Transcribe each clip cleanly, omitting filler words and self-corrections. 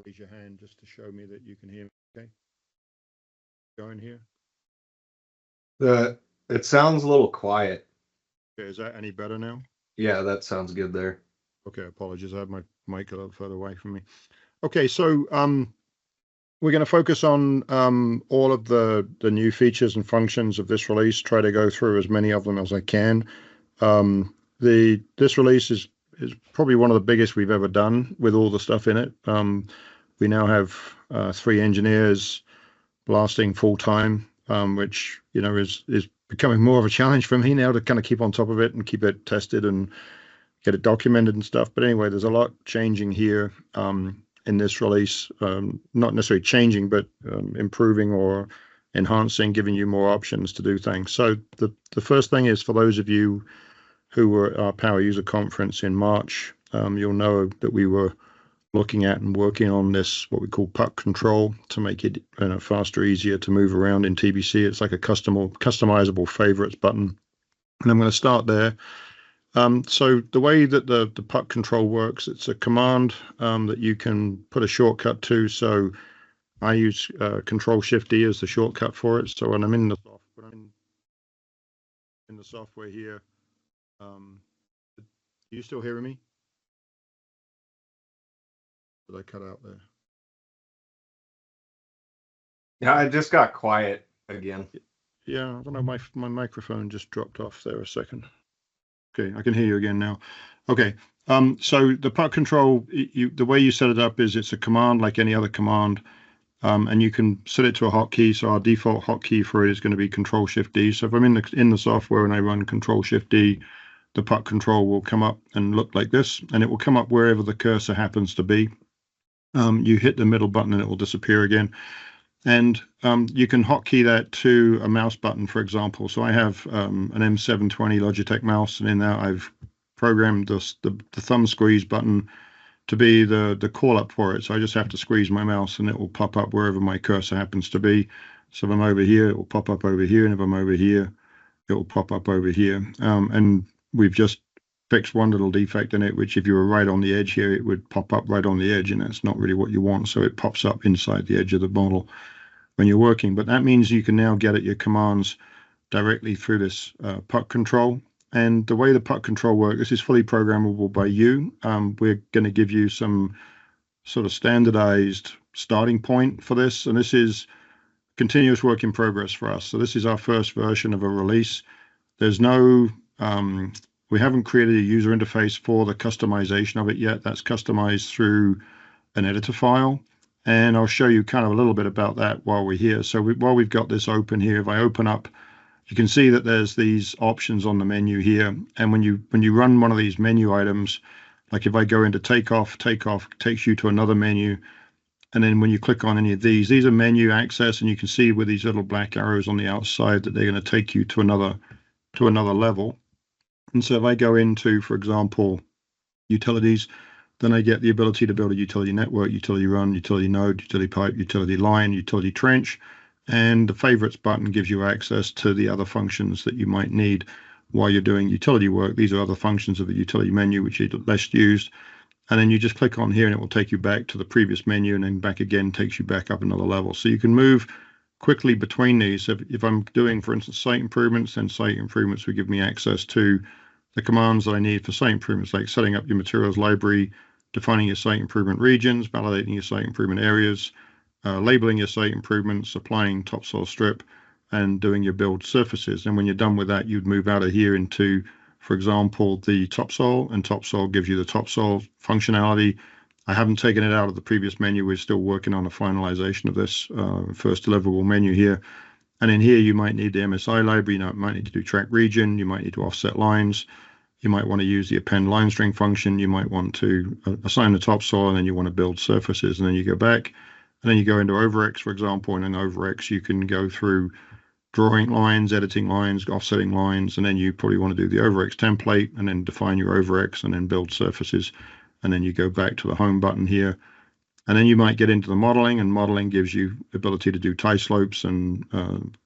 raise your hand just to show me that you can hear me. Okay. Going here. It sounds a little quiet. Okay, is that any better now? Yeah, that sounds good there. Okay, apologies. I have my mic a little further away from me. Okay, so we're going to focus on all of the new features and functions of this release. Try to go through as many of them as I can. This release is probably one of the biggest we've ever done with all the stuff in it. We now have 3 engineers blasting full time, which is becoming more of a challenge for me now to kind of keep on top of it and keep it tested and get it documented and stuff. But anyway, there's a lot changing here in this release, not necessarily changing, but improving or enhancing, giving you more options to do things. So the first thing is, for those of you who were at our Power User Conference in March, you'll know that we were looking at and working on this, what we call puck control, to make it faster, easier to move around in TBC. It's like a customizable favorites button. And I'm going to start there. So the way that the puck control works, it's a command that you can put a shortcut to. So I use Control-Shift-D as the shortcut for it. So when I'm in the software here, you still hearing me? Did I cut out there? Yeah, I just got quiet again. Yeah, I don't know. My microphone just dropped off there a second. Okay, I can hear you again now. Okay, so the puck control, the way you set it up is it's a command like any other command, and you can set it to a hotkey. So our default hotkey for it is going to be Control-Shift-D. So if I'm in the software and I run Control-Shift-D, the puck control will come up and look like this, and it will come up wherever the cursor happens to be. You hit the middle button and it will disappear again. And you can hotkey that to a mouse button, for example. So I have an M720 Logitech mouse, and in there I've programmed the thumb squeeze button to be the call up for it. So I just have to squeeze my mouse and it will pop up wherever my cursor happens to be. So if I'm over here, it will pop up over here. And if I'm over here, it will pop up over here. And we've just fixed one little defect in it, which if you were right on the edge here, it would pop up right on the edge, and that's not really what you want. So it pops up inside the edge of the model when you're working. But that means you can now get at your commands directly through this puck control. And the way the puck control works, this is fully programmable by you. We're going to give you some sort of standardized starting point for this. And this is continuous work in progress for us. So this is our first version of a release. There's no we haven't created a user interface for the customization of it yet. That's customized through an editor file. And I'll show you kind of a little bit about that while we're here. So while we've got this open here, if I open up, you can see that there's these options on the menu here. And when you run one of these menu items, like if I go into takeoff takes you to another menu. And then when you click on any of these are menu access, and you can see with these little black arrows on the outside that they're going to take you to another level. And so if I go into, for example, utilities, then I get the ability to build a utility network, utility run, utility node, utility pipe, utility line, utility trench. And the favorites button gives you access to the other functions that you might need while you're doing utility work. These are other functions of the utility menu, which are less used. And then you just click on here and it will take you back to the previous menu, and then back again takes you back up another level. So you can move quickly between these. So if I'm doing, for instance, site improvements, then site improvements will give me access to the commands that I need for site improvements, like setting up your materials library, defining your site improvement regions, validating your site improvement areas, labeling your site improvements, applying topsoil strip, and doing your build surfaces. And when you're done with that, you'd move out of here into, for example, the topsoil, and topsoil gives you the topsoil functionality. I haven't taken it out of the previous menu. We're still working on a finalization of this first deliverable menu here. And in here, you might need the MSI library. You might need to do track region. You might need to offset lines. You might want to use the append line string function. You might want to assign the topsoil, and then you want to build surfaces. And then you go back, and then you go into OverX, for example. And in OverX, you can go through drawing lines, editing lines, offsetting lines. And then you probably want to do the OverX template, and then define your OverX, and then build surfaces. And then you go back to the home button here. And then you might get into the modeling, and modeling gives you the ability to do tie slopes and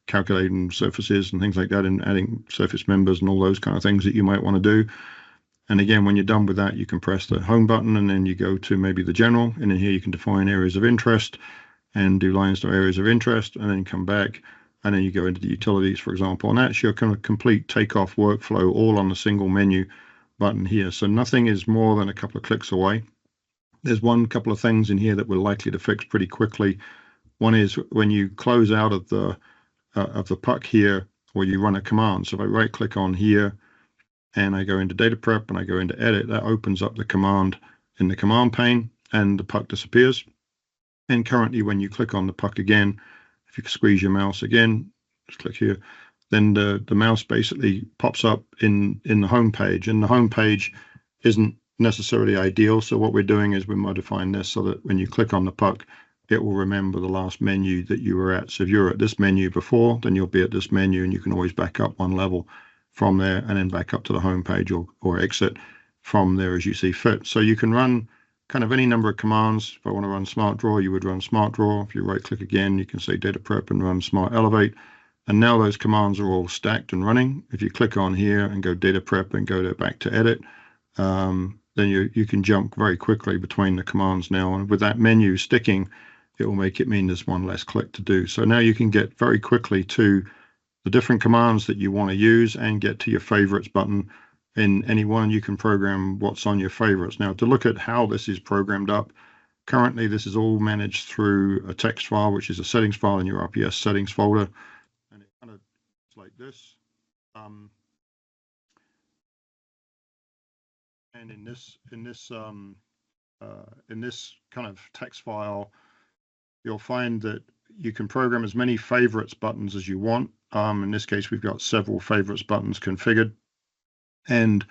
calculating surfaces and things like that, and adding surface members and all those kind of things that you might want to do. And again, when you're done with that, you can press the home button and then you go to maybe the general, and in here you can define areas of interest and do lines to areas of interest, and then come back and then you go into the utilities, for example, and that's your kind of complete takeoff workflow all on a single menu button here. So nothing is more than a couple of clicks away. There's one couple of things in here that we're likely to fix pretty quickly. One is when you close out of the puck here, or you run a command. So if I right click on here and I go into data prep and I go into edit, that opens up the command in the command pane and the puck disappears. And currently when you click on the puck again, if you squeeze your mouse again, just click here, then the mouse basically pops up in the home page, and the home page isn't necessarily ideal. So what we're doing is we're modifying this so that when you click on the puck, it will remember the last menu that you were at. So if you're at this menu before, then you'll be at this menu, and you can always back up one level from there and then back up to the home page, or exit from there as you see fit. So you can run kind of any number of commands. If I want to run smart draw, you would run smart draw. If you right click again, you can say data prep and run smart elevate. And now those commands are all stacked and running. If you click on here and go data prep and go back to edit, then you can jump very quickly between the commands now. And with that menu sticking, it will make it mean there's one less click to do. So now you can get very quickly to the different commands that you want to use and get to your favorites button. In any one, you can program what's on your favorites. Now, to look at how this is programmed up, currently this is all managed through a text file, which is a settings file in your RPS settings folder. And it kind of looks like this. And in this kind of text file, you'll find that you can program as many favorites buttons as you want. In this case, we've got several favorites buttons configured. And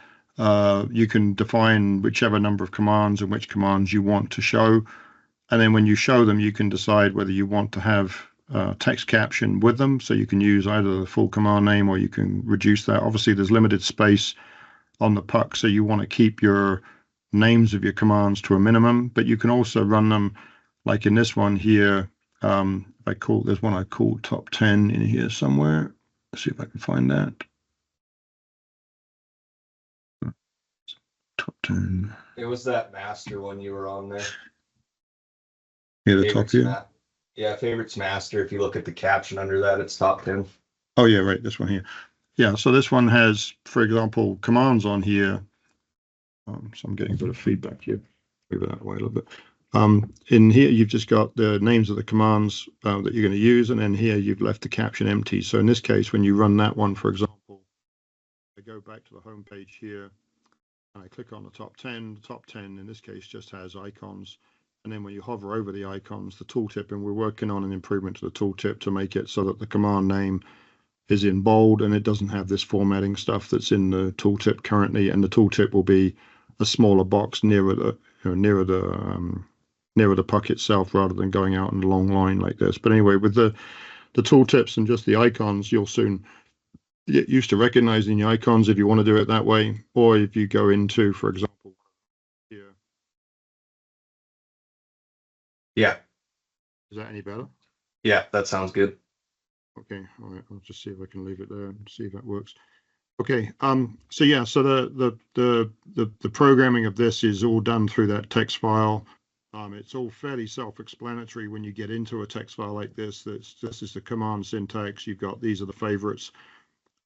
you can define whichever number of commands and which commands you want to show. And then when you show them, you can decide whether you want to have text caption with them. So you can use either the full command name or you can reduce that. Obviously, there's limited space on the puck, so you want to keep your names of your commands to a minimum, but you can also run them like in this one here. There's one I called top 10 in here somewhere. Let's see if I can find that. Top 10. It was that master one you were on there. Yeah, the top here. Yeah, favorites master. If you look at the caption under that, it's top 10. Oh yeah, right. This one here. Yeah, so this one has, for example, commands on here. So I'm getting a bit of feedback here. Move that away a little bit. In here, you've just got the names of the commands that you're going to use, and then here you've left the caption empty. So in this case, when you run that one, for example, I go back to the home page here, and I click on the top 10. The top 10 in this case just has icons, and then when you hover over the icons, the tooltip, and we're working on an improvement to the tooltip to make it so that the command name is in bold and it doesn't have this formatting stuff that's in the tooltip currently, and the tooltip will be a smaller box nearer the puck itself rather than going out in a long line like this. But anyway, with the tooltips and just the icons, you'll soon get used to recognizing the icons if you want to do it that way, or if you go into, for example, here. Yeah. Is that any better? Yeah, that sounds good. Okay, all right. I'll just see if I can leave it there and see if that works. Okay, so yeah, so the programming of this is all done through that text file. It's all fairly self-explanatory when you get into a text file like this. This is the command syntax. You've got, these are the favorites.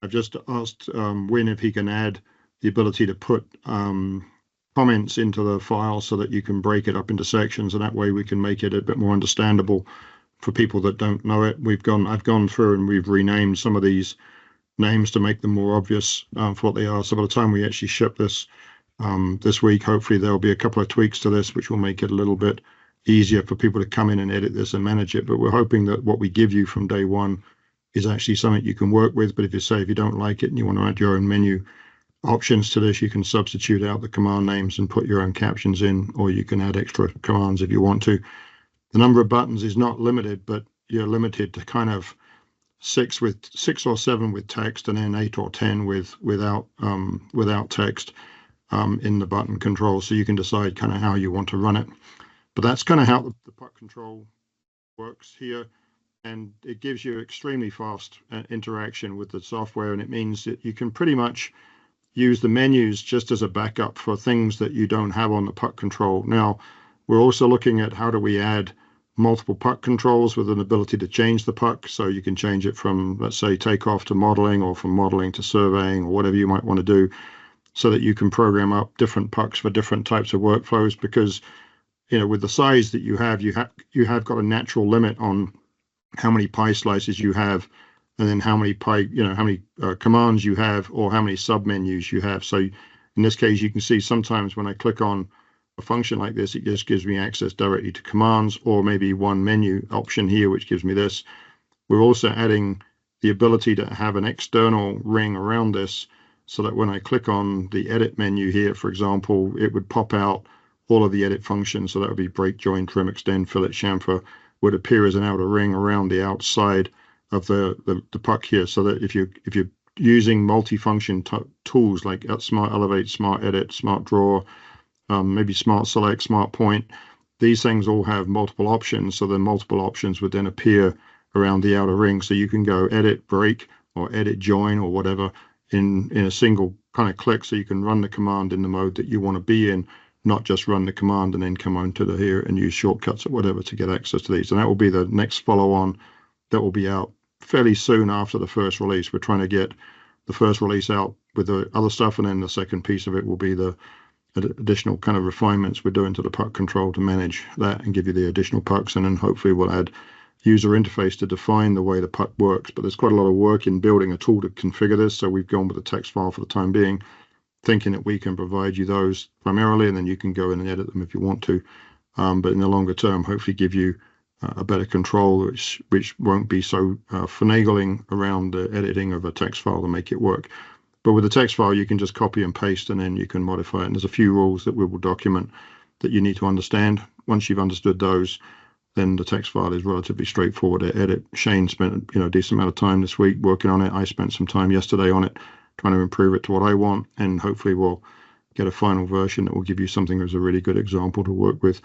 I've just asked Win if he can add the ability to put comments into the file so that you can break it up into sections, and that way we can make it a bit more understandable for people that don't know it. I've gone through and we've renamed some of these names to make them more obvious for what they are. So by the time we actually ship this this week, hopefully there'll be a couple of tweaks to this, which will make it a little bit easier for people to come in and edit this and manage it. But we're hoping that what we give you from day one is actually something you can work with. But if you don't like it and you want to add your own menu options to this, you can substitute out the command names and put your own captions in, or you can add extra commands if you want to. The number of buttons is not limited, but you're limited to kind of 6 or 7 with text, and then 8 or 10 without text in the button control. So you can decide kind of how you want to run it. But that's kind of how the puck control works here, and it gives you extremely fast interaction with the software, and it means that you can pretty much use the menus just as a backup for things that you don't have on the puck control. Now, we're also looking at how do we add multiple puck controls with an ability to change the puck. So you can change it from, let's say, takeoff to modeling, or from modeling to surveying, or whatever you might want to do, so that you can program up different pucks for different types of workflows. Because, you know, with the size that you have got a natural limit on how many pie slices you have, and then how many commands you have, or how many submenus you have. So in this case, you can see sometimes when I click on a function like this, it just gives me access directly to commands, or maybe one menu option here, which gives me this. We're also adding the ability to have an external ring around this, so that when I click on the edit menu here, for example, it would pop out all of the edit functions. So that would be break, join, trim, extend, fillet, chamfer, would appear as an outer ring around the outside of the puck here, so that if you're using multi-function tools like Smart Elevate, Smart Edit, Smart Draw, maybe Smart Select, Smart Point, these things all have multiple options. So the multiple options would then appear around the outer ring. So you can go edit, break, or edit, join, or whatever in a single kind of click. So you can run the command in the mode that you want to be in, not just run the command and then come onto the here and use shortcuts or whatever to get access to these. And that will be the next follow-on that will be out fairly soon after the first release. We're trying to get the first release out with the other stuff, and then the second piece of it will be the additional kind of refinements we're doing to the puck control to manage that and give you the additional pucks. And then hopefully we'll add user interface to define the way the puck works. But there's quite a lot of work in building a tool to configure this. So we've gone with a text file for the time being, thinking that we can provide you those primarily, and then you can go in and edit them if you want to. But in the longer term, hopefully give you a better control, which won't be so finagling around the editing of a text file to make it work. But with the text file, you can just copy and paste, and then you can modify it. And there's a few rules that we will document that you need to understand. Once you've understood those, then the text file is relatively straightforward to edit. Shane spent a decent amount of time this week working on it. I spent some time yesterday on it, trying to improve it to what I want, and hopefully we'll get a final version that will give you something that's a really good example to work with,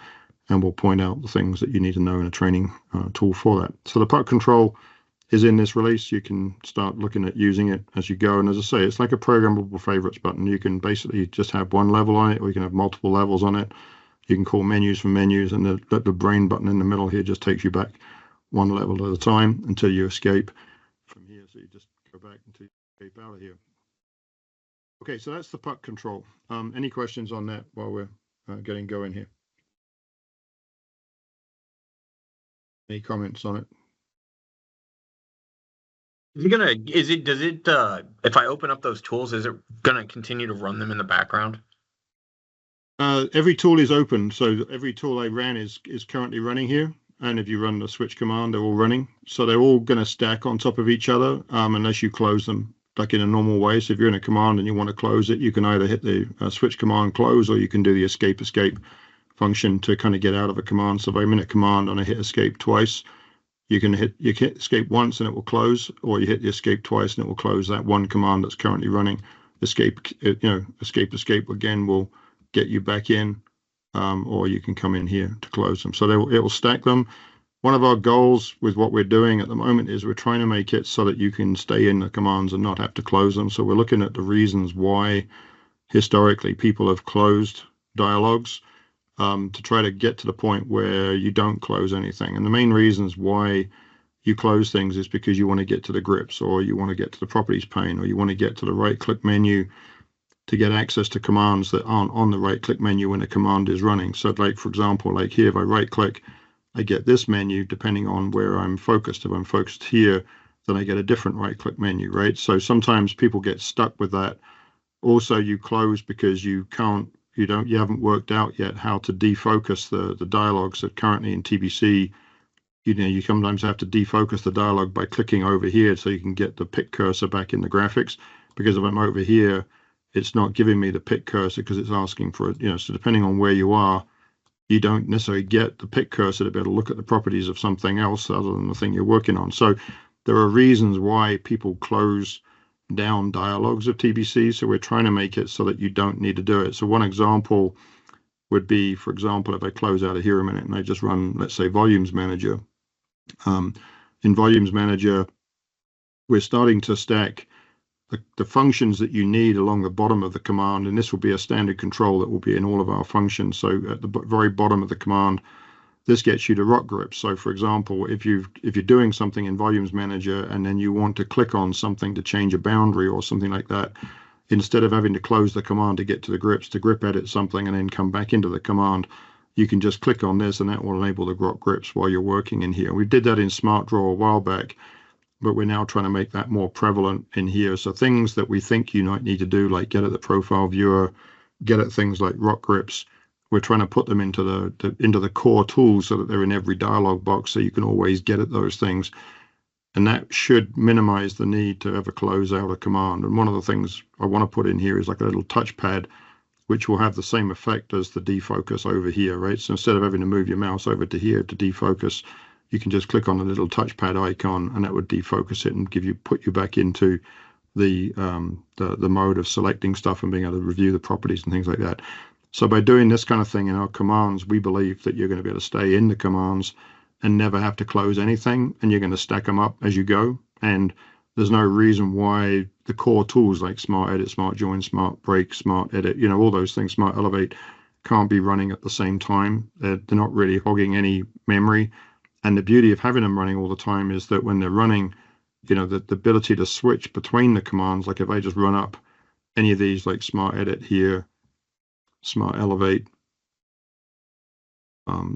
and we'll point out the things that you need to know in a training tool for that. So the puck control is in this release. You can start looking at using it as you go. And as I say, it's like a programmable favorites button. You can basically just have one level on it, or you can have multiple levels on it. You can call menus from menus, and the brain button in the middle here just takes you back one level at a time until you escape from here. So you just go back until you escape out of here. Okay, so that's the puck control. Any questions on that while we're getting going here? Any comments on it? If I open up those tools, is it gonna continue to run them in the background? Every tool is open, so every tool I ran is currently running here. And if you run the switch command, they're all running. So they're all going to stack on top of each other, unless you close them like in a normal way. So if you're in a command and you want to close it, you can either hit the switch command close, or you can do the escape function to kind of get out of a command. So if I'm in a command and I hit escape twice, you can hit escape once and it will close, or you hit the escape twice and it will close that one command that's currently running. Escape again will get you back in, or you can come in here to close them. So it will stack them. One of our goals with what we're doing at the moment is we're trying to make it so that you can stay in the commands and not have to close them. So we're looking at the reasons why historically people have closed dialogues, to try to get to the point where you don't close anything. And the main reasons why you close things is because you want to get to the grips, or you want to get to the properties pane, or you want to get to the right click menu to get access to commands that aren't on the right click menu when a command is running. So like, for example, like here, if I right click, I get this menu depending on where I'm focused. If I'm focused here, then I get a different right click menu, right? So sometimes people get stuck with that. Also, you close because you haven't worked out yet how to defocus the dialogues that currently in TBC, you sometimes have to defocus the dialogue by clicking over here so you can get the pick cursor back in the graphics. Because if I'm over here, it's not giving me the pick cursor because it's asking for it, so depending on where you are, you don't necessarily get the pick cursor to be able to look at the properties of something else other than the thing you're working on. So there are reasons why people close down dialogues of TBC. So we're trying to make it so that you don't need to do it. So one example would be, for example, if I close out of here a minute and I just run, let's say, Volumes Manager. In Volumes Manager, we're starting to stack the functions that you need along the bottom of the command, and this will be a standard control that will be in all of our functions. So at the very bottom of the command, this gets you to rock grips. So for example, if you're doing something in Volumes Manager and then you want to click on something to change a boundary or something like that, instead of having to close the command to get to the grips, to grip edit something and then come back into the command, you can just click on this and that will enable the rock grips while you're working in here. We did that in Smart Draw a while back, but we're now trying to make that more prevalent in here. So things that we think you might need to do, like get at the profile viewer, get at things like rock grips, we're trying to put them into the core tools so that they're in every dialog box so you can always get at those things. And that should minimize the need to ever close out a command. And one of the things I want to put in here is like a little touchpad, which will have the same effect as the defocus over here, right? So instead of having to move your mouse over to here to defocus, you can just click on the little touchpad icon and that would defocus it and put you back into the mode of selecting stuff and being able to review the properties and things like that. So by doing this kind of thing in our commands, we believe that you're going to be able to stay in the commands and never have to close anything, and you're going to stack them up as you go. And there's no reason why the core tools like Smart Edit, Smart Join, Smart Break, Smart Edit, all those things, Smart Elevate, can't be running at the same time. They're not really hogging any memory. And the beauty of having them running all the time is that when they're running, the ability to switch between the commands, like if I just run up any of these, like Smart Edit here, Smart Elevate,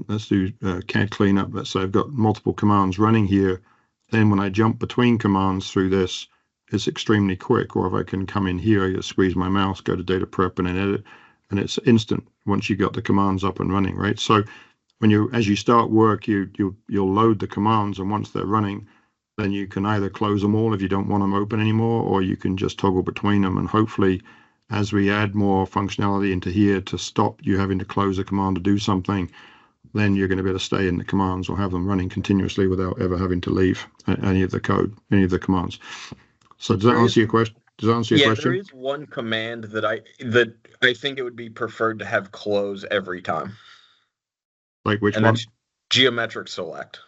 let's do CAD cleanup. Let's say I've got multiple commands running here. Then when I jump between commands through this, it's extremely quick. Or if I can come in here, I just squeeze my mouse, go to data prep and then edit, and it's instant once you got the commands up and running, right? So as you start work, you'll load the commands, and once they're running, then you can either close them all if you don't want them open anymore, or you can just toggle between them. And hopefully, as we add more functionality into here to stop you having to close a command to do something, then you're going to be able to stay in the commands or have them running continuously without ever having to leave any of the code, any of the commands. So does that answer your question? Does that answer your question? There is one command that I think it would be preferred to have close every time. Like which and one? That's geometric select.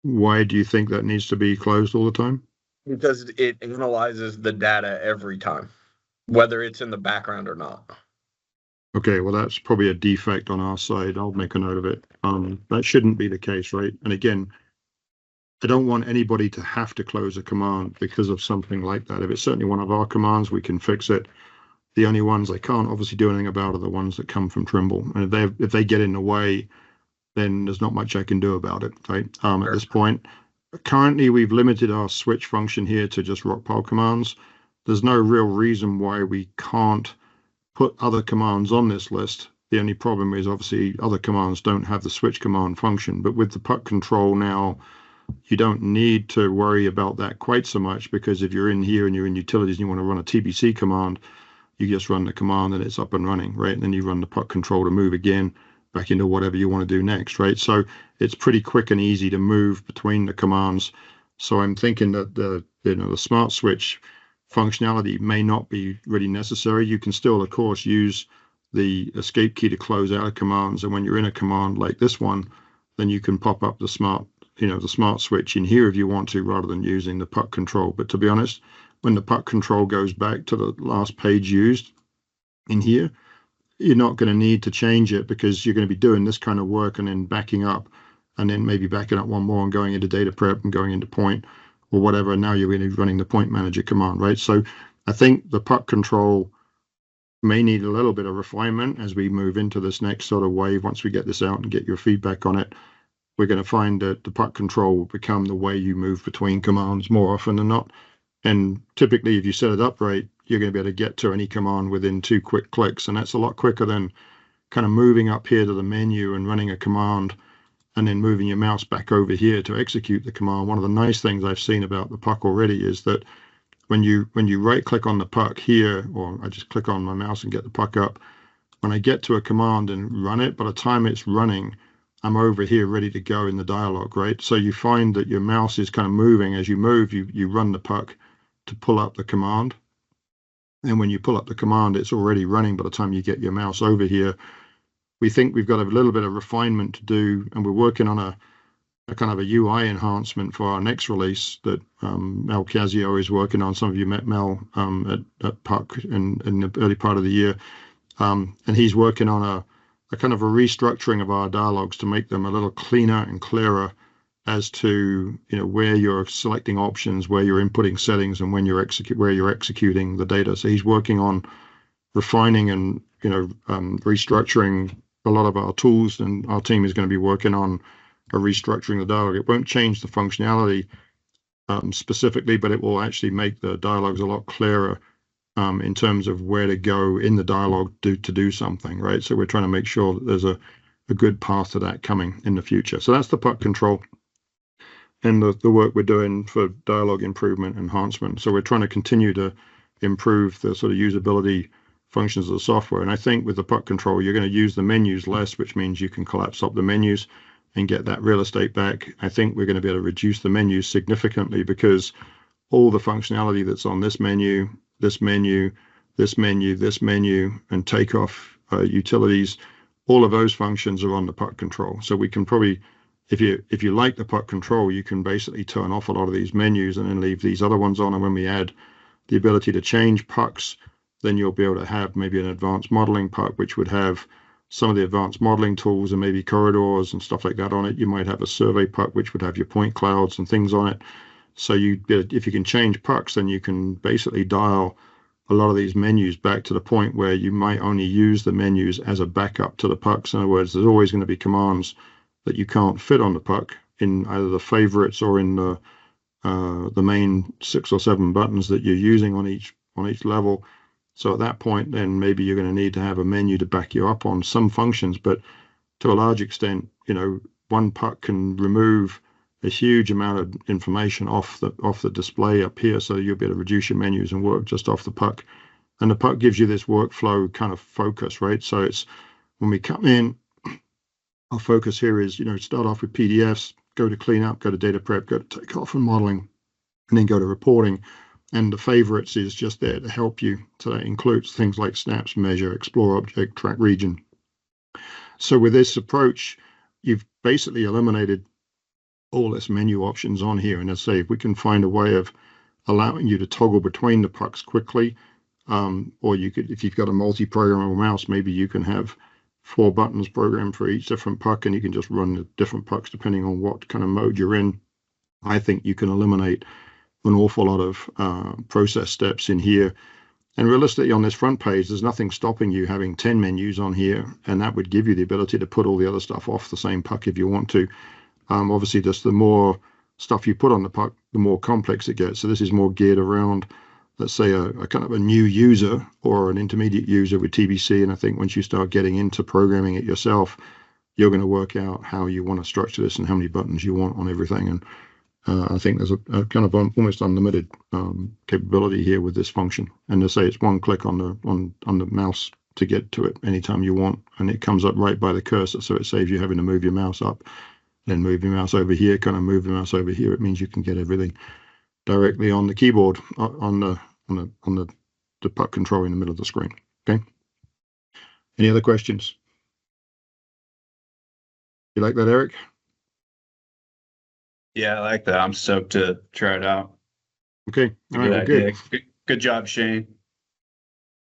Why do you think that needs to be closed all the time? Because it analyzes the data every time, whether it's in the background or not. Okay, well, that's probably a defect on our side. I'll make a note of it. That shouldn't be the case, right? And again, I don't want anybody to have to close a command because of something like that. If it's certainly one of our commands, we can fix it. The only ones I can't obviously do anything about are the ones that come from Trimble. And if they get in the way, then there's not much I can do about it, right? At this point. Currently, we've limited our switch function here to just Rockpile commands. There's no real reason why we can't put other commands on this list. The only problem is obviously other commands don't have the switch command function, but with the puck control now, you don't need to worry about that quite so much, because if you're in here and you're in utilities and you want to run a TBC command, you just run the command and it's up and running, right? And then you run the puck control to move again back into whatever you want to do next, right? So it's pretty quick and easy to move between the commands. So I'm thinking that the smart switch functionality may not be really necessary. You can still, of course, use the escape key to close out of commands. And when you're in a command like this one, then you can pop up the smart switch in here if you want to, rather than using the puck control. But to be honest, when the puck control goes back to the last page used in here, you're not going to need to change it, because you're going to be doing this kind of work and then backing up, and then maybe backing up one more and going into data prep and going into point or whatever. And now you're really running the point manager command, right? So I think the puck control may need a little bit of refinement as we move into this next sort of wave. Once we get this out and get your feedback on it, we're going to find that the puck control will become the way you move between commands more often than not. And typically, if you set it up right, you're going to be able to get to any command within 2 quick clicks. And that's a lot quicker than kind of moving up here to the menu and running a command and then moving your mouse back over here to execute the command. One of the nice things I've seen about the puck already is that when you right click on the puck here, or I just click on my mouse and get the puck up, when I get to a command and run it, by the time it's running, I'm over here ready to go in the dialog, right? So you find that your mouse is kind of moving. As you move, you run the puck to pull up the command. And when you pull up the command, it's already running by the time you get your mouse over here. We think we've got a little bit of refinement to do, and we're working on kind of a UI enhancement for our next release that Mel Casio is working on. Some of you met Mel at Puck in the early part of the year. And he's working on a kind of a restructuring of our dialogues to make them a little cleaner and clearer as to, you know, where you're selecting options, where you're inputting settings, and when where you're executing the data. So he's working on refining and, you know, restructuring a lot of our tools, and our team is going to be working on restructuring the dialogue. It won't change the functionality specifically, but it will actually make the dialogues a lot clearer in terms of where to go in the dialogue to do something, right? So we're trying to make sure that there's a good path to that coming in the future. So that's the puck control and the work we're doing for dialogue improvement enhancement. So we're trying to continue to improve the sort of usability functions of the software. And I think with the puck control, you're going to use the menus less, which means you can collapse up the menus and get that real estate back. I think we're going to be able to reduce the menus significantly because all the functionality that's on this menu, this menu, this menu, this menu, and takeoff utilities, all of those functions are on the puck control. So we can probably, if you like the puck control, you can basically turn off a lot of these menus and then leave these other ones on. And when we add the ability to change pucks, then you'll be able to have maybe an advanced modeling puck, which would have some of the advanced modeling tools and maybe corridors and stuff like that on it. You might have a survey puck, which would have your point clouds and things on it. So if you can change pucks, then you can basically dial a lot of these menus back to the point where you might only use the menus as a backup to the pucks. In other words, there's always going to be commands that you can't fit on the puck in either the favorites or in the main 6 or 7 buttons that you're using on each level. So at that point, then maybe you're going to need to have a menu to back you up on some functions. But to a large extent, you know, one puck can remove a huge amount of information off the display up here, so you'll be able to reduce your menus and work just off the puck. And the puck gives you this workflow kind of focus, right? So it's when we come in, our focus here is, you know, start off with PDFs, go to cleanup, go to data prep, go to takeoff and modeling, and then go to reporting. And the favorites is just there to help you. So that includes things like snaps, measure, explore object, track region. So with this approach, you've basically eliminated all this menu options on here. And as I say, if we can find a way of allowing you to toggle between the pucks quickly, or you could, if you've got a multi-programmable mouse, maybe you can have 4 buttons programmed for each different puck, and you can just run the different pucks depending on what kind of mode you're in. I think you can eliminate an awful lot of process steps in here. And realistically, on this front page, there's nothing stopping you having 10 menus on here, and that would give you the ability to put all the other stuff off the same puck if you want to. Obviously, just the more stuff you put on the puck, the more complex it gets. So this is more geared around, let's say, a kind of a new user or an intermediate user with TBC. And I think once you start getting into programming it yourself, you're going to work out how you want to structure this and how many buttons you want on everything. And I think there's a kind of almost unlimited capability here with this function. And to say it's one click on the mouse to get to it anytime you want, and it comes up right by the cursor, so it saves you having to move your mouse up, then move your mouse over here, kind of move the mouse over here. It means you can get everything directly on the keyboard on the puck control in the middle of the screen. Okay. Any other questions? You like that, Eric? Yeah, I like that. I'm stoked to try it out. Okay. All right, Good idea. Good job, Shane.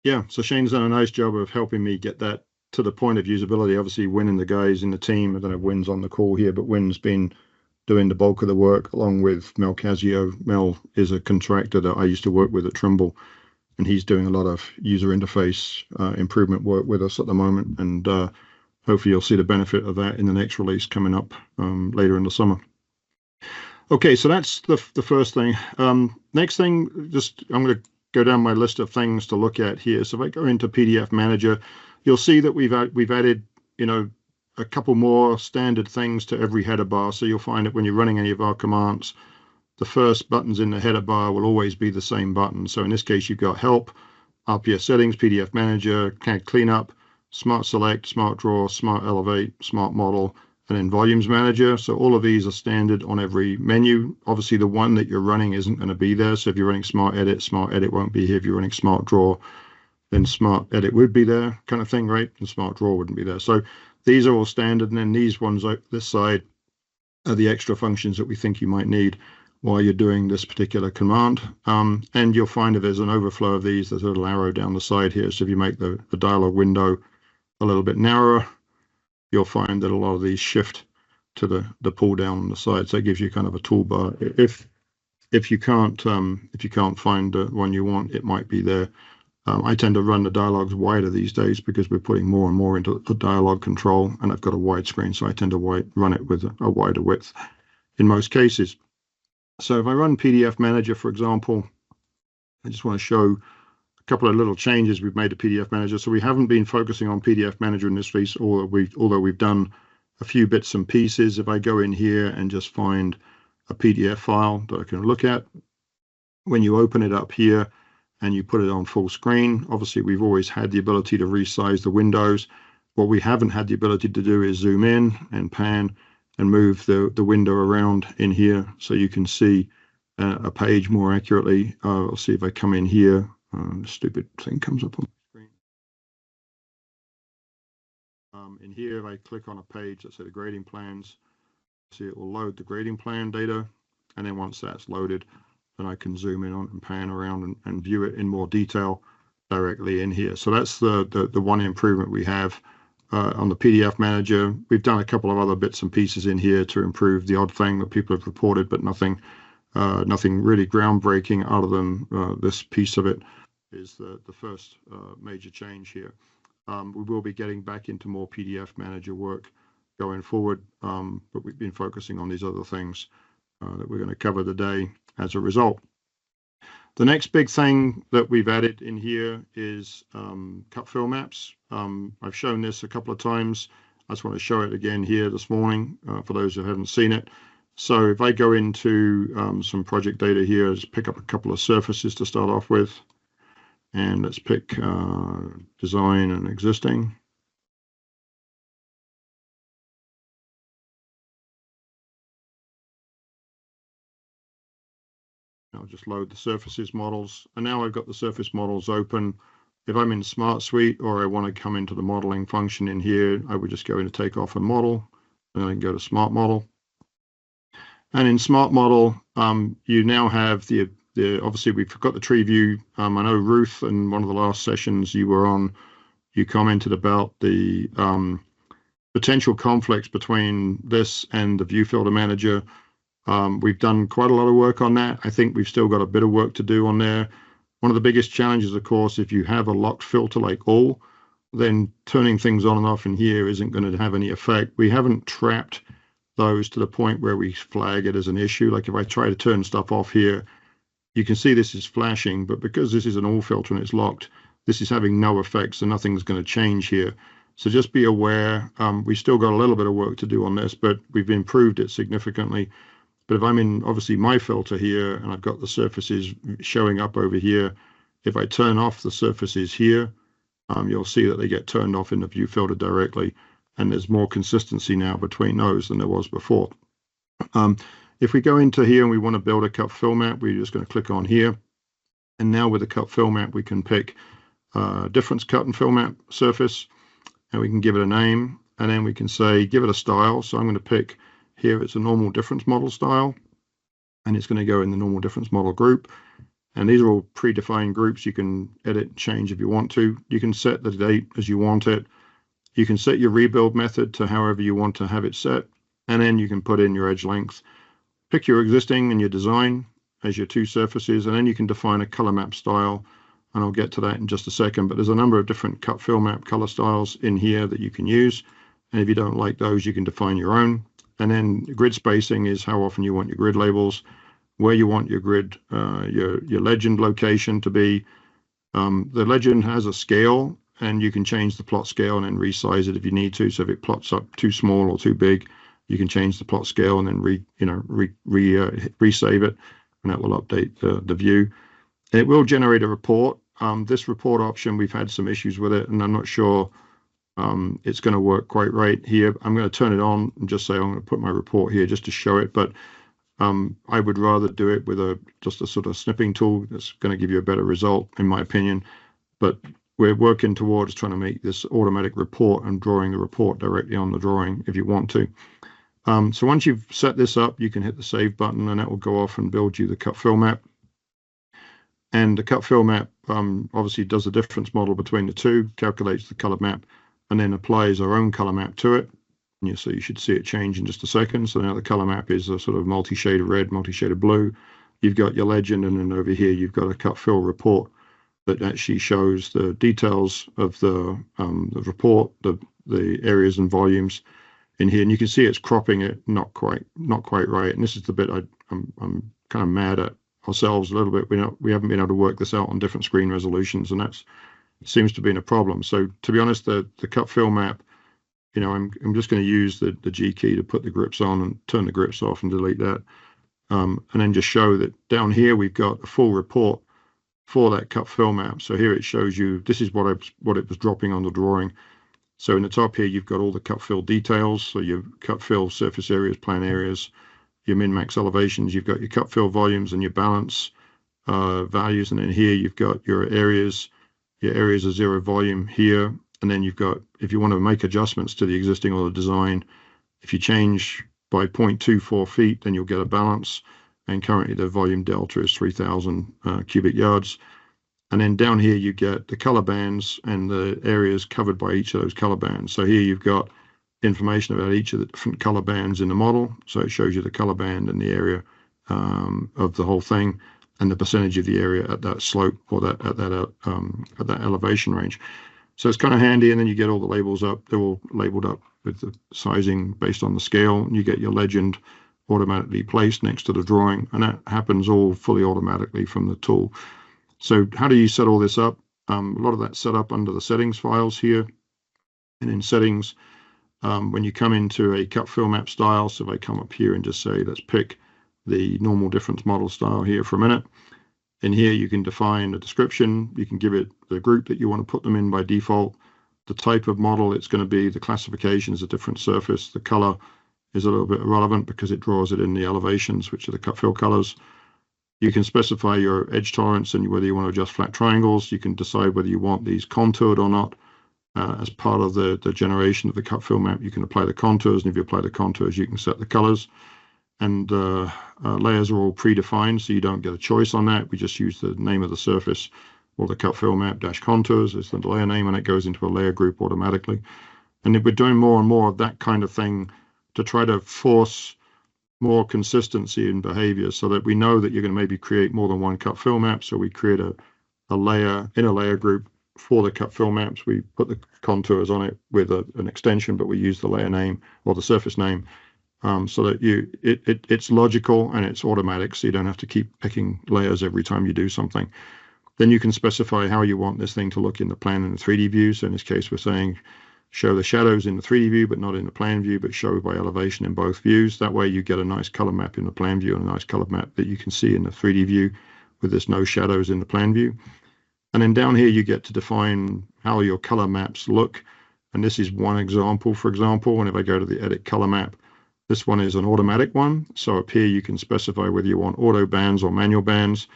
Yeah, so Shane's done a nice job of helping me get that to the point of usability. Obviously, Win and the guys in the team, I don't know if Win's on the call here, but Win's been doing the bulk of the work along with Mel Casio. Mel is a contractor that I used to work with at Trimble, and he's doing a lot of user interface improvement work with us at the moment. And hopefully you'll see the benefit of that in the next release coming up later in the summer. Okay, so that's the first thing. Next thing, I'm going to go down my list of things to look at here. So if I go into PDF Manager, you'll see that we've added, you know, a couple more standard things to every header bar. So you'll find that when you're running any of our commands, the first buttons in the header bar will always be the same button. So in this case, you've got Help, RPS Settings, PDF Manager, CAD Cleanup, Smart Select, Smart Draw, Smart Elevate, Smart Model, and then Volumes Manager. So all of these are standard on every menu. Obviously, the one that you're running isn't going to be there. So if you're running Smart Edit won't be here. If you're running Smart Draw, then Smart Edit would be there, kind of thing, right? And Smart Draw wouldn't be there. So these are all standard. And then these ones, this side, the extra functions that we think you might need while you're doing this particular command. And you'll find if there's an overflow of these, there's a little arrow down the side here. So if you make the dialog window a little bit narrower, you'll find that a lot of these shift to the pull down on the side. So it gives you kind of a toolbar. If you can't find the one you want, it might be there. I tend to run the dialogues wider these days because we're putting more and more into the dialogue control, and I've got a wide screen, so I tend to run it with a wider width in most cases. So if I run PDF Manager, for example, I just want to show a couple of little changes we've made to PDF Manager. So we haven't been focusing on PDF Manager in this piece, although we've done a few bits and pieces. If I go in here and just find a PDF file that I can look at, when you open it up here and you put it on full screen, obviously we've always had the ability to resize the windows. What we haven't had the ability to do is zoom in and pan and move the window around in here so you can see a page more accurately. I'll see if I come in here. The stupid thing comes up on the screen. In here, if I click on a page, let's say the grading plans, see it will load the grading plan data. And then once that's loaded, then I can zoom in on and pan around and view it in more detail directly in here. So that's the one improvement we have on the PDF Manager. We've done a couple of other bits and pieces in here to improve the odd thing that people have reported, but nothing really groundbreaking other than this piece of it is the first major change here. We will be getting back into more PDF Manager work going forward, but we've been focusing on these other things that we're going to cover today as a result. The next big thing that we've added in here is cut fill maps. I've shown this a couple of times. I just want to show it again here this morning for those who haven't seen it. So if I go into some project data here, let's pick up a couple of surfaces to start off with. And let's pick design and existing. I'll just load the surfaces models. And now I've got the surface models open. If I'm in Smart Suite or I want to come into the modeling function in here, I would just go into take off a model, and then I can go to Smart Model. And in Smart Model, you now have the obviously we've got the tree view. I know Ruth, in one of the last sessions you were on, you commented about the potential conflicts between this and the View Filter Manager. We've done quite a lot of work on that. I think we've still got a bit of work to do on there. One of the biggest challenges, of course, if you have a locked filter like all, then turning things on and off in here isn't going to have any effect. We haven't trapped those to the point where we flag it as an issue. Like if I try to turn stuff off here, you can see this is flashing, but because this is an all filter and it's locked, this is having no effect, so nothing's going to change here. So just be aware. We still got a little bit of work to do on this, but we've improved it significantly. But if I'm in, obviously, my filter here, and I've got the surfaces showing up over here, if I turn off the surfaces here, you'll see that they get turned off in the view filter directly, and there's more consistency now between those than there was before. If we go into here and we want to build a cut fill map, we're just going to click on here. And now with the cut fill map, we can pick difference cut and fill map surface, and we can give it a name, and then we can say, give it a style. So I'm going to pick here, it's a normal difference model style, and it's going to go in the normal difference model group. And these are all predefined groups. You can edit and change if you want to. You can set the date as you want it. You can set your rebuild method to however you want to have it set. And then you can put in your edge length. Pick your existing and your design as your two surfaces, and then you can define a color map style. And I'll get to that in just a second. But there's a number of different cut fill map color styles in here that you can use. And if you don't like those, you can define your own. And then grid spacing is how often you want your grid labels, where you want your grid, your legend location to be. The legend has a scale, and you can change the plot scale and then resize it if you need to. So if it plots up too small or too big, you can change the plot scale and then resave it, and that will update the view. And it will generate a report. This report option, we've had some issues with it, and I'm not sure it's going to work quite right here. I'm going to turn it on and just say I'm going to put my report here just to show it, but I would rather do it with just a sort of snipping tool that's going to give you a better result, in my opinion. But we're working towards trying to make this automatic report and drawing the report directly on the drawing if you want to. So once you've set this up, you can hit the save button and that will go off and build you the cut fill map. And the cut fill map obviously does a difference model between the two, calculates the color map, and then applies our own color map to it. And so you should see it change in just a second. So now the color map is a sort of multi-shade of red, multi-shade of blue. You've got your legend, and then over here you've got a cut fill report that actually shows the details of the report, the areas and volumes in here, and you can see it's cropping it not quite right. And this is the bit I'm kind of mad at ourselves a little bit. We haven't been able to work this out on different screen resolutions, and that seems to be a problem. So to be honest, the cut fill map, I'm just going to use the G key to put the grips on and turn the grips off and delete that, and then just show that down here we've got a full report for that cut fill map. So here it shows you this is what it was dropping on the drawing. So in the top here, you've got all the cut fill details. So your cut fill surface areas, plan areas, your min-max elevations, you've got your cut fill volumes and your balance values. And then here you've got your areas of zero volume here. And then you've got, if you want to make adjustments to the existing or the design, if you change by 0.24 feet, then you'll get a balance. And currently the volume delta is 3,000 cubic yards. And then down here, you get the color bands and the areas covered by each of those color bands. So here you've got information about each of the different color bands in the model. So it shows you the color band and the area of the whole thing and the percentage of the area at that slope or at that elevation range. So it's kind of handy. And then you get all the labels up. They're all labeled up with the sizing based on the scale. And you get your legend automatically placed next to the drawing. And that happens all fully automatically from the tool. So how do you set all this up? A lot of that's set up under the settings files here. And in settings, when you come into a cut fill map style, so if I come up here and just say, let's pick the normal difference model style here for a minute. In here, you can define a description. You can give it the group that you want to put them in by default. The type of model it's going to be, the classification is a different surface. The color is a little bit irrelevant because it draws it in the elevations, which are the cut fill colors. You can specify your edge tolerance and whether you want to adjust flat triangles. You can decide whether you want these contoured or not. As part of the generation of the cut fill map, you can apply the contours, and if you apply the contours, you can set the colors. And layers are all predefined, so you don't get a choice on that. We just use the name of the surface or the cut fill map dash contours is the layer name, and it goes into a layer group automatically. And if we're doing more and more of that kind of thing to try to force more consistency in behavior so that we know that you're going to maybe create more than one cut fill map. So we create a layer in a layer group for the cut fill maps. We put the contours on it with an extension, but we use the layer name or the surface name so that it's logical and it's automatic. So you don't have to keep picking layers every time you do something. Then you can specify how you want this thing to look in the plan and the 3D view. So in this case, we're saying show the shadows in the 3D view, but not in the plan view, but show by elevation in both views. That way you get a nice color map in the plan view and a nice color map that you can see in the 3D view with this no shadows in the plan view. And then down here, you get to define how your color maps look. And this is one example, for example, and if I go to the edit color map, this one is an automatic one. So up here, you can specify whether you want auto bands or manual bands.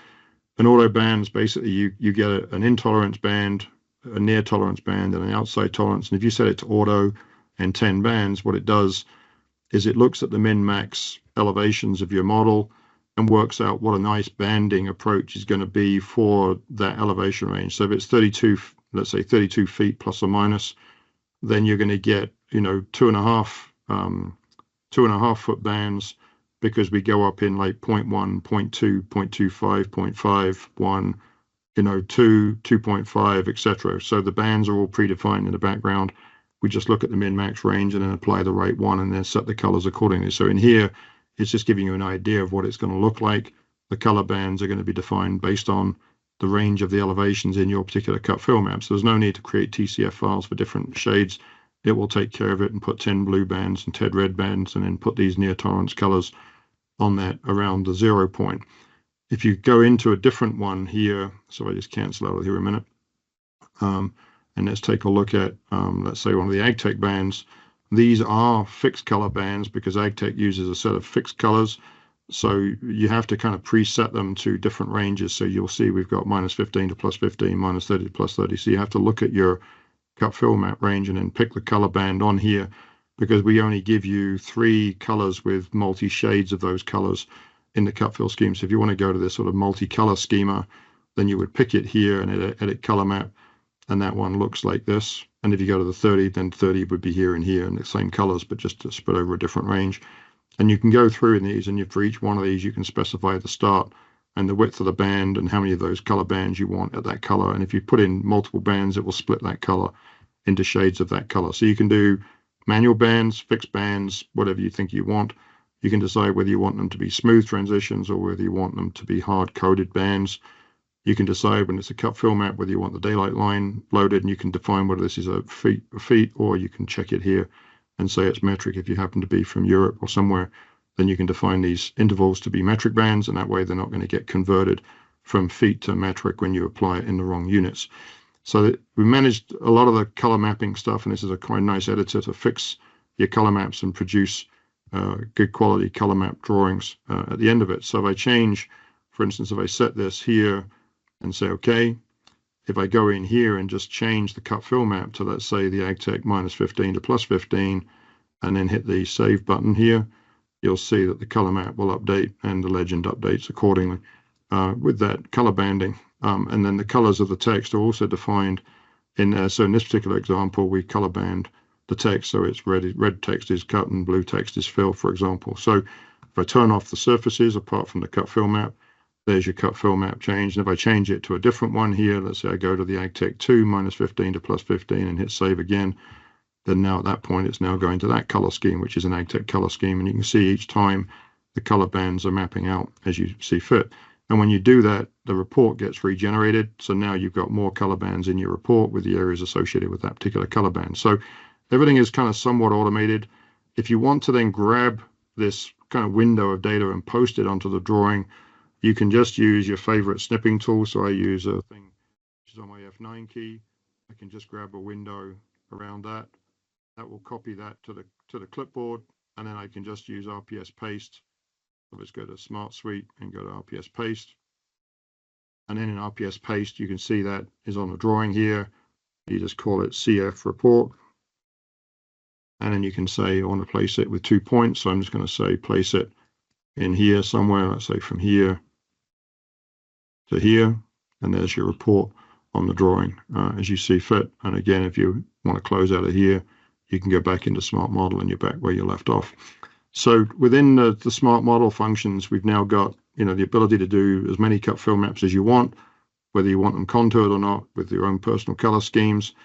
An auto bands, basically, you get an intolerance band, a near tolerance band, and an outside tolerance. And if you set it to auto and 10 bands, what it does is it looks at the min-max elevations of your model and works out what a nice banding approach is going to be for that elevation range. So if it's 32, let's say 32 feet plus or minus, then you're going to get, 2.5 foot bands, because we go up in like 0.1, 0.2, 0.25, 0.5, 1, 2, 2.5, etc. So the bands are all predefined in the background. We just look at the min-max range and then apply the right one and then set the colors accordingly. So in here, it's just giving you an idea of what it's going to look like. The color bands are going to be defined based on the range of the elevations in your particular cut fill map. So there's no need to create TCF files for different shades. It will take care of it and put 10 blue bands and 10 red bands and then put these near tolerance colors on that around the 0 point. If you go into a different one here, so I just cancel out of here a minute, and let's take a look at, let's say one of the AgTech bands. These are fixed color bands because AgTech uses a set of fixed colors. So you have to kind of preset them to different ranges. So you'll see we've got -15 to +15, -30 to +30. So you have to look at your cut fill map range and then pick the color band on here. because we only give you 3 colors with multi shades of those colors in the cut fill scheme. So if you want to go to this sort of multi-color schema, then you would pick it here and edit color map, and that one looks like this. And if you go to the 30, then 30 would be here and here in the same colors, but just to spread over a different range. And you can go through in these, and for each one of these, you can specify the start and the width of the band and how many of those color bands you want at that color. And if you put in multiple bands, it will split that color into shades of that color. So you can do manual bands, fixed bands, whatever you think you want. You can decide whether you want them to be smooth transitions or whether you want them to be hard-coded bands. You can decide when it's a cut fill map whether you want the daylight line loaded, and you can define whether this is a feet, or you can check it here and say it's metric. If you happen to be from Europe or somewhere, then you can define these intervals to be metric bands, and that way they're not going to get converted from feet to metric when you apply it in the wrong units. So we managed a lot of the color mapping stuff, and this is a quite nice editor to fix your color maps and produce good quality color map drawings at the end of it. So if I change, for instance, if I set this here and say, okay, if I go in here and just change the cut fill map to, let's say, the AgTech -15 to +15, and then hit the save button here, you'll see that the color map will update and the legend updates accordingly with that color banding. And then the colors of the text are also defined in there. So in this particular example, we color band the text, so it's red text is cut and blue text is fill, for example. So if I turn off the surfaces apart from the cut fill map, there's your cut fill map change. And if I change it to a different one here, let's say I go to the AgTech 2 -15 to +15 and hit save again, then now at that point it's now going to that color scheme, which is an AgTech color scheme. And you can see each time the color bands are mapping out as you see fit. And when you do that, the report gets regenerated. So now you've got more color bands in your report with the areas associated with that particular color band. So everything is kind of somewhat automated. If you want to then grab this kind of window of data and post it onto the drawing, you can just use your favorite snipping tool. So I use a thing which is on my F9 key. I can just grab a window around that. That will copy that to the clipboard, and then I can just use RPS paste. So let's go to Smart Suite and go to RPS paste. And then in RPS paste, you can see that is on the drawing here. You just call it CF report. And then you can say, I want to place it with 2 points. So I'm just going to say, place it in here somewhere. Let's say from here to here. And there's your report on the drawing as you see fit. And again, if you want to close out of here, you can go back into Smart Model and you're back where you left off. So within the Smart Model functions, we've now got, the ability to do as many cut fill maps as you want, whether you want them contoured or not, with your own personal color schemes.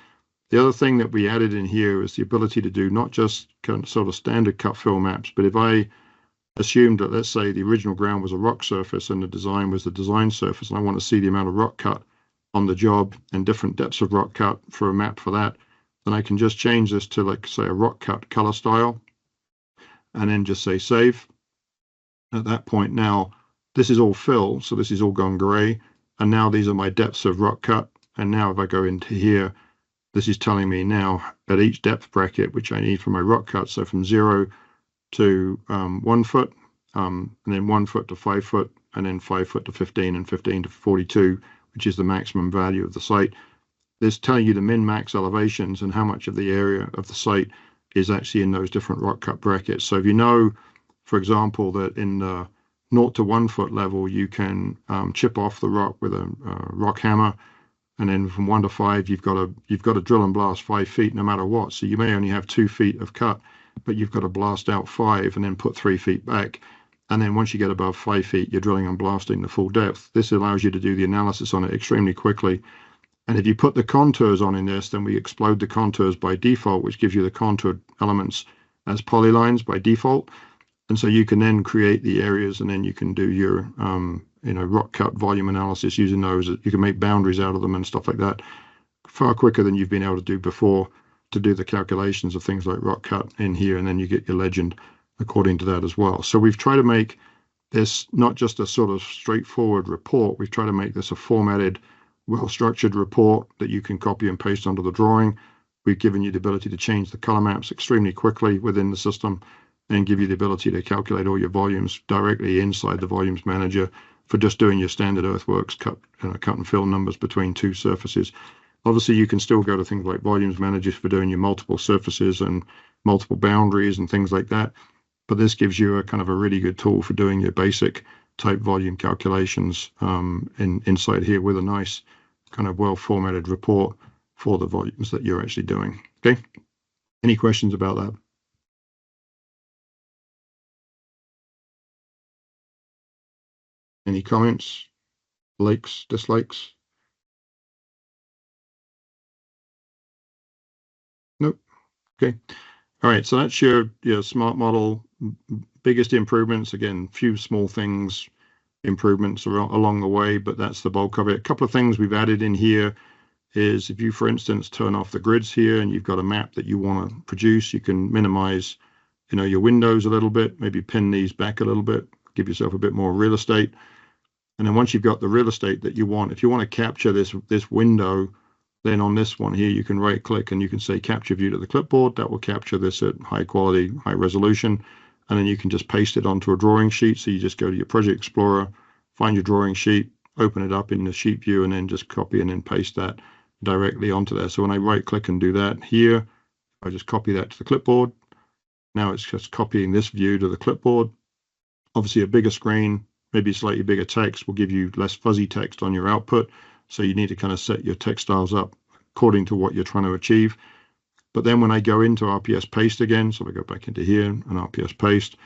The other thing that we added in here is the ability to do not just kind of sort of standard cut fill maps, but if I assumed that, let's say, the original ground was a rock surface and the design was the design surface, and I want to see the amount of rock cut on the job and different depths of rock cut for a map for that, then I can just change this to, like, say, a rock cut color style, and then just say save. At that point now, this is all fill, so this is all gone gray, and now these are my depths of rock cut. And now if I go into here, this is telling me now at each depth bracket, which I need for my rock cut, so from 0 to 1 foot, and then 1 foot to 5 foot, and then 5 foot to 15, and 15 to 42, which is the maximum value of the site. This telling you the min-max elevations and how much of the area of the site is actually in those different rock cut brackets. So if you know, for example, that in the 0 to 1 foot level, you can chip off the rock with a rock hammer, and then from 1 to 5, you've got to drill and blast 5 feet no matter what. So you may only have 2 feet of cut, but you've got to blast out 5 and then put 3 feet back. And then once you get above 5 feet, you're drilling and blasting the full depth. This allows you to do the analysis on it extremely quickly. And if you put the contours on in this, then we explode the contours by default, which gives you the contoured elements as polylines by default. And so you can then create the areas, and then you can do your rock cut volume analysis using those. You can make boundaries out of them and stuff like that far quicker than you've been able to do before, to do the calculations of things like rock cut in here, and then you get your legend according to that as well. So we've tried to make this not just a sort of straightforward report. We've tried to make this a formatted, well-structured report that you can copy and paste onto the drawing. We've given you the ability to change the color maps extremely quickly within the system, and give you the ability to calculate all your volumes directly inside the volumes manager for just doing your standard earthworks cut and fill numbers between 2 surfaces. Obviously, you can still go to things like volumes managers for doing your multiple surfaces and multiple boundaries and things like that. But this gives you a kind of a really good tool for doing your basic type volume calculations inside here with a nice kind of well-formatted report for the volumes that you're actually doing. Okay. Any questions about that? Any comments? Likes, dislikes? Nope. Okay. All right. So that's your smart model. Biggest improvements, again, few small things, improvements along the way, but that's the bulk of it. A couple of things we've added in here is if you, for instance, turn off the grids here and you've got a map that you want to produce, you can minimize, your windows a little bit, maybe pin these back a little bit, give yourself a bit more real estate. And then once you've got the real estate that you want, if you want to capture this window, then on this one here, you can right click and you can say capture view to the clipboard. That will capture this at high quality, high resolution. And then you can just paste it onto a drawing sheet. So you just go to your Project Explorer, find your drawing sheet, open it up in the sheet view, and then just copy and then paste that directly onto there. So when I right click and do that here, I just copy that to the clipboard. Now it's just copying this view to the clipboard. Obviously a bigger screen, maybe slightly bigger text will give you less fuzzy text on your output. So you need to kind of set your text styles up according to what you're trying to achieve. But then when I go into RPS paste again, so I go back into here and RPS paste.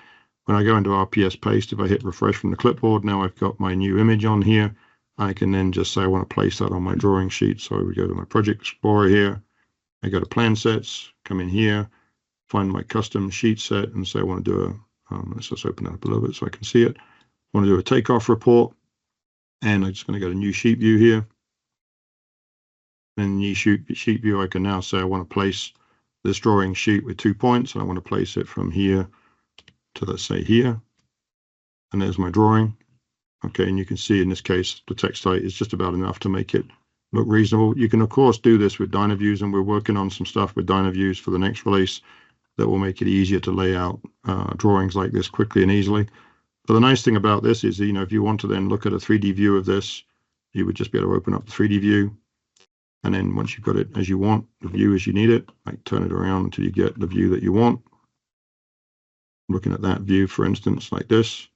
When I go into RPS paste, if I hit refresh from the clipboard, now I've got my new image on here. I can then just say I want to place that on my drawing sheet. So we go to my Project Explorer here. I go to Plan Sets, come in here, find my custom sheet set, and say I want to do let's just open that up a little bit so I can see it. I want to do a takeoff report, and I'm just going to go to New Sheet View here. In New Sheet View, I can now say I want to place this drawing sheet with 2 points, and I want to place it from here to, let's say, here. And there's my drawing. Okay, and you can see in this case, the text height is just about enough to make it look reasonable. You can, of course, do this with Dynaviews, and we're working on some stuff with Dynaviews for the next release that will make it easier to lay out drawings like this quickly and easily. But the nice thing about this is, if you want to then look at a 3D view of this, you would just be able to open up the 3D view. And then once you've got it as you want, the view as you need it, like turn it around until you get the view that you want. Looking at that view, for instance, like this.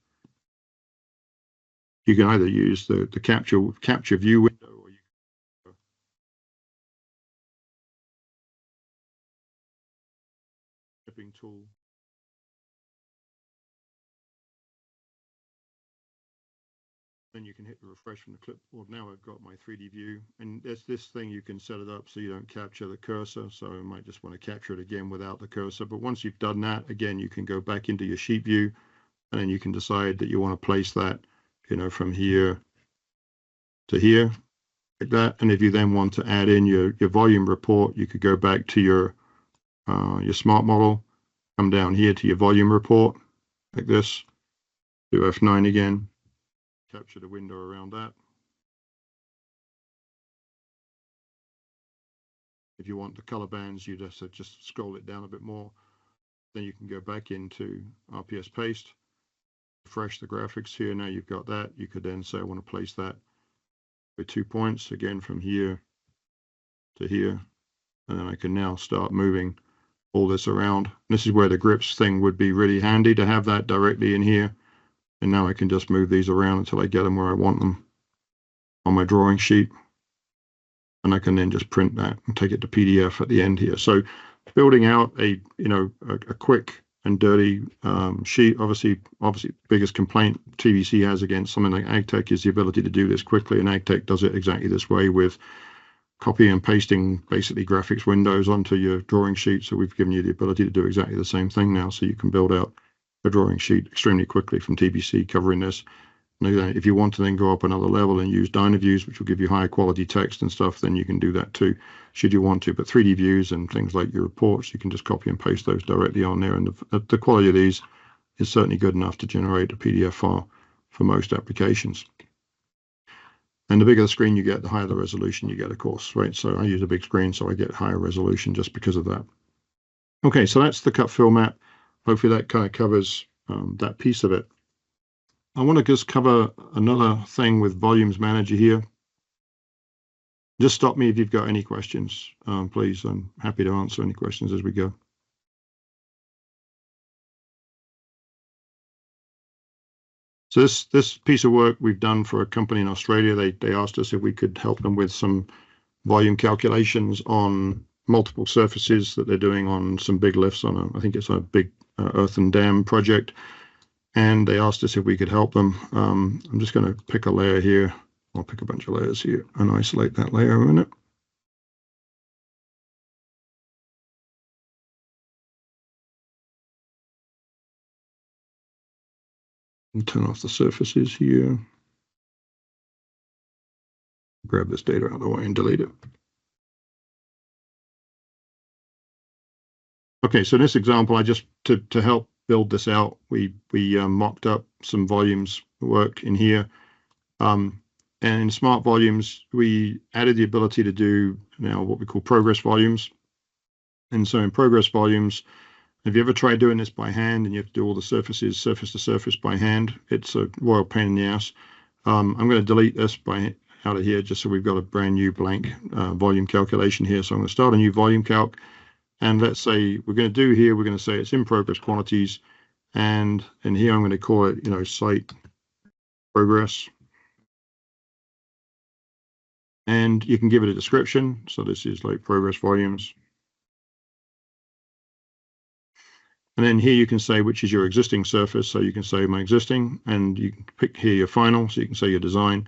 You can either use the capture view window, or you can clipping tool. Then you can hit the refresh from the clipboard. Now I've got my 3D view, and there's this thing you can set it up so you don't capture the cursor. So I might just want to capture it again without the cursor. But once you've done that, again, you can go back into your sheet view, and then you can decide that you want to place that, from here to here, like that. And if you then want to add in your volume report, you could go back to your smart model, come down here to your volume report, like this, do F9 again. Capture the window around that. If you want the color bands, you just scroll it down a bit more. Then you can go back into RPS paste, refresh the graphics here. Now you've got that. You could then say I want to place that with 2 points again from here to here, and then I can now start moving all this around. This is where the grips thing would be really handy to have that directly in here. And now I can just move these around until I get them where I want them on my drawing sheet. And I can then just print that and take it to PDF at the end here. So building out a quick and dirty sheet, obviously biggest complaint TBC has against something like AgTech is the ability to do this quickly. And AgTech does it exactly this way with copy and pasting basically graphics windows onto your drawing sheet. So we've given you the ability to do exactly the same thing now. So you can build out a drawing sheet extremely quickly from TBC covering this. And if you want to then go up another level and use Dynaviews, which will give you higher quality text and stuff, then you can do that too, should you want to. But 3D views and things like your reports, you can just copy and paste those directly on there. And the quality of these is certainly good enough to generate a PDF file for most applications. And the bigger the screen you get, the higher the resolution you get, of course, right? So I use a big screen, so I get higher resolution just because of that. Okay, so that's the cut fill map. Hopefully that kind of covers that piece of it. I want to just cover another thing with Volumes Manager here. Just stop me if you've got any questions, please. I'm happy to answer any questions as we go. So this piece of work we've done for a company in Australia. They asked us if we could help them with some volume calculations on multiple surfaces that they're doing on some big lifts on I think it's a big earthen dam project. And they asked us if we could help them. I'm just going to pick a layer here. I'll pick a bunch of layers here and isolate that layer a minute. And turn off the surfaces here. Grab this data out of the way and delete it. Okay, so in this example, I just to help build this out, we mocked up some volumes work in here. And in smart volumes, we added the ability to do now what we call progress volumes. And so in progress volumes, have you ever tried doing this by hand and you have to do all the surfaces surface to surface by hand? It's a royal pain in the ass. I'm going to delete this out of here just so we've got a brand new blank volume calculation here. So I'm going to start a new volume calc. And let's say we're going to do here, we're going to say it's in progress quantities. And here I'm going to call it, site progress. And you can give it a description. So this is like progress volumes. And then here you can say which is your existing surface. So you can say my existing, and you can pick here your final. So you can say your design.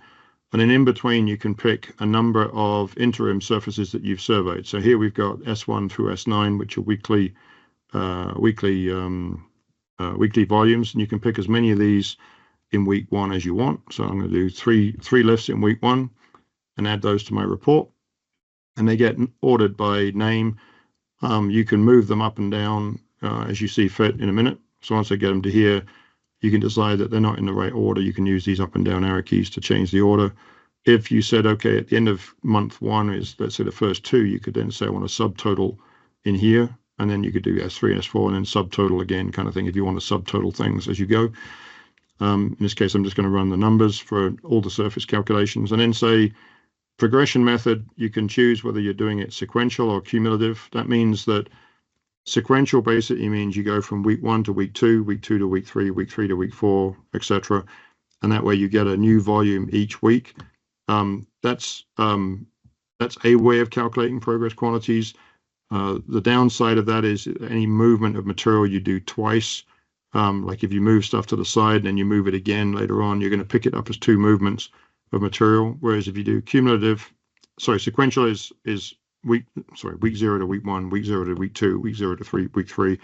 And then in between, you can pick a number of interim surfaces that you've surveyed. So here we've got S1 through S9, which are weekly volumes. And you can pick as many of these in week 1 as you want. So I'm going to do three lifts in week 1 and add those to my report. And they get ordered by name. You can move them up and down as you see fit in a minute. So once I get them to here, you can decide that they're not in the right order. You can use these up and down arrow keys to change the order. If you said, okay, at the end of month 1 is, let's say, the first 2, you could then say I want a subtotal in here, and then you could do S3 and S4 and then subtotal again, kind of thing, if you want to subtotal things as you go. In this case, I'm just going to run the numbers for all the surface calculations, and then say progression method. You can choose whether you're doing it sequential or cumulative. That means that sequential basically means you go from week 1 to week 2, week 2 to week 3, week 3 to week 4, etc. And that way you get a new volume each week. That's a way of calculating progress quantities. The downside of that is any movement of material you do twice. Like if you move stuff to the side and then you move it again later on, you're going to pick it up as 2 movements of material. Whereas if you do sequential is week 0 to week 1, week 0 to week 2, week 0 to week 3.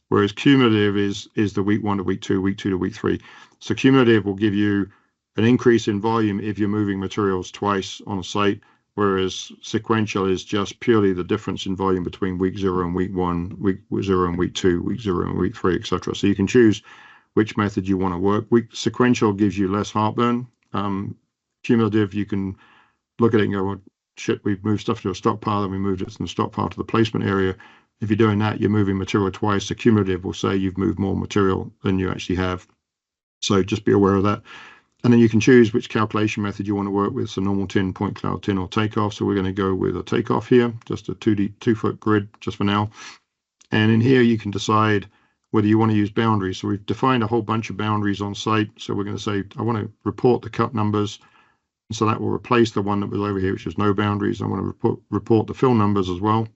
Whereas cumulative is the week 1 to week 2, week 2 to week 3. So cumulative will give you an increase in volume if you're moving materials twice on a site, whereas sequential is just purely the difference in volume between week 0 and week 1, week 0 and week 2, week 0 and week 3, etc. So you can choose which method you want to work. Sequential gives you less heartburn. Cumulative, you can look at it and go, well, shit, we've moved stuff to a stockpile and we moved it from the stockpile to the placement area. If you're doing that, you're moving material twice. The cumulative will say you've moved more material than you actually have. So just be aware of that. And then you can choose which calculation method you want to work with. So normal tin, point cloud tin, or takeoff. So we're going to go with a takeoff here, just a 2-foot grid just for now. And in here, you can decide whether you want to use boundaries. So we've defined a whole bunch of boundaries on site. So we're going to say, I want to report the cut numbers. And so that will replace the one that was over here, which is no boundaries. I want to report the fill numbers as well.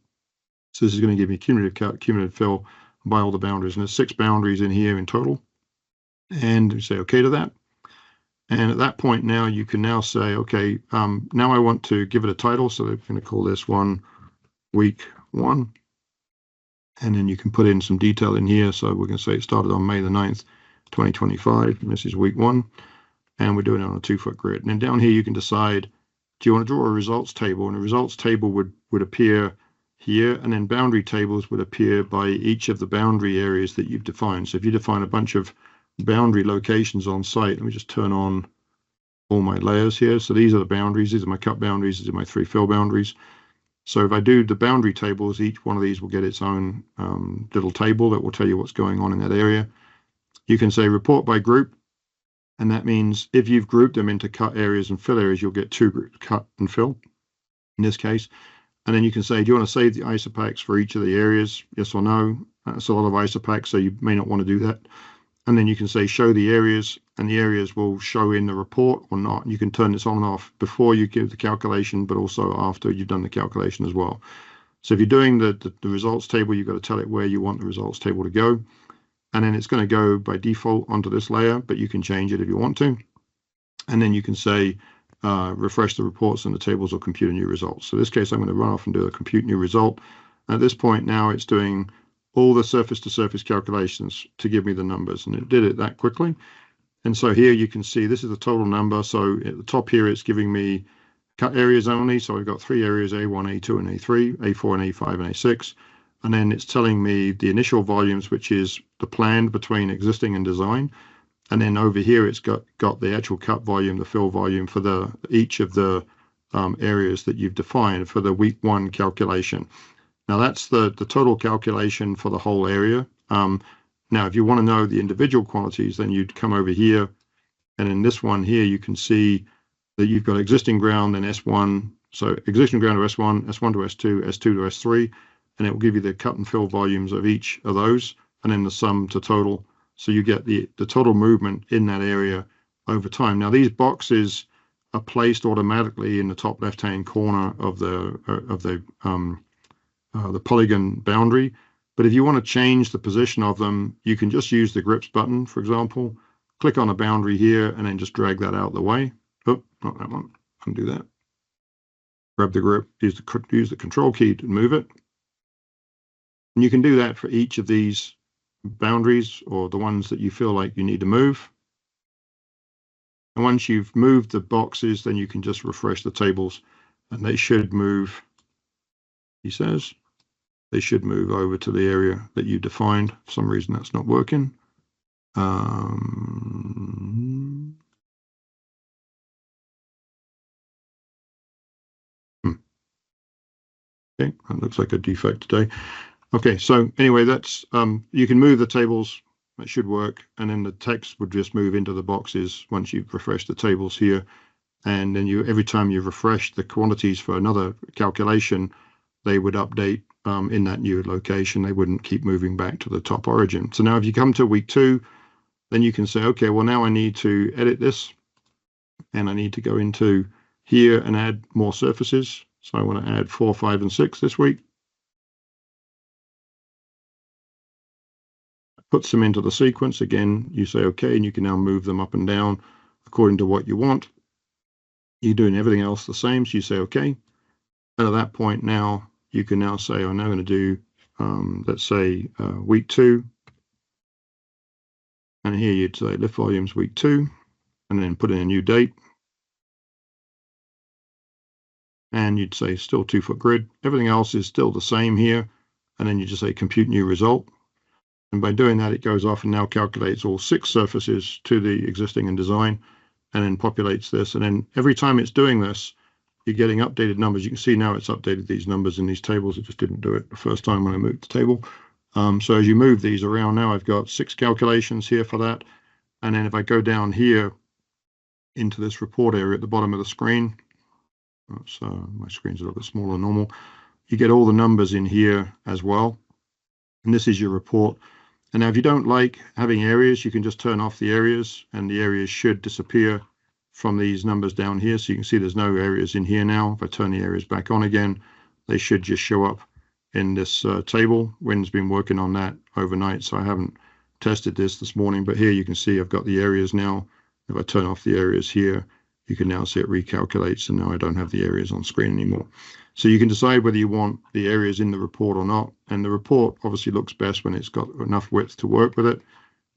So this is going to give me cumulative cut, cumulative fill by all the boundaries. And there's 6 boundaries in here in total. And we say OK to that. And at that point now, you can now say, okay, now I want to give it a title. So they're going to call this one week 1. And then you can put in some detail in here. So we're going to say it started on May the 9th, 2025. And this is week 1. And we're doing it on a 2-foot grid. And then down here, you can decide, do you want to draw a results table? And a results table would appear here. And then boundary tables would appear by each of the boundary areas that you've defined. So if you define a bunch of boundary locations on site, let me just turn on all my layers here. So these are the boundaries. These are my cut boundaries. These are my 3 fill boundaries. So if I do the boundary tables, each one of these will get its own little table that will tell you what's going on in that area. You can say report by group. And that means if you've grouped them into cut areas and fill areas, you'll get 2 groups, cut and fill. in this case. And then you can say, do you want to save the isopacks for each of the areas? Yes or no. That's a lot of isopacks, so you may not want to do that. And then you can say, show the areas, and the areas will show in the report or not. You can turn this on and off before you give the calculation, but also after you've done the calculation as well. So if you're doing the results table, you've got to tell it where you want the results table to go. And then it's going to go by default onto this layer, but you can change it if you want to. And then you can say, refresh the reports and the tables or compute a new result. So in this case, I'm going to run off and do a compute new result. At this point now, it's doing all the surface to surface calculations to give me the numbers, and it did it that quickly. And so here you can see this is the total number. So at the top here, it's giving me cut areas only. So I've got 3 areas, A1, A2, and A3, A4, and A5, and A6. And then it's telling me the initial volumes, which is the planned between existing and design. And then over here, it's got the actual cut volume, the fill volume for each of the areas that you've defined for the week 1 calculation. Now that's the total calculation for the whole area. Now, if you want to know the individual quantities, then you'd come over here. And in this one here, you can see that you've got existing ground and S1. So existing ground to S1, S1 to S2, S2 to S3. And it will give you the cut and fill volumes of each of those, and then the sum to total. So you get the total movement in that area over time. Now these boxes are placed automatically in the top left-hand corner of the polygon boundary. But if you want to change the position of them, you can just use the grips button, for example. Click on a boundary here, and then just drag that out of the way. Oh, not that one. Undo that. Grab the grip. Use the control key to move it. And you can do that for each of these boundaries or the ones that you feel like you need to move. And once you've moved the boxes, then you can just refresh the tables and they should move, he says, they should move over to the area that you defined. For some reason that's not working. Okay, that looks like a defect today. Okay, so anyway, that's you can move the tables. That should work, and then the text would just move into the boxes once you've refreshed the tables here. And then every time you refresh the quantities for another calculation, they would update in that new location. They wouldn't keep moving back to the top origin. So now if you come to week 2, then you can say, okay, well now I need to edit this, and I need to go into here and add more surfaces. So I want to add 4, 5, and 6 this week. Puts them into the sequence. Again, you say okay, and you can now move them up and down according to what you want. You're doing everything else the same, so you say okay. And at that point now, you can now say, I'm now going to do, let's say, week 2. And here you'd say lift volumes week 2, and then put in a new date. And you'd say still 2-foot grid. Everything else is still the same here. And then you just say compute new result. And by doing that, it goes off and now calculates all 6 surfaces to the existing and design, and then populates this. And then every time it's doing this, you're getting updated numbers. You can see now it's updated these numbers in these tables. It just didn't do it the first time when I moved the table. So as you move these around now, I've got 6 calculations here for that. And then if I go down here into this report area at the bottom of the screen, my screen's a little bit smaller than normal. You get all the numbers in here as well. And this is your report. And now if you don't like having areas, you can just turn off the areas, and the areas should disappear from these numbers down here. So you can see there's no areas in here now. If I turn the areas back on again, they should just show up in this table. Wynn's been working on that overnight, so I haven't tested this morning, but here you can see I've got the areas now. If I turn off the areas here, you can now see it recalculates, and now I don't have the areas on screen anymore. So you can decide whether you want the areas in the report or not. And the report obviously looks best when it's got enough width to work with it.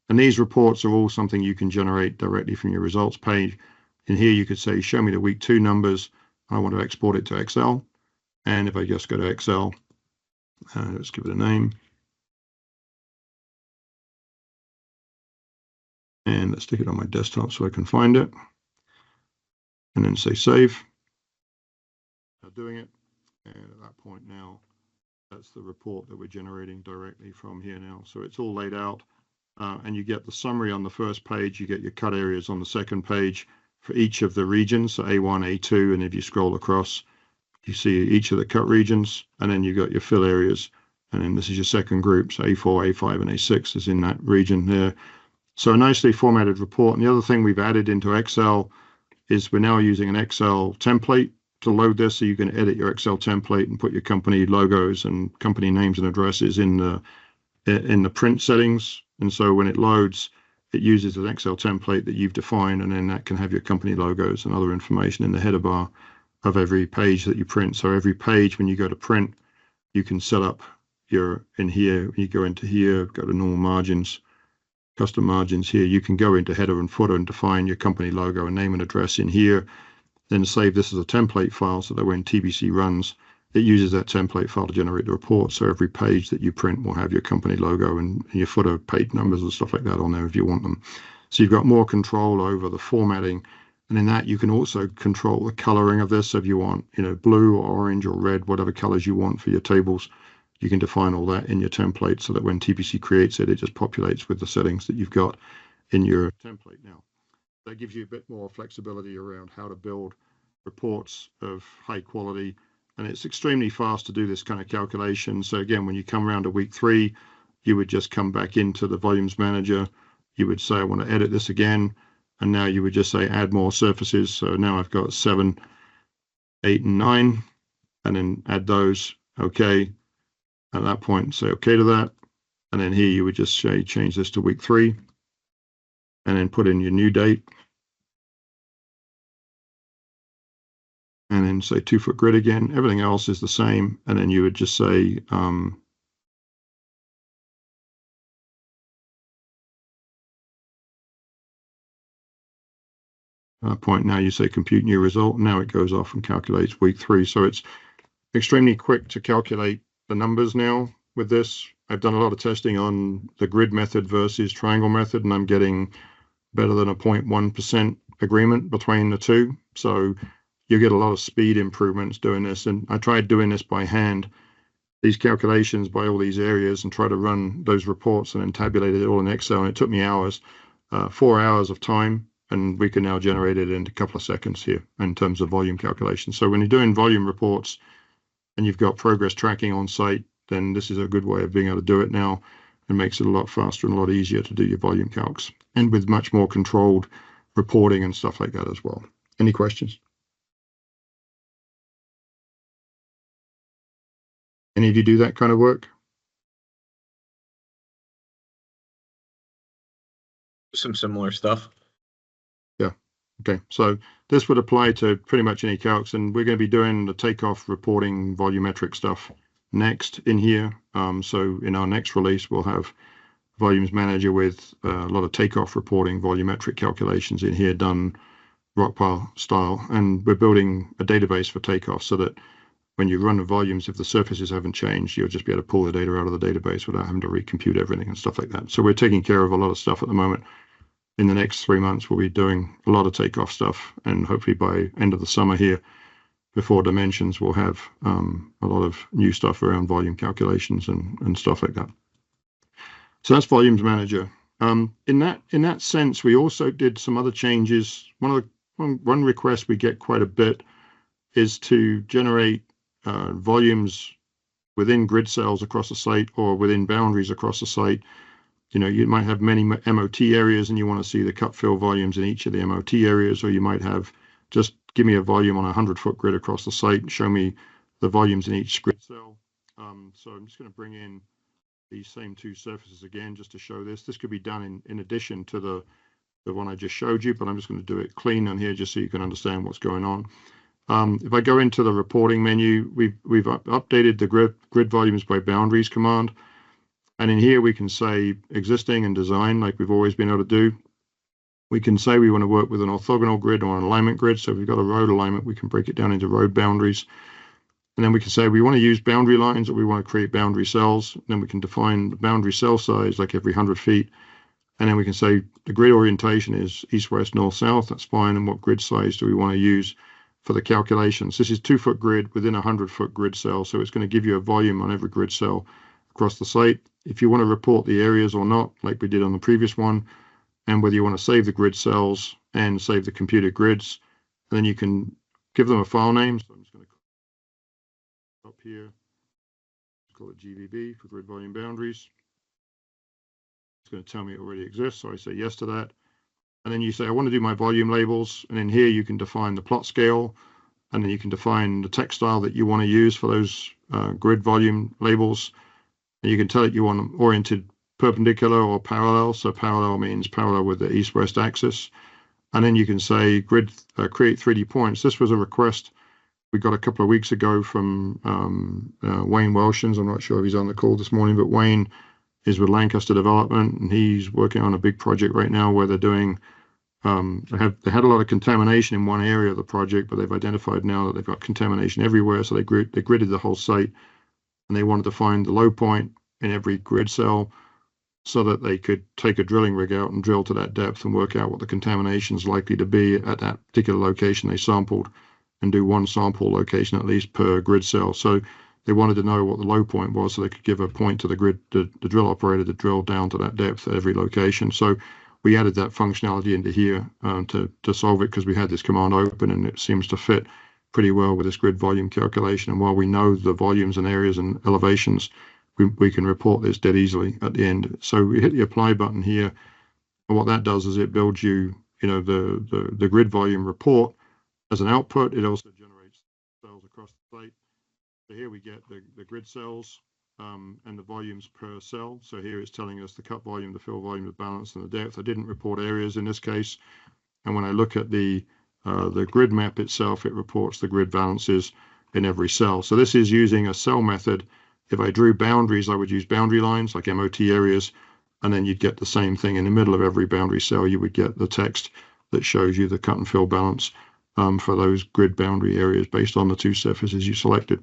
And these reports are all something you can generate directly from your results page. In here, you could say, show me the week 2 numbers. I want to export it to Excel. And if I just go to Excel, let's give it a name. And let's stick it on my desktop so I can find it. And then say save. Now doing it. And at that point now, that's the report that we're generating directly from here now. So it's all laid out, and you get the summary on the first page. You get your cut areas on the second page for each of the regions, so A1, A2, and if you scroll across, You see each of the cut regions, and then you've got your fill areas. And then this is your second group. So A4, A5, and A6 is in that region there. So a nicely formatted report. And the other thing we've added into Excel is we're now using an Excel template to load this. So you can edit your Excel template and put your company logos and company names and addresses in the print settings. And so when it loads, it uses an Excel template that you've defined, and then that can have your company logos and other information in the header bar of every page that you print. So every page, when you go to print, you can set up your, in here, you go into here, go to normal margins, custom margins here, you can go into header and footer and define your company logo and name and address in here, then save this as a template file so that when TBC runs, it uses that template file to generate the report. So every page that you print will have your company logo and your footer page numbers and stuff like that on there if you want them. So you've got more control over the formatting. And in that, you can also control the coloring of this. So if you want, blue or orange or red, whatever colors you want for your tables, you can define all that in your template so that when TBC creates it, it just populates with the settings that you've got in your template now. That gives you a bit more flexibility around how to build reports of high quality. And it's extremely fast to do this kind of calculation. So again, when you come around to week 3, you would just come back into the volumes manager. You would say, I want to edit this again. And now you would just say add more surfaces. So now I've got 7, 8, and 9, and then add those. Okay. At that point, say okay to that. And then here you would just say change this to week 3, and then put in your new date. And then say 2-foot grid again. Everything else is the same. And then you would just say, point now you say compute new result. Now it goes off and calculates week 3. So it's extremely quick to calculate the numbers now with this. I've done a lot of testing on the grid method versus triangle method, and I'm getting better than a 0.1% agreement between the two. So you get a lot of speed improvements doing this. And I tried doing this by hand, these calculations by all these areas, and try to run those reports and then tabulated it all in Excel. And it took me hours, 4 hours of time. And we can now generate it in a couple of seconds here in terms of volume calculation. So when you're doing volume reports and you've got progress tracking on site, then this is a good way of being able to do it now, and makes it a lot faster and a lot easier to do your volume calcs, and with much more controlled reporting and stuff like that as well. Any questions? Any of you do that kind of work? Some similar stuff. Okay, so this would apply to pretty much any calcs, and we're going to be doing the takeoff reporting volumetric stuff next in here. So in our next release, we'll have Volumes Manager with a lot of takeoff reporting volumetric calculations in here done Rockpile style, and we're building a database for takeoff so that when you run the volumes, if the surfaces haven't changed, you'll just be able to pull the data out of the database without having to recompute everything and stuff like that. So we're taking care of a lot of stuff at the moment. In the next 3 months, we'll be doing a lot of takeoff stuff, and hopefully by end of the summer here, before Dimensions, we'll have a lot of new stuff around volume calculations and stuff like that. So that's Volumes Manager. In that sense, we also did some other changes. One request we get quite a bit is to generate volumes within grid cells across the site or within boundaries across the site. You might have many MOT areas and you want to see the cut fill volumes in each of the MOT areas, or you might have just give me a volume on a 100-foot grid across the site and show me the volumes in each grid cell. So I'm just going to bring in these same 2 surfaces again just to show this. This could be done in addition to the one I just showed you, but I'm just going to do it clean on here just so you can understand what's going on. If I go into the reporting menu, we've updated the grid volumes by boundaries command. And in here, we can say existing and design like we've always been able to do. We can say we want to work with an orthogonal grid or an alignment grid. So if we've got a road alignment, we can break it down into road boundaries. And then we can say we want to use boundary lines or we want to create boundary cells. And then we can define the boundary cell size like every 100 feet. And then we can say the grid orientation is east, west, north, south. That's fine. And what grid size do we want to use for the calculations? This is 2-foot grid within a 100-foot grid cell. So it's going to give you a volume on every grid cell across the site. If you want to report the areas or not, like we did on the previous one, and whether you want to save the grid cells and save the computed grids, then you can give them a file name. So I'm just going to up here. Call it GVB for grid volume boundaries. It's going to tell me it already exists, so I say yes to that. And then you say, I want to do my volume labels, and in here you can define the plot scale, and then you can define the text style that you want to use for those grid volume labels. And you can tell it you want them oriented perpendicular or parallel. So parallel means parallel with the east-west axis. And then you can say grid create 3D points. This was a request we got a couple of weeks ago from Wayne Welshons. I'm not sure if he's on the call this morning, but Wayne is with Lancaster Development, and he's working on a big project right now where they're doing, they had a lot of contamination in one area of the project, but they've identified now that they've got contamination everywhere. So they gridded the whole site, and they wanted to find the low point in every grid cell so that they could take a drilling rig out and drill to that depth and work out what the contamination is likely to be at that particular location they sampled, and do one sample location at least per grid cell. So they wanted to know what the low point was so they could give a point to the grid, the drill operator to drill down to that depth at every location. So we added that functionality into here to solve it, because we had this command open and it seems to fit pretty well with this grid volume calculation. And while we know the volumes and areas and elevations, we can report this dead easily at the end. So we hit the apply button here, and what that does is it builds you, the grid volume report as an output. It also generates cells across the site. So here we get the grid cells and the volumes per cell. So here it's telling us the cut volume, the fill volume, the balance, and the depth. I didn't report areas in this case. And when I look at the grid map itself, it reports the grid balances in every cell. So this is using a cell method. If I drew boundaries, I would use boundary lines like MOT areas, and then you'd get the same thing in the middle of every boundary cell. You would get the text that shows you the cut and fill balance for those grid boundary areas based on the two surfaces you selected.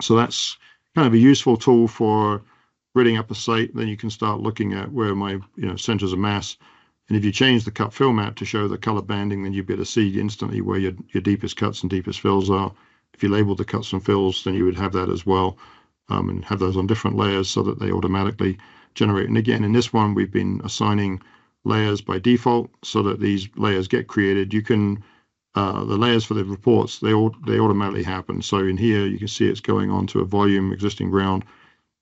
So that's kind of a useful tool for gridding up a site. Then you can start looking at where my centers of mass. And if you change the cut fill map to show the color banding, then you'd be able to see instantly where your deepest cuts and deepest fills are. If you labeled the cuts and fills, then you would have that as well, and have those on different layers so that they automatically generate. And again, in this one, we've been assigning layers by default so that these layers get created. You can the layers for the reports, they automatically happen. So in here, you can see it's going on to a volume existing ground.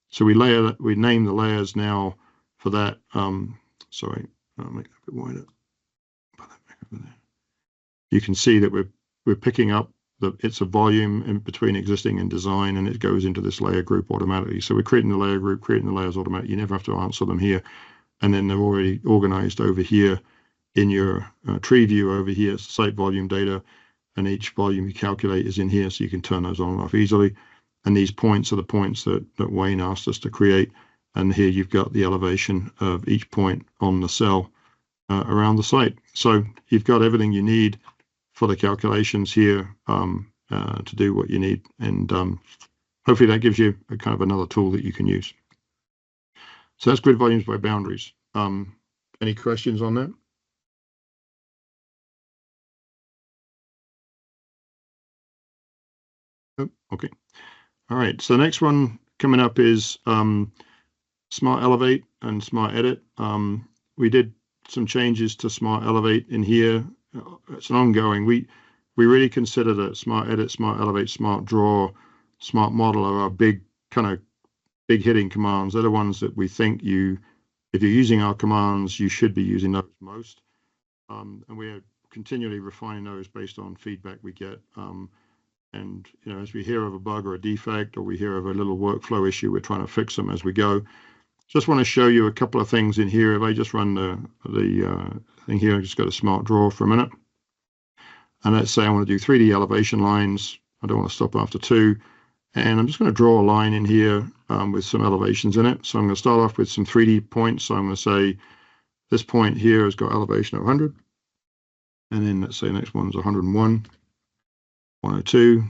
So we name the layers now for that. Sorry, I'll make that a bit wider. Put that back over there. You can see that we're picking up it's a volume in between existing and design, and it goes into this layer group automatically. So we're creating the layer group, creating the layers automatically. You never have to answer them here, and then they're already organized over here in your tree view over here, site volume data, and each volume you calculate is in here, so you can turn those on and off easily. And these points are the points that Wayne asked us to create. And here you've got the elevation of each point on the cell around the site. So you've got everything you need for the calculations here to do what you need. And hopefully that gives you a kind of another tool that you can use. So that's grid volumes by boundaries. Any questions on that? Oh, okay. All right. So the next one coming up is Smart Elevate and Smart Edit. We did some changes to Smart Elevate in here. It's an ongoing. We really consider that Smart Edit, Smart Elevate, Smart Draw, Smart Model are our big hitting commands. They're the ones that we think if you're using our commands, you should be using those most. And we're continually refining those based on feedback we get. And as we hear of a bug or a defect, or we hear of a little workflow issue, we're trying to fix them as we go. Just want to show you a couple of things in here. If I just run the thing here, I just go to Smart Draw for a minute. And let's say I want to do 3D elevation lines. I don't want to stop after 2. And I'm just going to draw a line in here with some elevations in it. So I'm going to start off with some 3D points. So I'm going to say this point here has got elevation of 100. And then let's say the next one's 101. 102.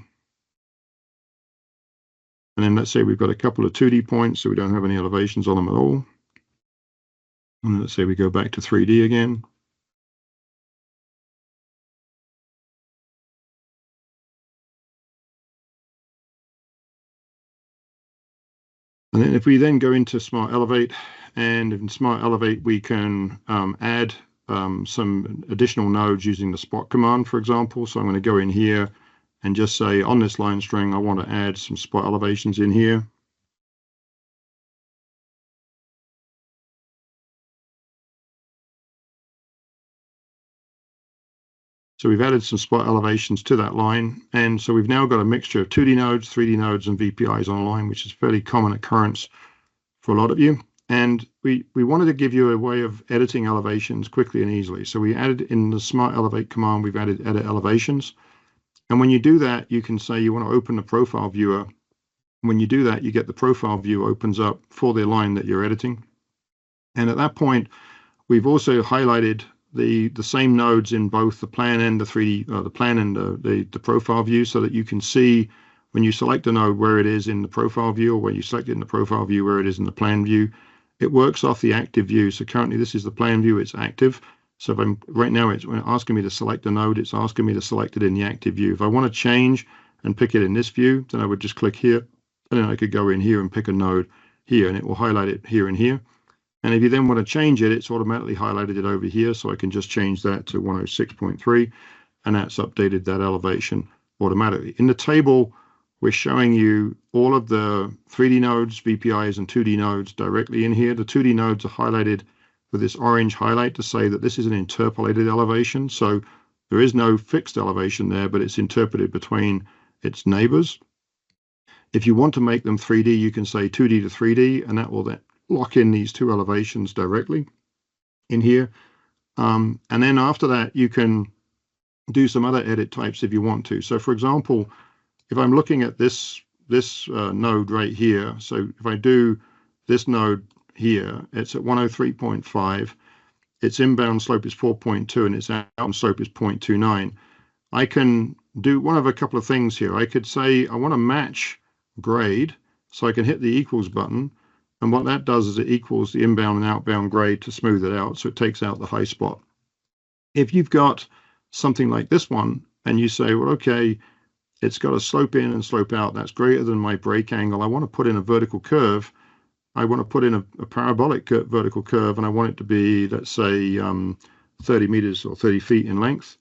And then let's say we've got a couple of 2D points, so we don't have any elevations on them at all. And let's say we go back to 3D again. And then if we then go into Smart Elevate, and in Smart Elevate we can add some additional nodes using the spot command, for example. So I'm going to go in here and just say on this line string, I want to add some spot elevations in here. So we've added some spot elevations to that line. And so we've now got a mixture of 2D nodes, 3D nodes, and VPIs on a line, which is a fairly common occurrence for a lot of you. And we wanted to give you a way of editing elevations quickly and easily. So we added in the Smart Elevate command, we've added edit elevations. And when you do that, you can say you want to open the profile viewer. When you do that, you get the profile view opens up for the line that you're editing. And at that point, we've also highlighted the same nodes in both the plan and the 3D, the plan and the profile view, so that you can see when you select a node where it is in the profile view, or when you select it in the profile view where it is in the plan view. It works off the active view. So currently this is the plan view, it's active. So if I'm right now, it's asking me to select a node, it's asking me to select it in the active view. If I want to change and pick it in this view, then I would just click here, and then I could go in here and pick a node here, and it will highlight it here and here. And if you then want to change it, it's automatically highlighted it over here. So I can just change that to 106.3, and that's updated that elevation automatically. In the table, we're showing you all of the 3D nodes, VPIs, and 2D nodes directly in here. The 2D nodes are highlighted with this orange highlight to say that this is an interpolated elevation. So there is no fixed elevation there, but it's interpreted between its neighbors. If you want to make them 3D, you can say 2D to 3D, and that will then lock in these two elevations directly in here. And then after that, you can do some other edit types if you want to. So for example, if I'm looking at this node right here, so if I do this node here, it's at 103.5, its inbound slope is 4.2, and its outbound slope is 0.29. I can do one of a couple of things here. I could say I want to match grade, so I can hit the equals button, and what that does is it equals the inbound and outbound grade to smooth it out, so it takes out the high spot. If you've got something like this one, and you say, well, okay, it's got a slope in and slope out that's greater than my break angle, I want to put in a vertical curve. I want to put in a parabolic vertical curve, and I want it to be, let's say, 30 meters or 30 feet in length.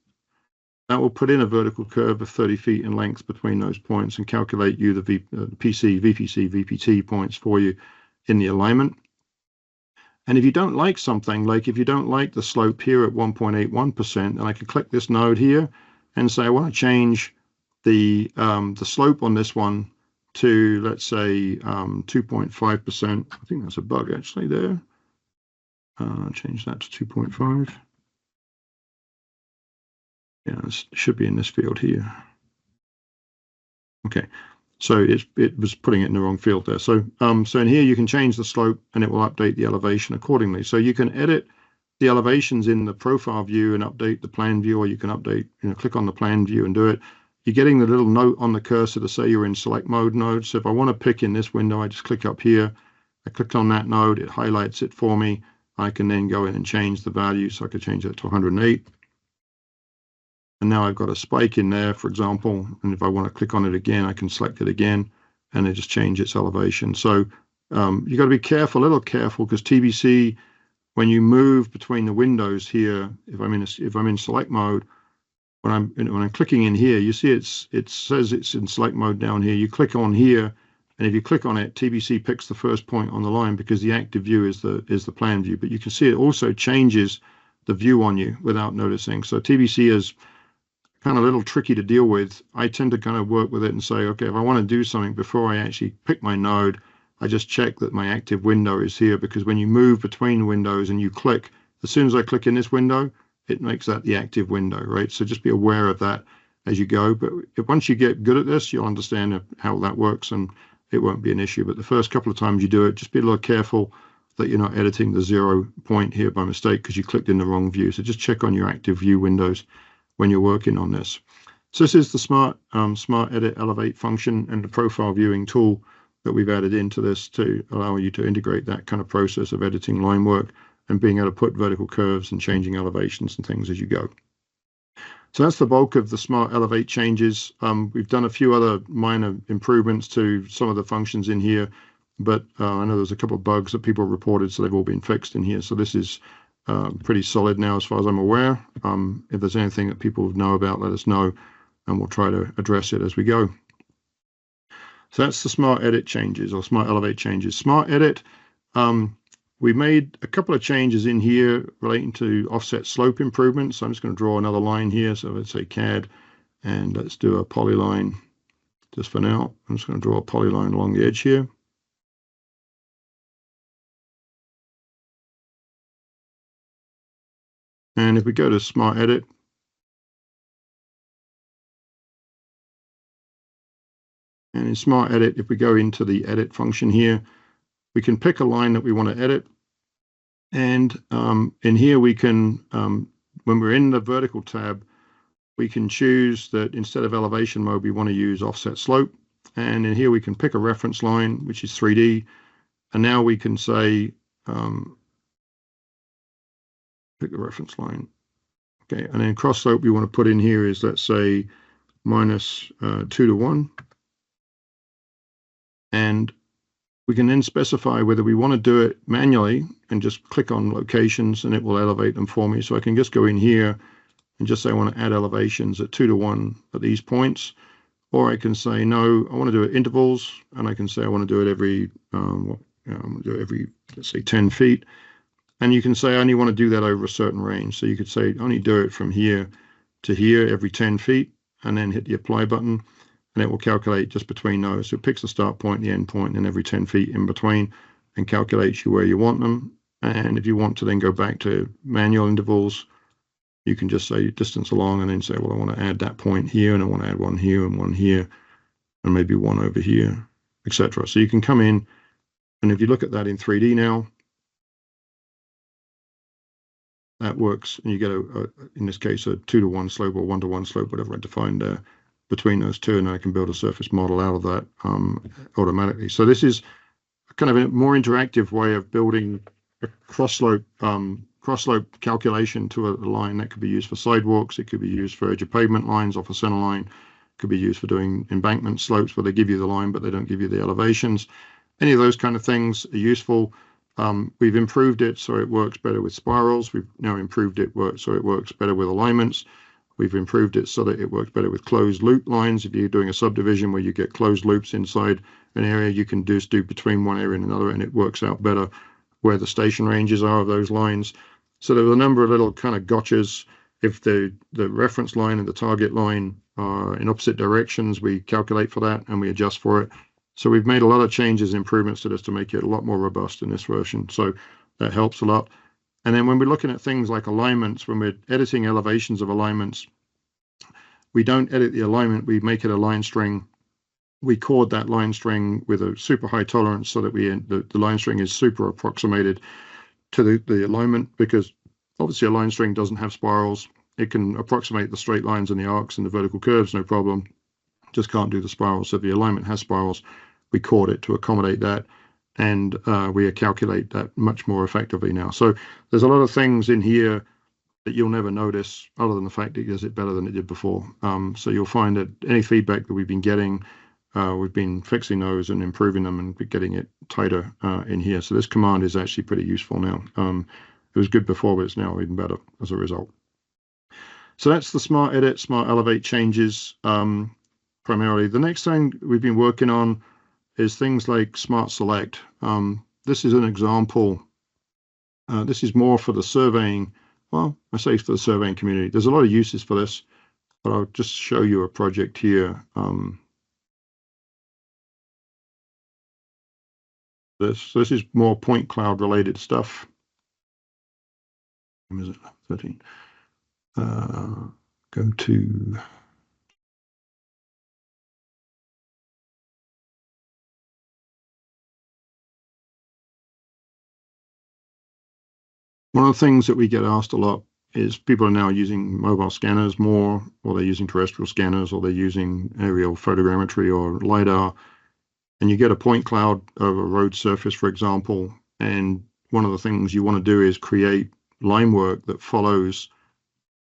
That will put in a vertical curve of 30 feet in length between those points and calculate you the VPC, VPT points for you in the alignment. And if you don't like something, like if you don't like the slope here at 1.81%, then I can click this node here and say I want to change the slope on this one to, let's say, 2.5%. I think that's a bug actually there. Change that to 2.5. Yeah, it should be in this field here. Okay, so it was putting it in the wrong field there. So so in here you can change the slope, and it will update the elevation accordingly. So you can edit the elevations in the profile view and update the plan view, or you can update, click on the plan view and do it. You're getting the little note on the cursor to say you're in select mode node. So if I want to pick in this window, I just click up here. I clicked on that node, it highlights it for me. I can then go in and change the value. So I could change that to 108. And now I've got a spike in there, for example. And if I want to click on it again, I can select it again, and it just change its elevation. So you got to be careful, a little careful, because TBC, when you move between the windows here, if I'm in select mode, when I'm clicking in here, you see it says it's in select mode down here. You click on here, and if you click on it, TBC picks the first point on the line because the active view is the plan view. But you can see it also changes the view on you without noticing. So TBC is kind of a little tricky to deal with. I tend to kind of work with it and say, okay, if I want to do something before I actually pick my node, I just check that my active window is here, because when you move between windows and you click, as soon as I click in this window, it makes that the active window, right? So just be aware of that as you go. But once you get good at this, you'll understand how that works, and it won't be an issue. But the first couple of times you do it, just be a little careful that you're not editing the 0 point here by mistake because you clicked in the wrong view. So just check on your active view windows when you're working on this. So this is the Smart Edit Elevate function and the profile viewing tool that we've added into this to allow you to integrate that kind of process of editing line work and being able to put vertical curves and changing elevations and things as you go. So that's the bulk of the Smart Elevate changes. We've done a few other minor improvements to some of the functions in here, but I know there's a couple of bugs that people reported, so they've all been fixed in here. So this is pretty solid now as far as I'm aware. If there's anything that people know about, let us know. and we'll try to address it as we go. So that's the Smart Edit changes or Smart Elevate changes. Smart Edit, we made a couple of changes in here relating to offset slope improvements. So I'm just going to draw another line here. So let's say CAD, and let's do a polyline just for now. I'm just going to draw a polyline along the edge here. And if we go to Smart Edit, and in Smart Edit, if we go into the Edit function here, we can pick a line that we want to edit. And in here, we can, when we're in the vertical tab, we can choose that instead of elevation mode, we want to use offset slope. And in here, we can pick a reference line, which is 3D. And now we can say, pick a reference line. Okay, and then cross slope we want to put in here is, let's say, minus 2 to 1. And we can then specify whether we want to do it manually and just click on locations and it will elevate them for me. So I can just go in here and just say I want to add elevations at 2 to 1 at these points. Or I can say, no, I want to do it intervals, and I can say I want to do it every, let's say 10 feet. And you can say I only want to do that over a certain range. So you could say only do it from here to here every 10 feet, and then hit the apply button, and it will calculate just between those. So it picks the start point, the end point, and every 10 feet in between, and calculates you where you want them. And if you want to then go back to manual intervals, you can just say distance along and then say, well, I want to add that point here, and I want to add one here and one here, and maybe one over here, etc. So you can come in, and if you look at that in 3D now, that works, and you get in this case, a 2 to 1 slope or 1 to 1 slope, whatever I defined between those two, and I can build a surface model out of that automatically. So this is kind of a more interactive way of building a cross slope calculation to a line that could be used for sidewalks. It could be used for edge of pavement lines off a center line. It could be used for doing embankment slopes where they give you the line, but they don't give you the elevations. Any of those kind of things are useful. We've improved it so it works better with spirals. We've now improved it so it works better with alignments. We've improved it so that it works better with closed loop lines. If you're doing a subdivision where you get closed loops inside an area, you can just do between one area and another, and it works out better where the station ranges are of those lines. So there are a number of little kind of gotchas. If the reference line and the target line are in opposite directions, we calculate for that and we adjust for it. So we've made a lot of changes, improvements to this to make it a lot more robust in this version. So that helps a lot. And then when we're looking at things like alignments, when we're editing elevations of alignments, we don't edit the alignment, we make it a line string. We chord that line string with a super high tolerance so that the line string is super approximated to the alignment, because obviously a line string doesn't have spirals. It can approximate the straight lines and the arcs and the vertical curves, no problem. Just can't do the spirals. So if the alignment has spirals, we chord it to accommodate that, and we calculate that much more effectively now. So there's a lot of things in here that you'll never notice other than the fact it does it better than it did before. So you'll find that any feedback that we've been getting, we've been fixing those and improving them and getting it tighter in here. So this command is actually pretty useful now. It was good before, but it's now even better as a result. So that's the Smart Edit, Smart Elevate changes primarily. The next thing we've been working on is things like Smart Select. This is an example. This is more for the surveying. Well, I say for the surveying community. There's a lot of uses for this, but I'll just show you a project here. This is more point cloud related stuff. Is it 13? Go to one of the things that we get asked a lot is people are now using mobile scanners more, or they're using terrestrial scanners, or they're using aerial photogrammetry or LiDAR. And you get a point cloud of a road surface, for example, and one of the things you want to do is create line work that follows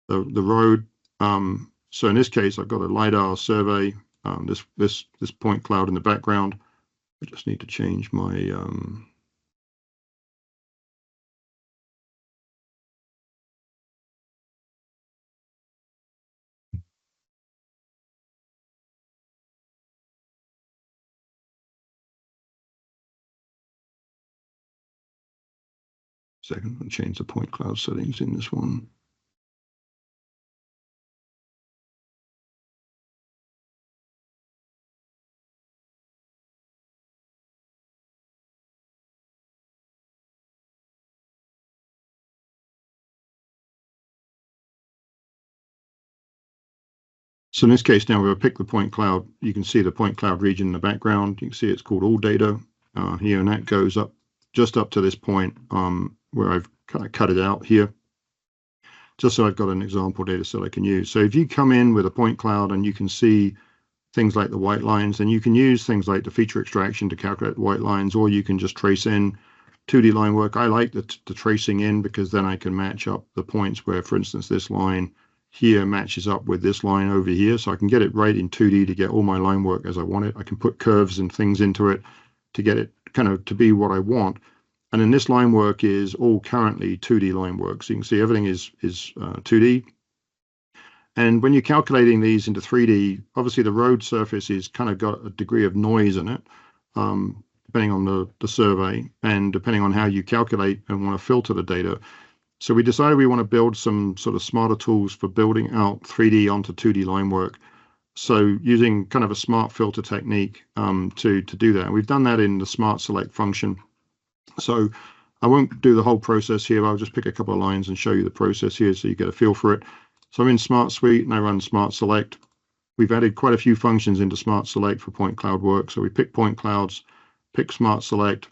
the road. So in this case, I've got a LiDAR survey, this point cloud in the background. I just need to change my Second, I'll change the point cloud settings in this one. So in this case, now we'll pick the point cloud. You can see the point cloud region in the background. You can see it's called all data here, and that goes up just up to this point where I've kind of cut it out here, just so I've got an example data set I can use. So if you come in with a point cloud and you can see things like the white lines, then you can use things like the feature extraction to calculate the white lines, or you can just trace in 2D line work. I like the tracing in because then I can match up the points where, for instance, this line here matches up with this line over here. So I can get it right in 2D to get all my line work as I want it. I can put curves and things into it to get it kind of to be what I want. And then this line work is all currently 2D line work. So you can see everything is 2D. And when you're calculating these into 3D, obviously the road surface is kind of got a degree of noise in it, depending on the survey and depending on how you calculate and want to filter the data. So we decided we want to build some sort of smarter tools for building out 3D onto 2D line work. So using kind of a smart filter technique to do that. And we've done that in the smart select function. So I won't do the whole process here. I'll just pick a couple of lines and show you the process here so you get a feel for it. So I'm in Smart Suite and I run Smart Select. We've added quite a few functions into Smart Select for point cloud work. So we pick point clouds, pick Smart Select,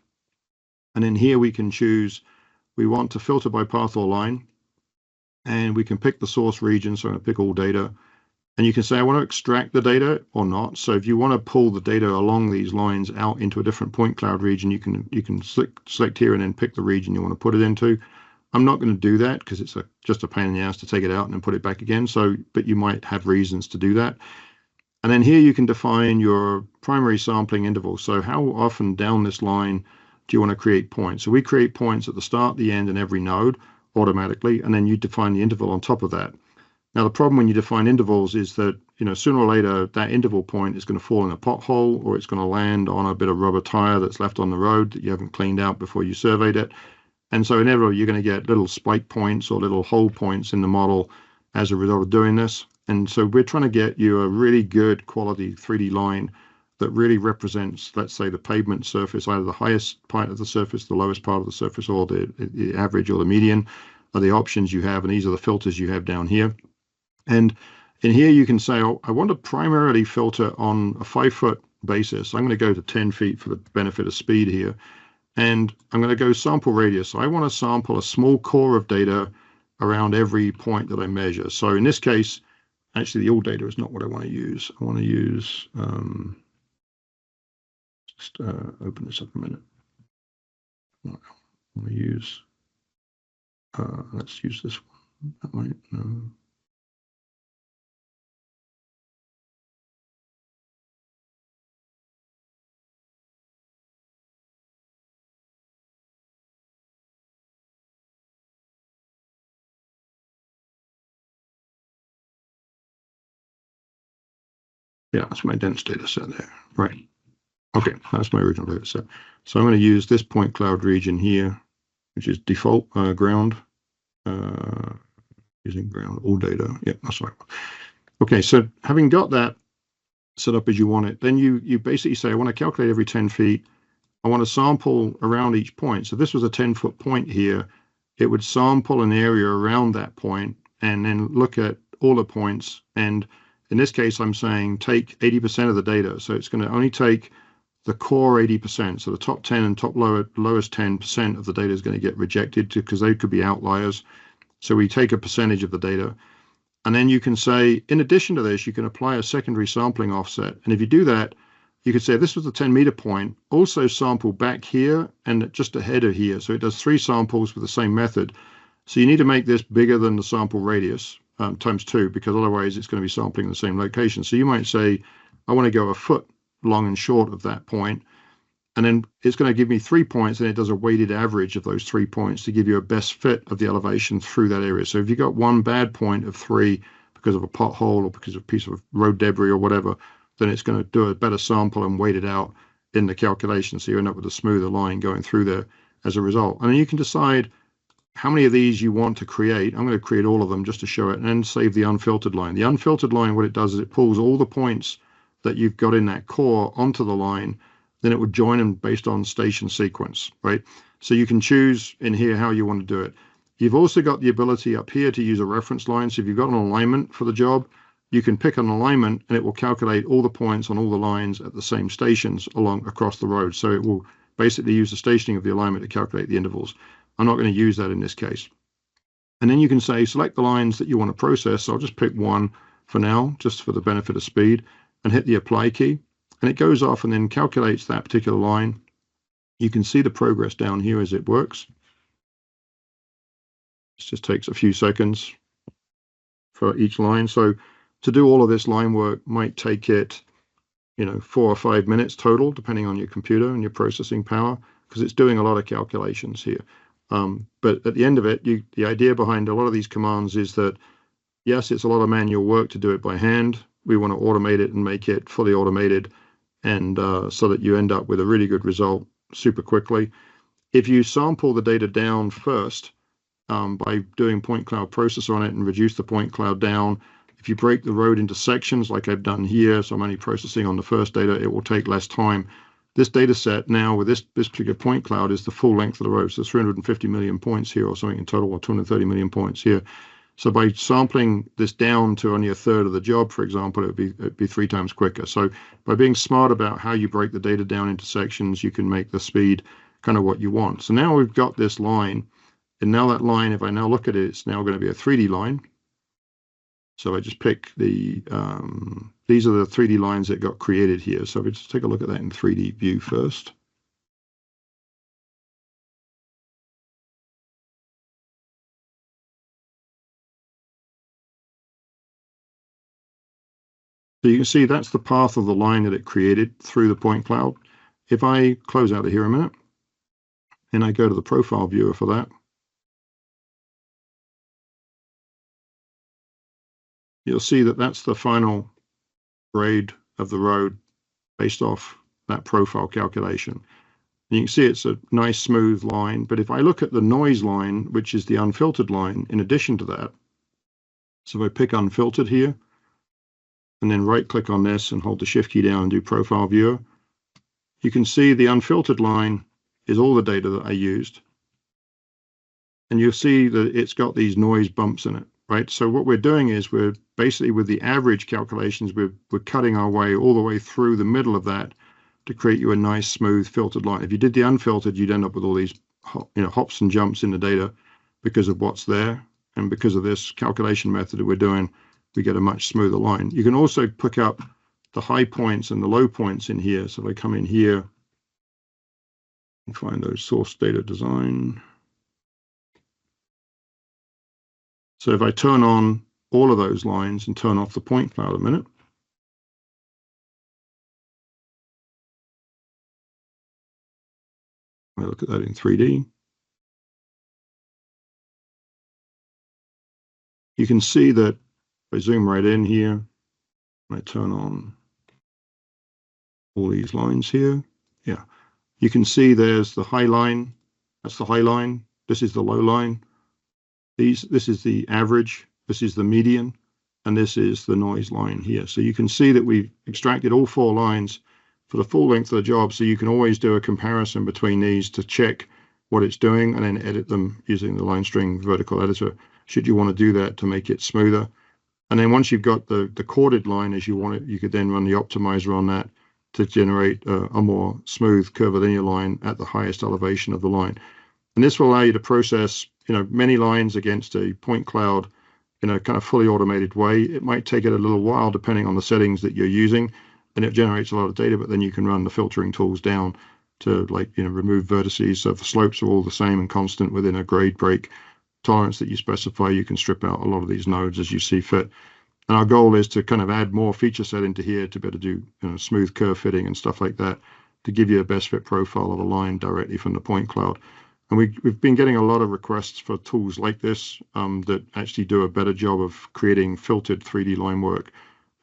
and then here we can choose, we want to filter by path or line, and we can pick the source region. So I'm going to pick all data, and you can say I want to extract the data or not. So if you want to pull the data along these lines out into a different point cloud region, you can select here and then pick the region you want to put it into. I'm not going to do that because it's just a pain in the ass to take it out and then put it back again. So, but you might have reasons to do that. And then here you can define your primary sampling interval. So how often down this line do you want to create points? So we create points at the start, the end, and every node automatically, and then you define the interval on top of that. Now, the problem when you define intervals is that, sooner or later, that interval point is going to fall in a pothole, or it's going to land on a bit of rubber tire that's left on the road that you haven't cleaned out before you surveyed it. And so inevitably, you're going to get little spike points or little hole points in the model as a result of doing this. And so we're trying to get you a really good quality 3D line that really represents, let's say, the pavement surface, either the highest part of the surface, the lowest part of the surface, or the average or the median are the options you have. And these are the filters you have down here. And in here, you can say, oh, I want to primarily filter on a 5-foot basis. I'm going to go to 10 feet for the benefit of speed here. And I'm going to go sample radius. So I want to sample a small core of data around every point that I measure. So in this case, actually, the all data is not what I want to use. I want to use, just open this up a minute. I want to use, let's use this one. That might, no. Yeah, that's my dense data set there. Right. Okay, that's my original data set. So I'm going to use this point cloud region here, which is default ground, using ground all data. Yeah, that's right. Okay, so having got that set up as you want it, then you basically say, I want to calculate every 10 feet. I want to sample around each point. So this was a 10-foot point here. It would sample an area around that point and then look at all the points. And in this case, I'm saying take 80% of the data. So it's going to only take the core 80%. So the top 10 and lowest 10% of the data is going to get rejected because they could be outliers. So we take a percentage of the data. And then you can say, in addition to this, you can apply a secondary sampling offset. And if you do that, you could say this was the 10-meter point, also sample back here and just ahead of here. So it does 3 samples with the same method. So you need to make this bigger than the sample radius. Times 2, because otherwise it's going to be sampling the same location. So you might say, I want to go a foot long and short of that point, and then it's going to give me 3 points, and it does a weighted average of those 3 points to give you a best fit of the elevation through that area. So if you got one bad point of 3 because of a pothole or because of a piece of road debris or whatever, then it's going to do a better sample and weight it out in the calculation. So you end up with a smoother line going through there as a result. And then you can decide how many of these you want to create. I'm going to create all of them just to show it, and then save the unfiltered line. The unfiltered line, what it does is it pulls all the points that you've got in that core onto the line. Then it would join them based on station sequence, right? So you can choose in here how you want to do it. You've also got the ability up here to use a reference line. So if you've got an alignment for the job, you can pick an alignment and it will calculate all the points on all the lines at the same stations across the road. So it will basically use the stationing of the alignment to calculate the intervals. I'm not going to use that in this case. And then you can say, select the lines that you want to process. So I'll just pick one for now, just for the benefit of speed, and hit the apply key. And it goes off and then calculates that particular line. You can see the progress down here as it works. It just takes a few seconds for each line. So to do all of this line work might take it, 4 or 5 minutes total, depending on your computer and your processing power, because it's doing a lot of calculations here. But at the end of it, the idea behind a lot of these commands is that, yes, it's a lot of manual work to do it by hand. We want to automate it and make it fully automated, and so that you end up with a really good result super quickly. If you sample the data down first by doing point cloud processor on it and reduce the point cloud down, if you break the road into sections like I've done here, so I'm only processing on the first data, it will take less time. This data set now with this particular point cloud is the full length of the road. So 350 million points here or something in total, or 230 million points here. So by sampling this down to only a third of the job, for example, it'd be 3 times quicker. So by being smart about how you break the data down into sections, you can make the speed kind of what you want. So now we've got this line, and now that line, if I now look at it, it's now going to be a 3D line. So I just pick these are the 3D lines that got created here. So we just take a look at that in 3D view first. So you can see that's the path of the line that it created through the point cloud. If I close out of here a minute, and I go to the profile viewer for that, you'll see that that's the final grade of the road based off that profile calculation. And you can see it's a nice smooth line, but if I look at the noise line, which is the unfiltered line, in addition to that, so if I pick unfiltered here, and then right click on this and hold the shift key down and do profile viewer, you can see the unfiltered line is all the data that I used. And you'll see that it's got these noise bumps in it, right? So what we're doing is we're basically, with the average calculations, we're cutting our way all the way through the middle of that to create you a nice smooth filtered line. If you did the unfiltered, you'd end up with all these hops and jumps in the data because of what's there, and because of this calculation method that we're doing, we get a much smoother line. You can also pick up the high points and the low points in here. So if I come in here and find those source data design. So if I turn on all of those lines and turn off the point cloud a minute, I look at that in 3D. You can see that if I zoom right in here, and I turn on all these lines here, yeah, you can see there's the high line. That's the high line. This is the low line. This is the average. This is the median, and this is the noise line here. So you can see that we've extracted all 4 lines for the full length of the job. So you can always do a comparison between these to check what it's doing, and then edit them using the line string vertical editor, should you want to do that to make it smoother. And then once you've got the chorded line as you want it, you could then run the optimizer on that to generate a more smooth curvilinear line at the highest elevation of the line. And this will allow you to process, many lines against a point cloud in a kind of fully automated way. It might take it a little while depending on the settings that you're using, and it generates a lot of data, but then you can run the filtering tools down to remove vertices. So if the slopes are all the same and constant within a grade break tolerance that you specify, you can strip out a lot of these nodes as you see fit. And our goal is to kind of add more feature set into here to be able to do smooth curve fitting and stuff like that, to give you a best fit profile of a line directly from the point cloud. And we've been getting a lot of requests for tools like this that actually do a better job of creating filtered 3D line work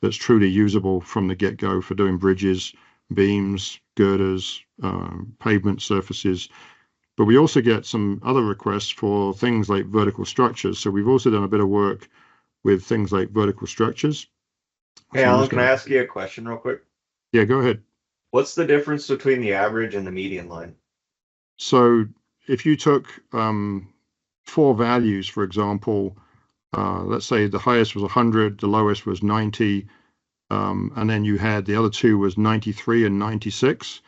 that's truly usable from the get-go for doing bridges, beams, girders, pavement surfaces. But we also get some other requests for things like vertical structures. So we've also done a bit of work with things like vertical structures. Hey, Alan, can I ask you a question real quick? Yeah, go ahead. What's the difference between the average and the median line? So if you took 4 values, for example, let's say the highest was 100, the lowest was 90, and then you had the other two was 93 and 96,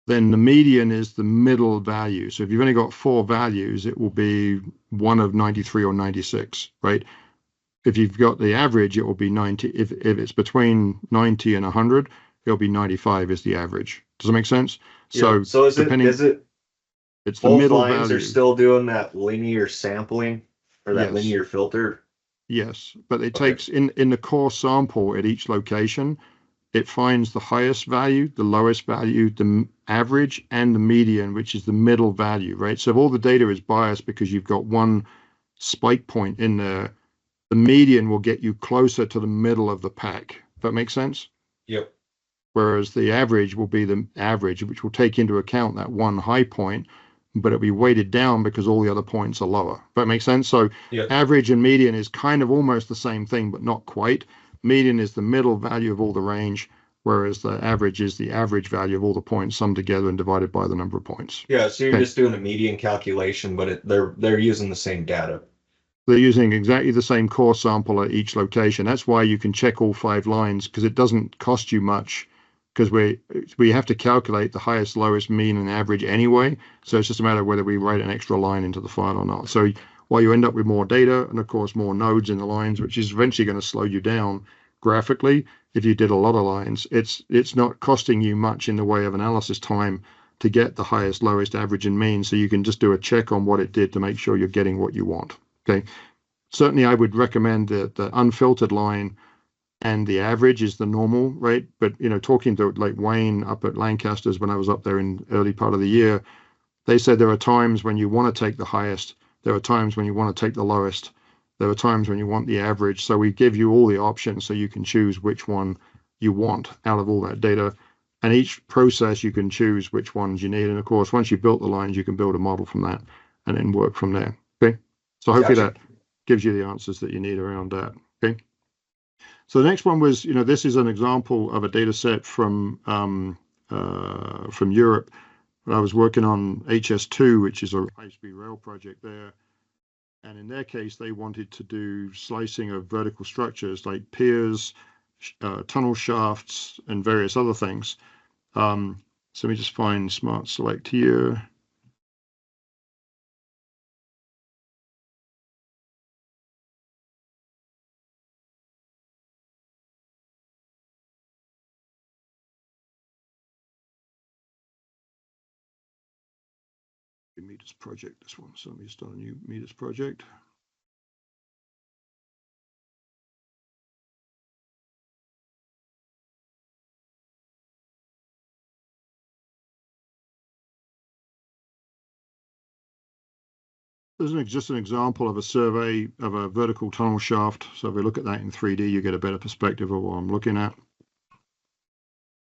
then the median is the middle value. So if you've only got 4 values, it will be one of 93 or 96, right? If you've got the average, it will be 90. If it's between 90 and 100, it'll be 95 is the average. Does that make sense? Yeah. So is it it's the both middle lines value. are still doing that linear sampling or that Yes. linear filter? Yes, but it Okay. takes in the core sample at each location, it finds the highest value, the lowest value, the average, and the median, which is the middle value, right? So if all the data is biased because you've got one spike point in there, the median will get you closer to the middle of the pack. That makes sense? Yep. Whereas the average will be the average, which will take into account that one high point, but it'll be weighted down because all the other points are lower. That makes sense? So Yep. average and median is kind of almost the same thing, but not quite. Median is the middle value of all the range, whereas the average is the average value of all the points summed together and divided by the number of points. Yeah, so you're Okay. just doing a median calculation, but they're using the same data. They're using exactly the same core sample at each location. That's why you can check all 5 lines, because it doesn't cost you much, because we have to calculate the highest, lowest, mean, and average anyway. So it's just a matter of whether we write an extra line into the file or not. So while you end up with more data and of course more nodes in the lines, which is eventually going to slow you down graphically, if you did a lot of lines, it's not costing you much in the way of analysis time to get the highest, lowest, average, and mean. So you can just do a check on what it did to make sure you're getting what you want. Okay. Certainly, I would recommend the unfiltered line and the average is the normal, right? But, talking to like Wayne up at Lancaster's when I was up there in early part of the year, they said there are times when you want to take the highest. There are times when you want to take the lowest. There are times when you want the average. So we give you all the options so you can choose which one you want out of all that data. And each process, you can choose which ones you need. And of course, once you've built the lines, you can build a model from that and then work from there. Okay. So hopefully Gotcha. that gives you the answers that you need around that. Okay. So the next one was, this is an example of a data set from Europe. I was working on HS2, which is a high-speed rail project there. And in their case, they wanted to do slicing of vertical structures like piers, tunnel shafts, and various other things. So let me just find Smart Select here. Meters project, this one. So let me start a new meters project. This is just an example of a survey of a vertical tunnel shaft. So if we look at that in 3D, you get a better perspective of what I'm looking at.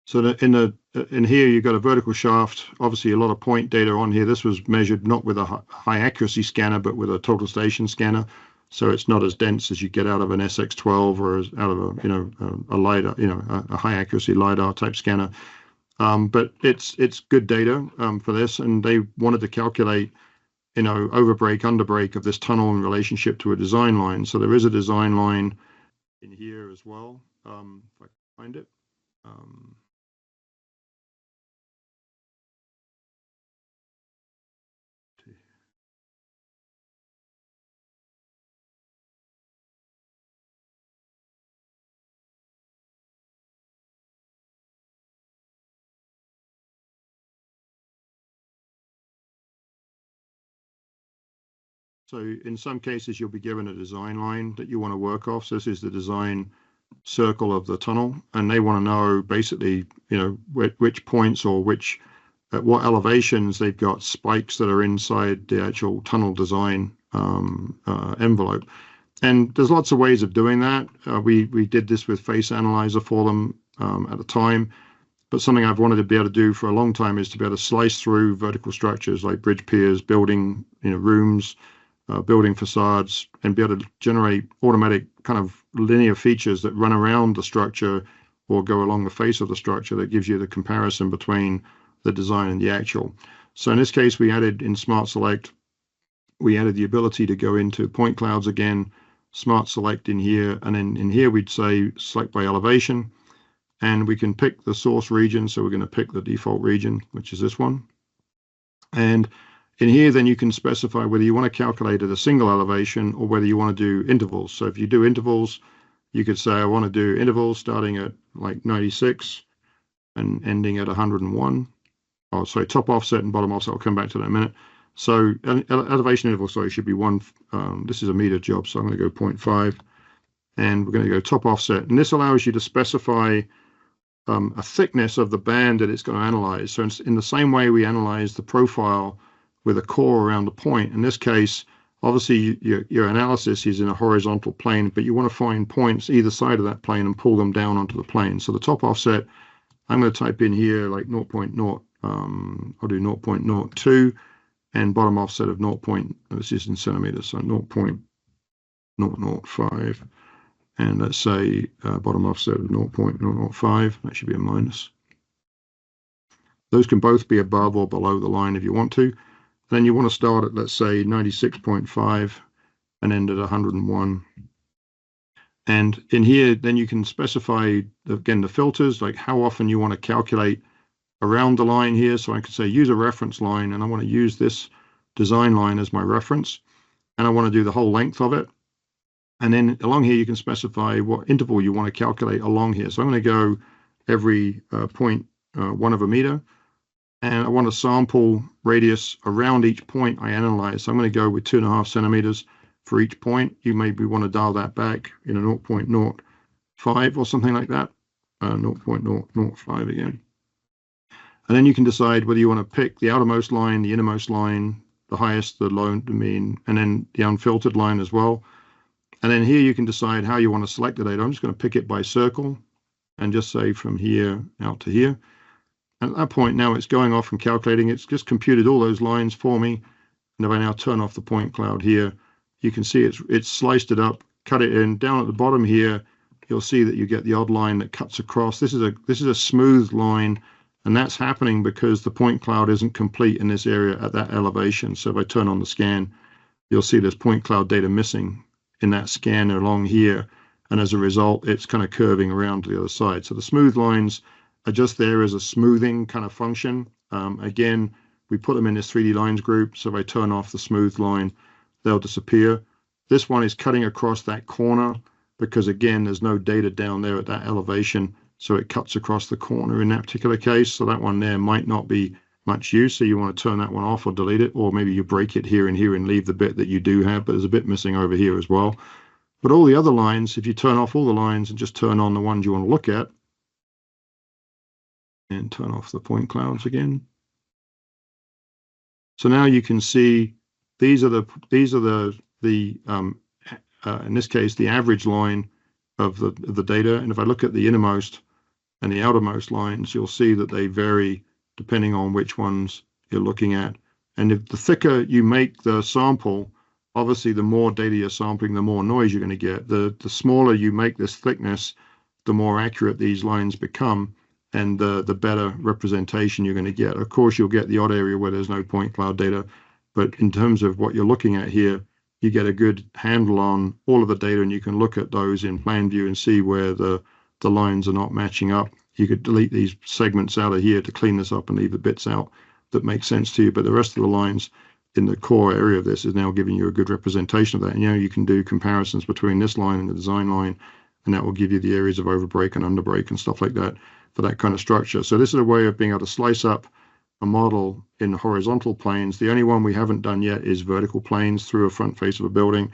So in here, you've got a vertical shaft, obviously a lot of point data on here. This was measured not with a high accuracy scanner, but with a total station scanner. So it's not as dense as you get out of an SX12 or out of a LiDAR, a high accuracy LiDAR type scanner. But it's good data for this. And they wanted to calculate, overbreak, underbreak of this tunnel in relationship to a design line. So there is a design line in here as well, if I can find it. So in some cases, you'll be given a design line that you want to work off. So this is the design circle of the tunnel, and they want to know basically, which points or at what elevations they've got spikes that are inside the actual tunnel design envelope. And there's lots of ways of doing that. We did this with Face Analyzer for them at the time. but something I've wanted to be able to do for a long time is to be able to slice through vertical structures like bridge piers, building, rooms, building facades, and be able to generate automatic kind of linear features that run around the structure or go along the face of the structure that gives you the comparison between the design and the actual. So in this case, we added in Smart Select, we added the ability to go into point clouds again, Smart Select in here, and then in here we'd say select by elevation, and we can pick the source region. So we're going to pick the default region, which is this one. And in here, then you can specify whether you want to calculate at a single elevation or whether you want to do intervals. So if you do intervals, you could say I want to do intervals starting at like 96 and ending at 101. Oh, sorry, top offset and bottom offset. I'll come back to that in a minute. So elevation interval, sorry, should be one. This is a meter job, so I'm going to go 0.5, and we're going to go top offset. And this allows you to specify a thickness of the band that it's going to analyze. So in the same way we analyze the profile with a core around the point, in this case, obviously your analysis is in a horizontal plane, but you want to find points either side of that plane and pull them down onto the plane. So the top offset, I'm going to type in here like 0.0, I'll do 0.02, and bottom offset of 0. This is in centimeters, so 0.005, and let's say bottom offset of 0.005. That should be a minus. Those can both be above or below the line if you want to. Then you want to start at, let's say, 96.5 and end at 101. And in here, then you can specify, again, the filters, like how often you want to calculate around the line here. So I could say use a reference line, and I want to use this design line as my reference, and I want to do the whole length of it. And then along here, you can specify what interval you want to calculate along here. So I'm going to go every 0.1 of a meter, and I want to sample radius around each point I analyze. So I'm going to go with 2.5 centimeters for each point. You maybe want to dial that back, 0.05 or something like that, 0.005 again. And then you can decide whether you want to pick the outermost line, the innermost line, the highest, the low, the mean, and then the unfiltered line as well. And then here you can decide how you want to select the data. I'm just going to pick it by circle and just say from here out to here. And at that point, now it's going off and calculating. It's just computed all those lines for me. And if I now turn off the point cloud here, you can see it's sliced it up, cut it in. Down at the bottom here, you'll see that you get the odd line that cuts across. This is a smooth line, and that's happening because the point cloud isn't complete in this area at that elevation. So if I turn on the scan, you'll see there's point cloud data missing in that scan along here. And as a result, it's kind of curving around to the other side. So the smooth lines are just there as a smoothing kind of function. Again, we put them in this 3D lines group. So if I turn off the smooth line, they'll disappear. This one is cutting across that corner because, again, there's no data down there at that elevation. So it cuts across the corner in that particular case. So that one there might not be much use. So you want to turn that one off or delete it, or maybe you break it here and here and leave the bit that you do have, but there's a bit missing over here as well. But all the other lines, if you turn off all the lines and just turn on the ones you want to look at, and turn off the point clouds again. So now you can see these are the in this case the average line of the data. And if I look at the innermost and the outermost lines, you'll see that they vary depending on which ones you're looking at. And if the thicker you make the sample, obviously the more data you're sampling, the more noise you're going to get. The smaller you make this thickness, the more accurate these lines become, and the better representation you're going to get. Of course, you'll get the odd area where there's no point cloud data, but in terms of what you're looking at here, you get a good handle on all of the data, and you can look at those in plan view and see where the lines are not matching up. You could delete these segments out of here to clean this up and leave the bits out that make sense to you, but the rest of the lines in the core area of this is now giving you a good representation of that. And you can do comparisons between this line and the design line, and that will give you the areas of overbreak and underbreak and stuff like that for that kind of structure. So this is a way of being able to slice up a model in horizontal planes. The only one we haven't done yet is vertical planes through a front face of a building,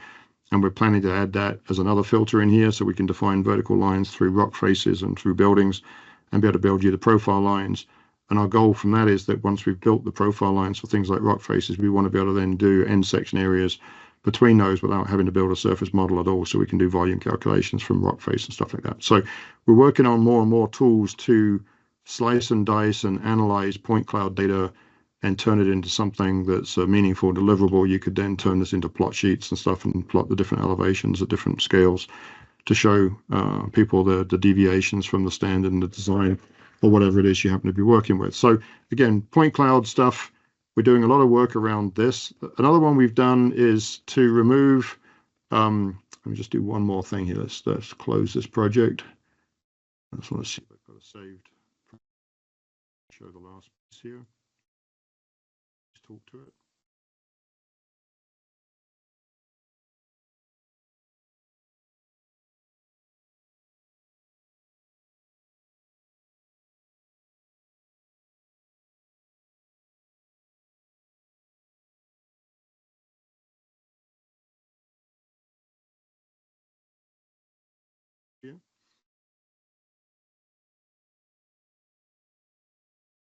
and we're planning to add that as another filter in here so we can define vertical lines through rock faces and through buildings and be able to build you the profile lines. And our goal from that is that once we've built the profile lines for things like rock faces, we want to be able to then do end section areas between those without having to build a surface model at all, so we can do volume calculations from rock face and stuff like that. So we're working on more and more tools to slice and dice and analyze point cloud data and turn it into something that's a meaningful deliverable. You could then turn this into plot sheets and stuff and plot the different elevations at different scales to show people the deviations from the standard and the design or whatever it is you happen to be working with. So again, point cloud stuff, we're doing a lot of work around this. Another one we've done is to remove, let me just do one more thing here. Let's close this project. I just want to see if I've got it saved. Show the last piece here. Let's talk to it.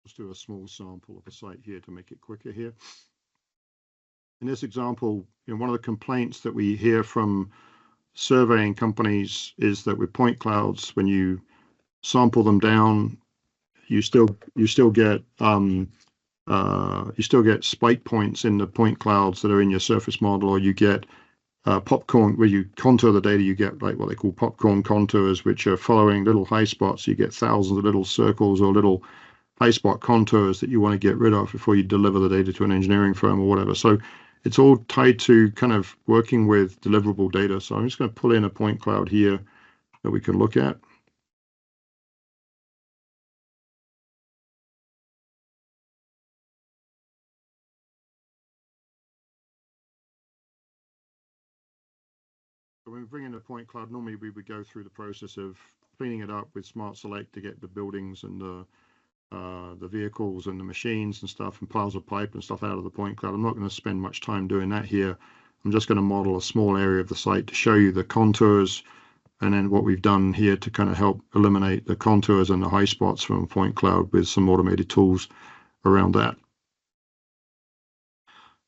Let's do a small sample of a site here to make it quicker here. In this example, one of the complaints that we hear from surveying companies is that with point clouds, when you sample them down, you still get spike points in the point clouds that are in your surface model, or you get popcorn, where you contour the data, you get like what they call popcorn contours, which are following little high spots. You get thousands of little circles or little high spot contours that you want to get rid of before you deliver the data to an engineering firm or whatever. So it's all tied to kind of working with deliverable data. So I'm just going to pull in a point cloud here that we can look at. So when we bring in a point cloud, normally we would go through the process of cleaning it up with Smart Select to get the buildings and the vehicles and the machines and stuff and piles of pipe and stuff out of the point cloud. I'm not going to spend much time doing that here. I'm just going to model a small area of the site to show you the contours, and then what we've done here to kind of help eliminate the contours and the high spots from a point cloud with some automated tools around that.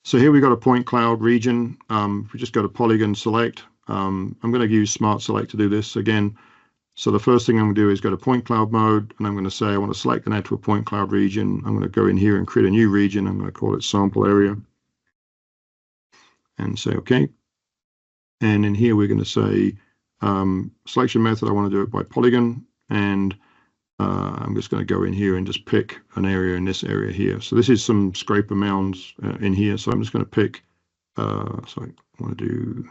So here we've got a point cloud region. We just go to polygon select. I'm going to use Smart Select to do this again. So the first thing I'm going to do is go to point cloud mode, and I'm going to say I want to select and add to a point cloud region. I'm going to go in here and create a new region. I'm going to call it sample area and say OK. And in here we're going to say selection method, I want to do it by polygon, and I'm just going to go in here and just pick an area in this area here. So this is some scraper mounds in here. So I'm just going to pick, so I want to do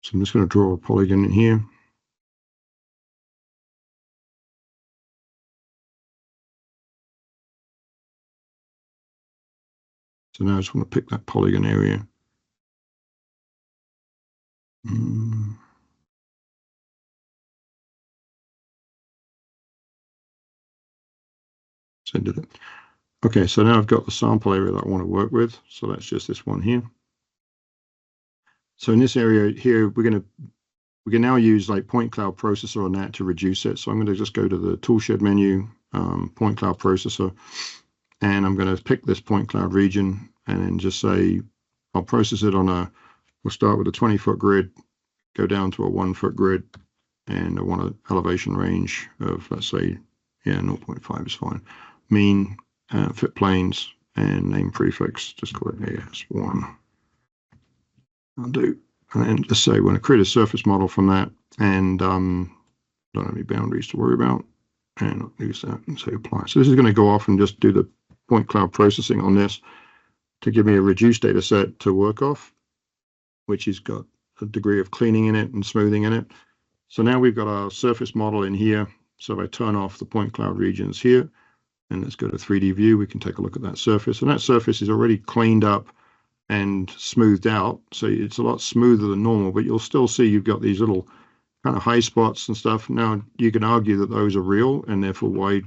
so I'm just going to draw a polygon in here. So now I just want to pick that polygon area. So I did it. Okay, so now I've got the sample area that I want to work with. So that's just this one here. So in this area here, we can now use like point cloud processor on that to reduce it. So I'm going to just go to the toolshed menu, point cloud processor, and I'm going to pick this point cloud region and then just say I'll process it on a, we'll start with a 20-foot grid, go down to a 1-foot grid, and I want an elevation range of, let's say, yeah, 0.5 is fine. Mean, fit planes, and name prefix, just call it AS1. I'll do, and then just say we're going to create a surface model from that, and don't have any boundaries to worry about, and I'll use that and say apply. So this is going to go off and just do the point cloud processing on this to give me a reduced data set to work off, which has got a degree of cleaning in it and smoothing in it. So now we've got our surface model in here. So if I turn off the point cloud regions here, and let's go to 3D view, we can take a look at that surface. And that surface is already cleaned up and smoothed out. So it's a lot smoother than normal, but you'll still see you've got these little kind of high spots and stuff. Now you can argue that those are real, and therefore why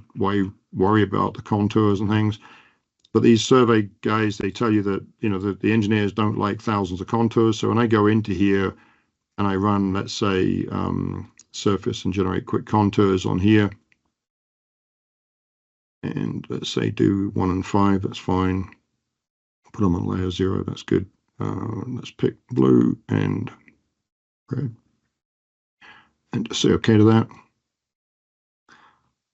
worry about the contours and things. But these survey guys, they tell you that, you know, the engineers don't like thousands of contours. So when I go into here and I run, let's say, surface and generate quick contours on here, and let's say do 1 and 5, that's fine. Put them on layer 0, that's good. Let's pick blue and red and just say okay to that.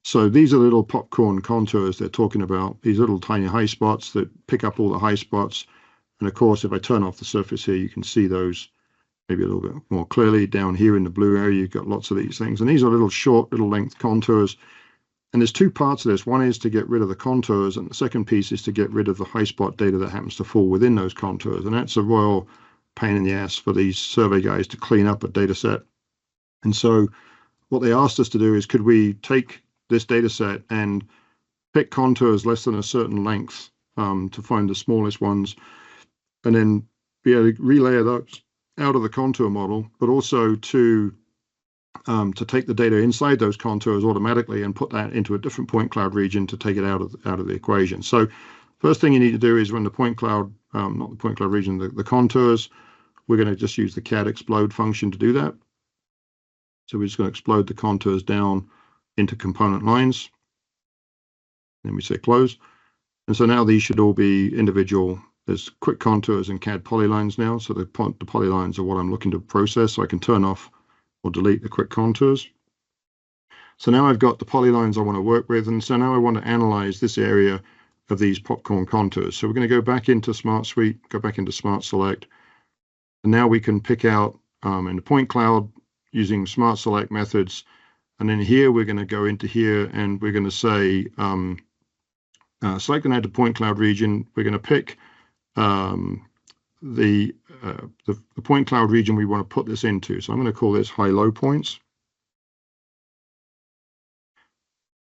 So these are little popcorn contours they're talking about, these little tiny high spots that pick up all the high spots. And of course, if I turn off the surface here, you can see those maybe a little bit more clearly. Down here in the blue area, you've got lots of these things. And these are little short, little length contours. And there's two parts of this. One is to get rid of the contours, and the second piece is to get rid of the high spot data that happens to fall within those contours. And that's a royal pain in the ass for these survey guys to clean up a data set. And so what they asked us to do is, could we take this data set and pick contours less than a certain length to find the smallest ones, and then be able to relayer those out of the contour model, but also to take the data inside those contours automatically and put that into a different point cloud region to take it out of the equation. So first thing you need to do is run the point cloud, not the point cloud region, the contours. We're going to just use the CAD explode function to do that. So we're just going to explode the contours down into component lines. Then we say close. And so now these should all be individual. There's quick contours and CAD polylines now. So the polylines are what I'm looking to process. So I can turn off or delete the quick contours. So now I've got the polylines I want to work with. And so now I want to analyze this area of these popcorn contours. So we're going to go back into Smart Suite, go back into Smart Select. And now we can pick out in the point cloud using Smart Select methods. And then here we're going to go into here and we're going to say select and add to point cloud region. We're going to pick the point cloud region we want to put this into. So I'm going to call this high-low points.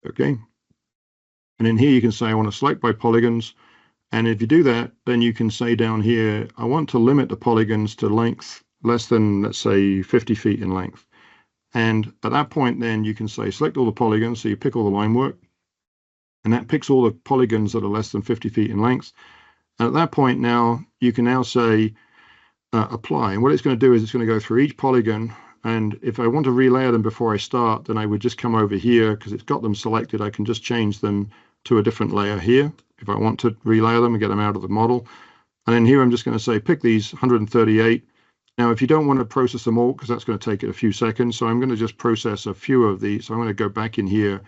Okay. And in here you can say I want to select by polygons. And if you do that, then you can say down here, I want to limit the polygons to length less than, let's say, 50 feet in length. And at that point, then you can say select all the polygons. So you pick all the line work, and that picks all the polygons that are less than 50 feet in length. And at that point now, you can now say apply. And what it's going to do is it's going to go through each polygon. And if I want to relayer them before I start, then I would just come over here because it's got them selected. I can just change them to a different layer here if I want to relayer them and get them out of the model. And then here I'm just going to say pick these 138. Now, if you don't want to process them all, because that's going to take it a few seconds, so I'm going to just process a few of these. So I'm going to go back in here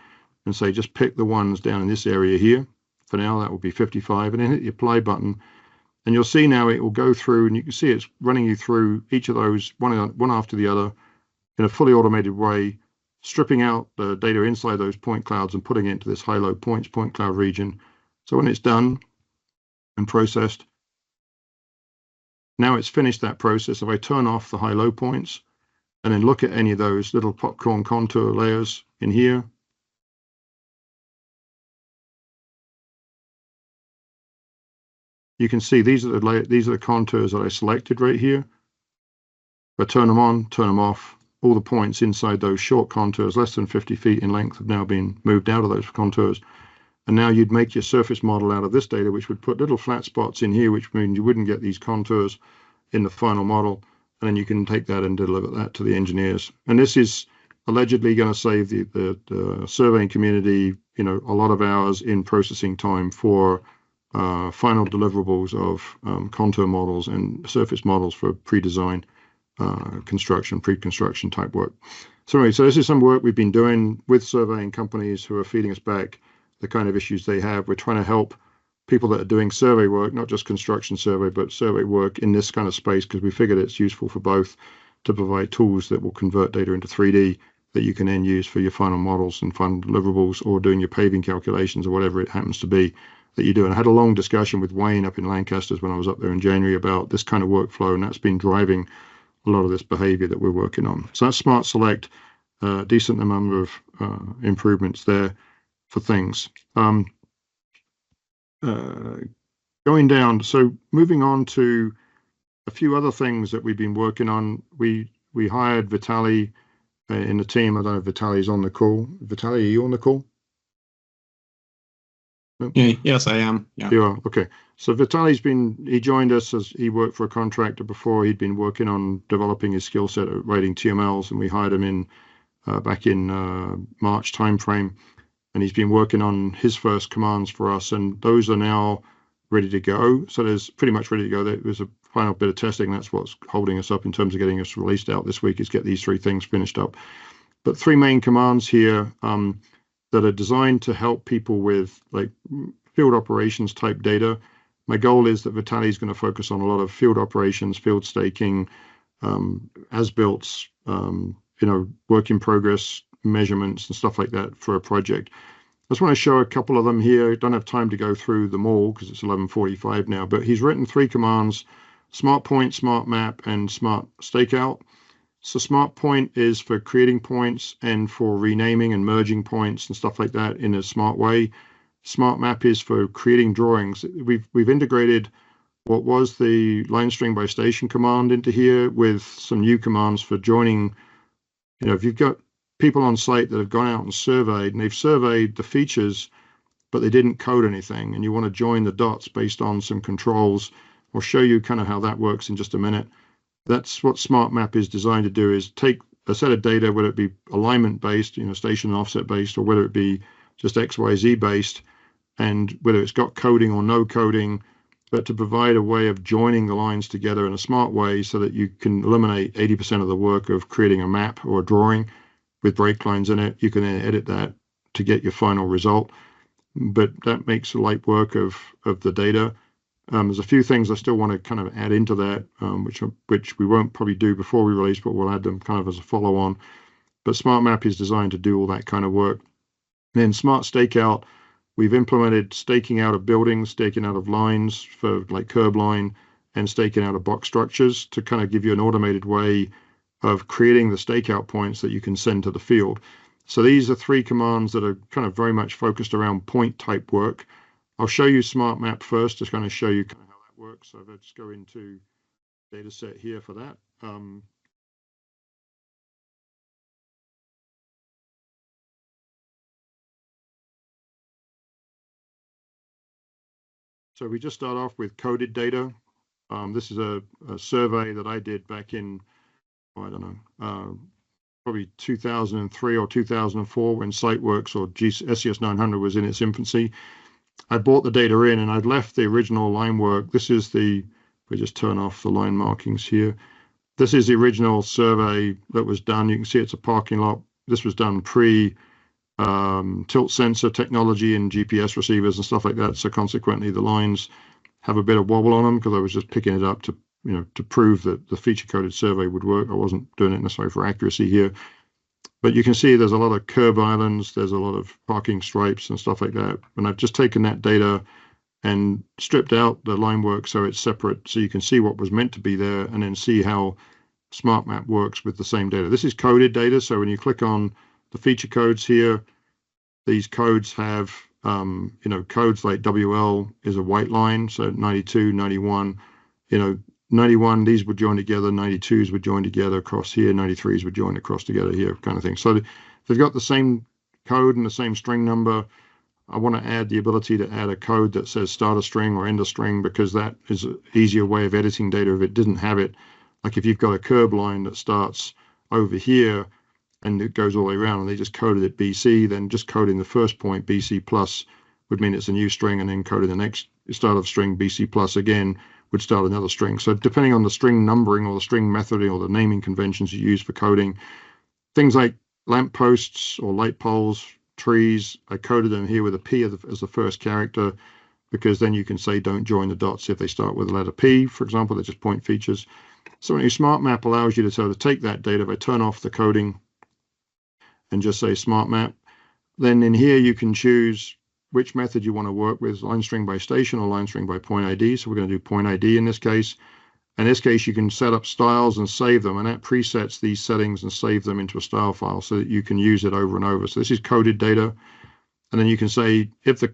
and say, just pick the ones down in this area here. For now, that will be 55, and then hit the apply button. And you'll see now it will go through, and you can see it's running you through each of those, one after the other, in a fully automated way, stripping out the data inside those point clouds and putting it into this high-low points point cloud region. So when it's done and processed, now it's finished that process. If I turn off the high-low points and then look at any of those little popcorn contour layers in here, you can see these are the contours that I selected right here. If I turn them on, turn them off, all the points inside those short contours, less than 50 feet in length, have now been moved out of those contours. And now you'd make your surface model out of this data, which would put little flat spots in here, which means you wouldn't get these contours in the final model. And then you can take that and deliver that to the engineers. And this is allegedly going to save the surveying community, you know, a lot of hours in processing time for final deliverables of contour models and surface models for pre-design construction, pre-construction type work. So anyway, so this is some work we've been doing with surveying companies who are feeding us back the kind of issues they have. We're trying to help people that are doing survey work, not just construction survey, but survey work in this kind of space, because we figured it's useful for both to provide tools that will convert data into 3D that you can then use for your final models and final deliverables, or doing your paving calculations or whatever it happens to be that you do. And I had a long discussion with Wayne up in Lancaster when I was up there in January about this kind of workflow, and that's been driving a lot of this behavior that we're working on. So that's Smart Select, decent number of improvements there for things. Going down, so moving on to a few other things that we've been working on. We hired Vitaly in the team. I don't know if Vitaly's on the call. Vitaly, are you on the call? Yeah, yes, I am. Yeah. You are, okay. So he joined us as he worked for a contractor before. He'd been working on developing his skill set at writing TMLs, and we hired him in back in March timeframe. And he's been working on his first commands for us, and those are now ready to go. So there's pretty much ready to go. There was a final bit of testing. That's what's holding us up in terms of getting us released out this week, is get these 3 things finished up. But 3 main commands here that are designed to help people with like field operations type data. My goal is that Vitaly is going to focus on a lot of field operations, field staking, as-builts, work in progress measurements and stuff like that for a project. I just want to show a couple of them here. Don't have time to go through them all because it's 11:45 now, but he's written 3 commands: smart point, smart map, and smart stakeout. So smart point is for creating points and for renaming and merging points and stuff like that in a smart way. Smart map is for creating drawings. We've integrated what was the line string by station command into here with some new commands for joining. If you've got people on site that have gone out and surveyed, and they've surveyed the features, but they didn't code anything, and you want to join the dots based on some controls. I'll show you kind of how that works in just a minute. That's what smart map is designed to do, is take a set of data, whether it be alignment based, station and offset based, or whether it be just XYZ based, and whether it's got coding or no coding, but to provide a way of joining the lines together in a smart way so that you can eliminate 80% of the work of creating a map or a drawing with break lines in it. You can then edit that to get your final result, but that makes light work of the data. There's a few things I still want to kind of add into that, which we won't probably do before we release, but we'll add them kind of as a follow-on. But Smart Map is designed to do all that kind of work. And then Smart Stakeout, we've implemented staking out of buildings, staking out of lines for like curb line, and staking out of box structures to kind of give you an automated way of creating the stakeout points that you can send to the field. So these are 3 commands that are kind of very much focused around point type work. I'll show you Smart Map first to kind of show you kind of how that works. So let's go into data set here for that. So we just start off with coded data. This is a survey that I did back in, I don't know, probably 2003 or 2004 when SiteWorks or SCS 900 was in its infancy. I brought the data in and I'd left the original line work. This is the, we just turn off the line markings here. This is the original survey that was done. You can see it's a parking lot. This was done pre tilt sensor technology and GPS receivers and stuff like that. So consequently, the lines have a bit of wobble on them because I was just picking it up to, to prove that the feature coded survey would work. I wasn't doing it necessarily for accuracy here. But you can see there's a lot of curb islands, there's a lot of parking stripes and stuff like that. And I've just taken that data and stripped out the line work so it's separate, so you can see what was meant to be there and then see how Smart Map works with the same data. This is coded data, so when you click on the feature codes here, these codes have, codes like WL is a white line, so 92, 91, 91, these would join together, 92s would join together across here, 93s would join across together here, kind of thing. So they've got the same code and the same string number. I want to add the ability to add a code that says start a string or end a string, because that is an easier way of editing data if it didn't have it. Like if you've got a curb line that starts over here and it goes all the way around and they just coded it BC, then just coding the first point BC plus would mean it's a new string, and then coding the next start of string BC plus again would start another string. So depending on the string numbering or the string methoding or the naming conventions you use for coding, things like lamp posts or light poles, trees, I coded them here with a P as the first character, because then you can say don't join the dots if they start with the letter P, for example. They're just point features. So a Smart Map allows you to sort of take that data. If I turn off the coding and just say Smart Map, then in here you can choose which method you want to work with, line string by station or line string by point ID. So we're going to do point ID in this case. In this case, you can set up styles and save them, and that presets these settings and save them into a style file so that you can use it over and over. So this is coded data. And then you can say, if this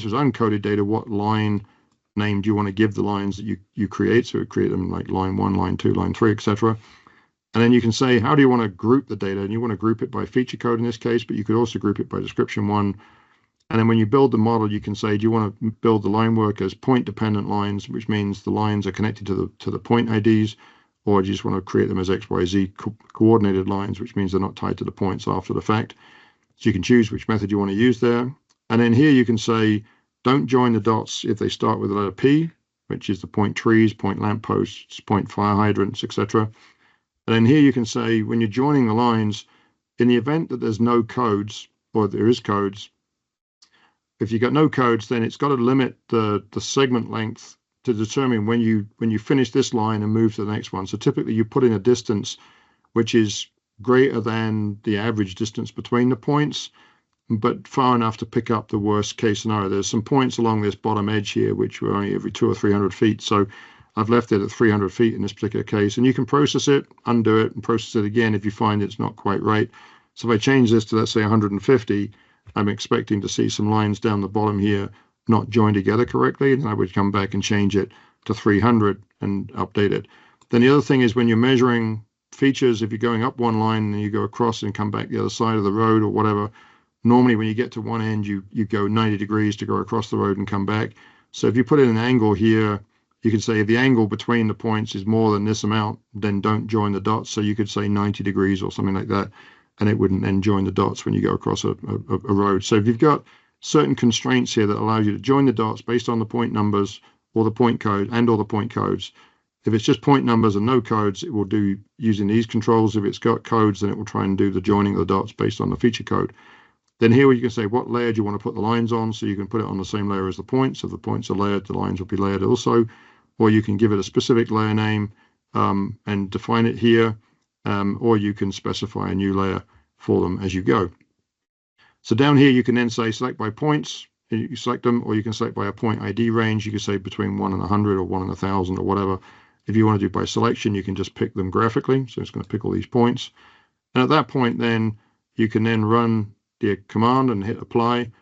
was uncoded data, what line name do you want to give the lines that you create? So we create them like line 1, line 2, line 3, etc. And then you can say, how do you want to group the data? And you want to group it by feature code in this case, but you could also group it by description 1 And then when you build the model, you can say, do you want to build the line work as point dependent lines, which means the lines are connected to the point IDs, or do you just want to create them as XYZ coordinated lines, which means they're not tied to the points after the fact. So you can choose which method you want to use there. And then here you can say, don't join the dots if they start with the letter P, which is the point trees, point lampposts, point fire hydrants, etc. And then here you can say, when you're joining the lines, in the event that there's no codes, or there is codes, if you've got no codes, then it's got to limit the segment length to determine when you finish this line and move to the next one. So typically you put in a distance which is greater than the average distance between the points, but far enough to pick up the worst case scenario. There's some points along this bottom edge here which were only every 200 or 300 feet. So I've left it at 300 feet in this particular case, and you can process it, undo it, and process it again if you find it's not quite right. So if I change this to, let's say, 150, I'm expecting to see some lines down the bottom here not joined together correctly, and I would come back and change it to 300 and update it. Then the other thing is when you're measuring features, if you're going up one line and you go across and come back the other side of the road or whatever, normally when you get to one end, you go 90 degrees to go across the road and come back. So if you put in an angle here, you can say if the angle between the points is more than this amount, then don't join the dots. So you could say 90 degrees or something like that, and it wouldn't then join the dots when you go across a road. So if you've got certain constraints here that allow you to join the dots based on the point numbers or the point code and or the point codes. If it's just point numbers and no codes, it will do using these controls. If it's got codes, then it will try and do the joining of the dots based on the feature code. Then here you can say what layer do you want to put the lines on, so you can put it on the same layer as the points. If the points are layered, the lines will be layered also. Or you can give it a specific layer name and define it here, or you can specify a new layer for them as you go. So down here, you can then say select by points, you select them, or you can select by a point ID range. You can say between 1 and 100 or 1 and 1,000 or whatever. If you want to do by selection, you can just pick them graphically. So it's going to pick all these points. And at that point, then you can then run the command and hit apply.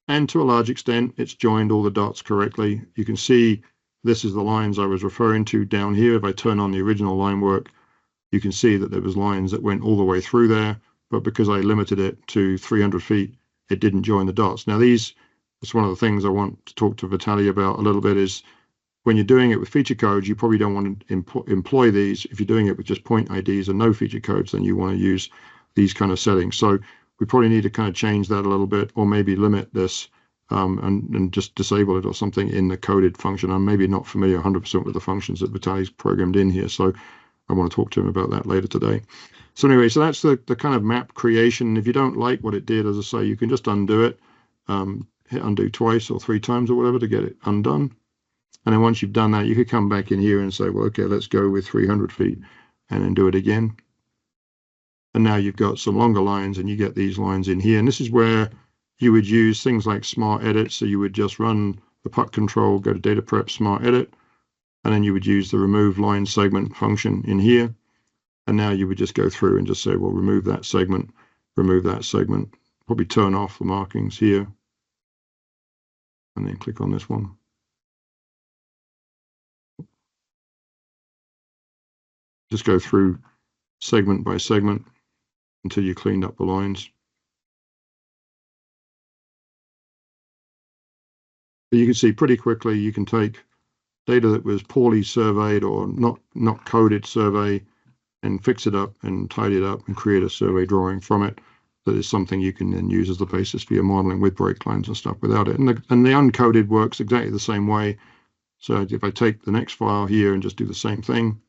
And to a large extent, it's joined all the dots correctly. You can see this is the lines I was referring to down here. If I turn on the original line work, you can see that there was lines that went all the way through there. But because I limited it to 300 feet, it didn't join the dots. Now it's one of the things I want to talk to Vitaly about a little bit is when you're doing it with feature codes, you probably don't want to employ these. If you're doing it with just point IDs and no feature codes, then you want to use these kind of settings. So we probably need to kind of change that a little bit, or maybe limit this and just disable it or something in the coded function. I'm maybe not familiar 100% with the functions that Vitaly's programmed in here. So I want to talk to him about that later today. So anyway, so that's the kind of map creation. If you don't like what it did, as I say, you can just undo it, hit undo twice or 3 times or whatever to get it undone. And then once you've done that, you could come back in here and say, well, okay, let's go with 300 feet and then do it again. And now you've got some longer lines and you get these lines in here. And this is where you would use things like smart edit. So you would just run the puck control, go to data prep, smart edit, and then you would use the remove line segment function in here. And now you would just go through and just say, well, remove that segment, probably turn off the markings here, and then click on this one. Just go through segment by segment until you cleaned up the lines. But you can see pretty quickly you can take data that was poorly surveyed or not coded survey and fix it up and tidy it up and create a survey drawing from it. That is something you can then use as the basis for your modeling with break lines and stuff without it. And the uncoded works exactly the same way. So if I take the next file here and just do the same thing,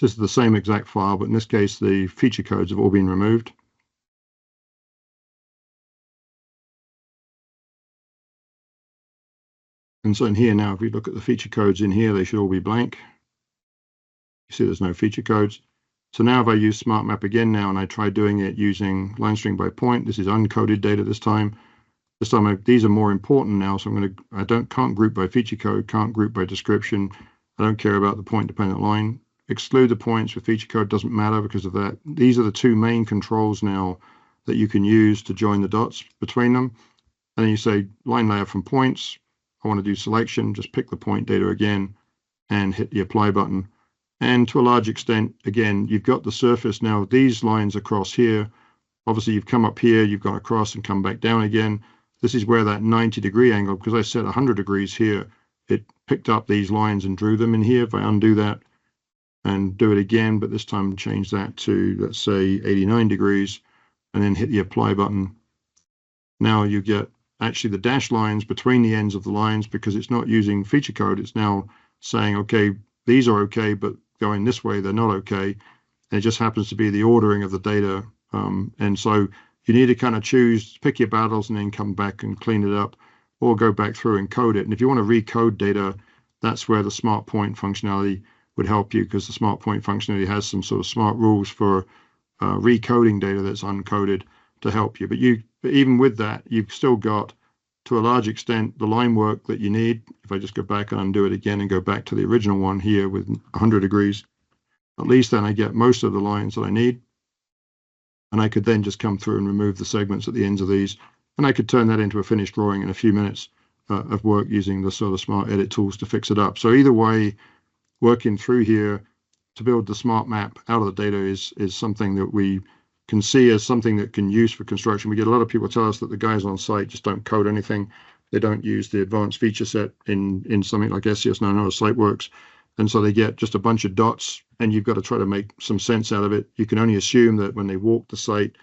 this is the same exact file, but in this case, the feature codes have all been removed. And so in here now, if we look at the feature codes in here, they should all be blank. You see there's no feature codes. So now if I use Smart Map again now, and I try doing it using line string by point, this is uncoded data this time. This time these are more important now, so can't group by feature code, can't group by description. I don't care about the point dependent line exclude the points with feature code, doesn't matter because of that. These are the two main controls now that you can use to join the dots between them. And then you say line layer from points. I want to do selection, just pick the point data again and hit the apply button. And to a large extent, again, you've got the surface now. These lines across here, obviously you've come up here, you've gone across and come back down again. This is where that 90-degree angle, because I set 100 degrees here, it picked up these lines and drew them in here. If I undo that and do it again, but this time change that to, let's say, 89 degrees, and then hit the apply button. Now you get actually the dashed lines between the ends of the lines because it's not using feature code. It's now saying, okay, these are okay, but going this way, they're not okay. And it just happens to be the ordering of the data. And so you need to kind of choose, pick your battles and then come back and clean it up or go back through and code it. And if you want to recode data, that's where the smart point functionality would help you, because the smart point functionality has some sort of smart rules for recoding data that's uncoded to help you. But even with that, you've still got, to a large extent, the line work that you need. If I just go back and undo it again and go back to the original one here with 100 degrees, at least then I get most of the lines that I need. And I could then just come through and remove the segments at the ends of these. And I could turn that into a finished drawing in a few minutes of work using the sort of smart edit tools to fix it up. So either way, working through here to build the smart map out of the data is something that we can see as something that can use for construction. We get a lot of people tell us that the guys on site just don't code anything. They don't use the advanced feature set in something like SCS9 or SiteWorks. And so they get just a bunch of dots, and you've got to try to make some sense out of it. You can only assume that when they walked the site,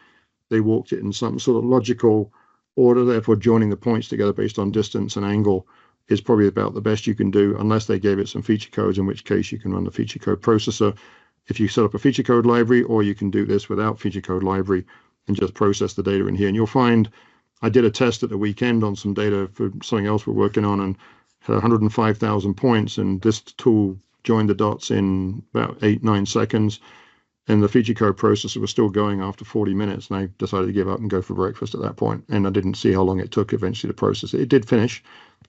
they walked it in some sort of logical order, therefore joining the points together based on distance and angle is probably about the best you can do, unless they gave it some feature codes, in which case you can run the feature code processor if you set up a feature code library, or you can do this without feature code library and just process the data in here. And you'll find, I did a test at the weekend on some data for something else we're working on and had 105,000 points, and this tool joined the dots in about 8-9 seconds. And the feature code processor was still going after 40 minutes, and I decided to give up and go for breakfast at that point. And I didn't see how long it took eventually to process it. It did finish,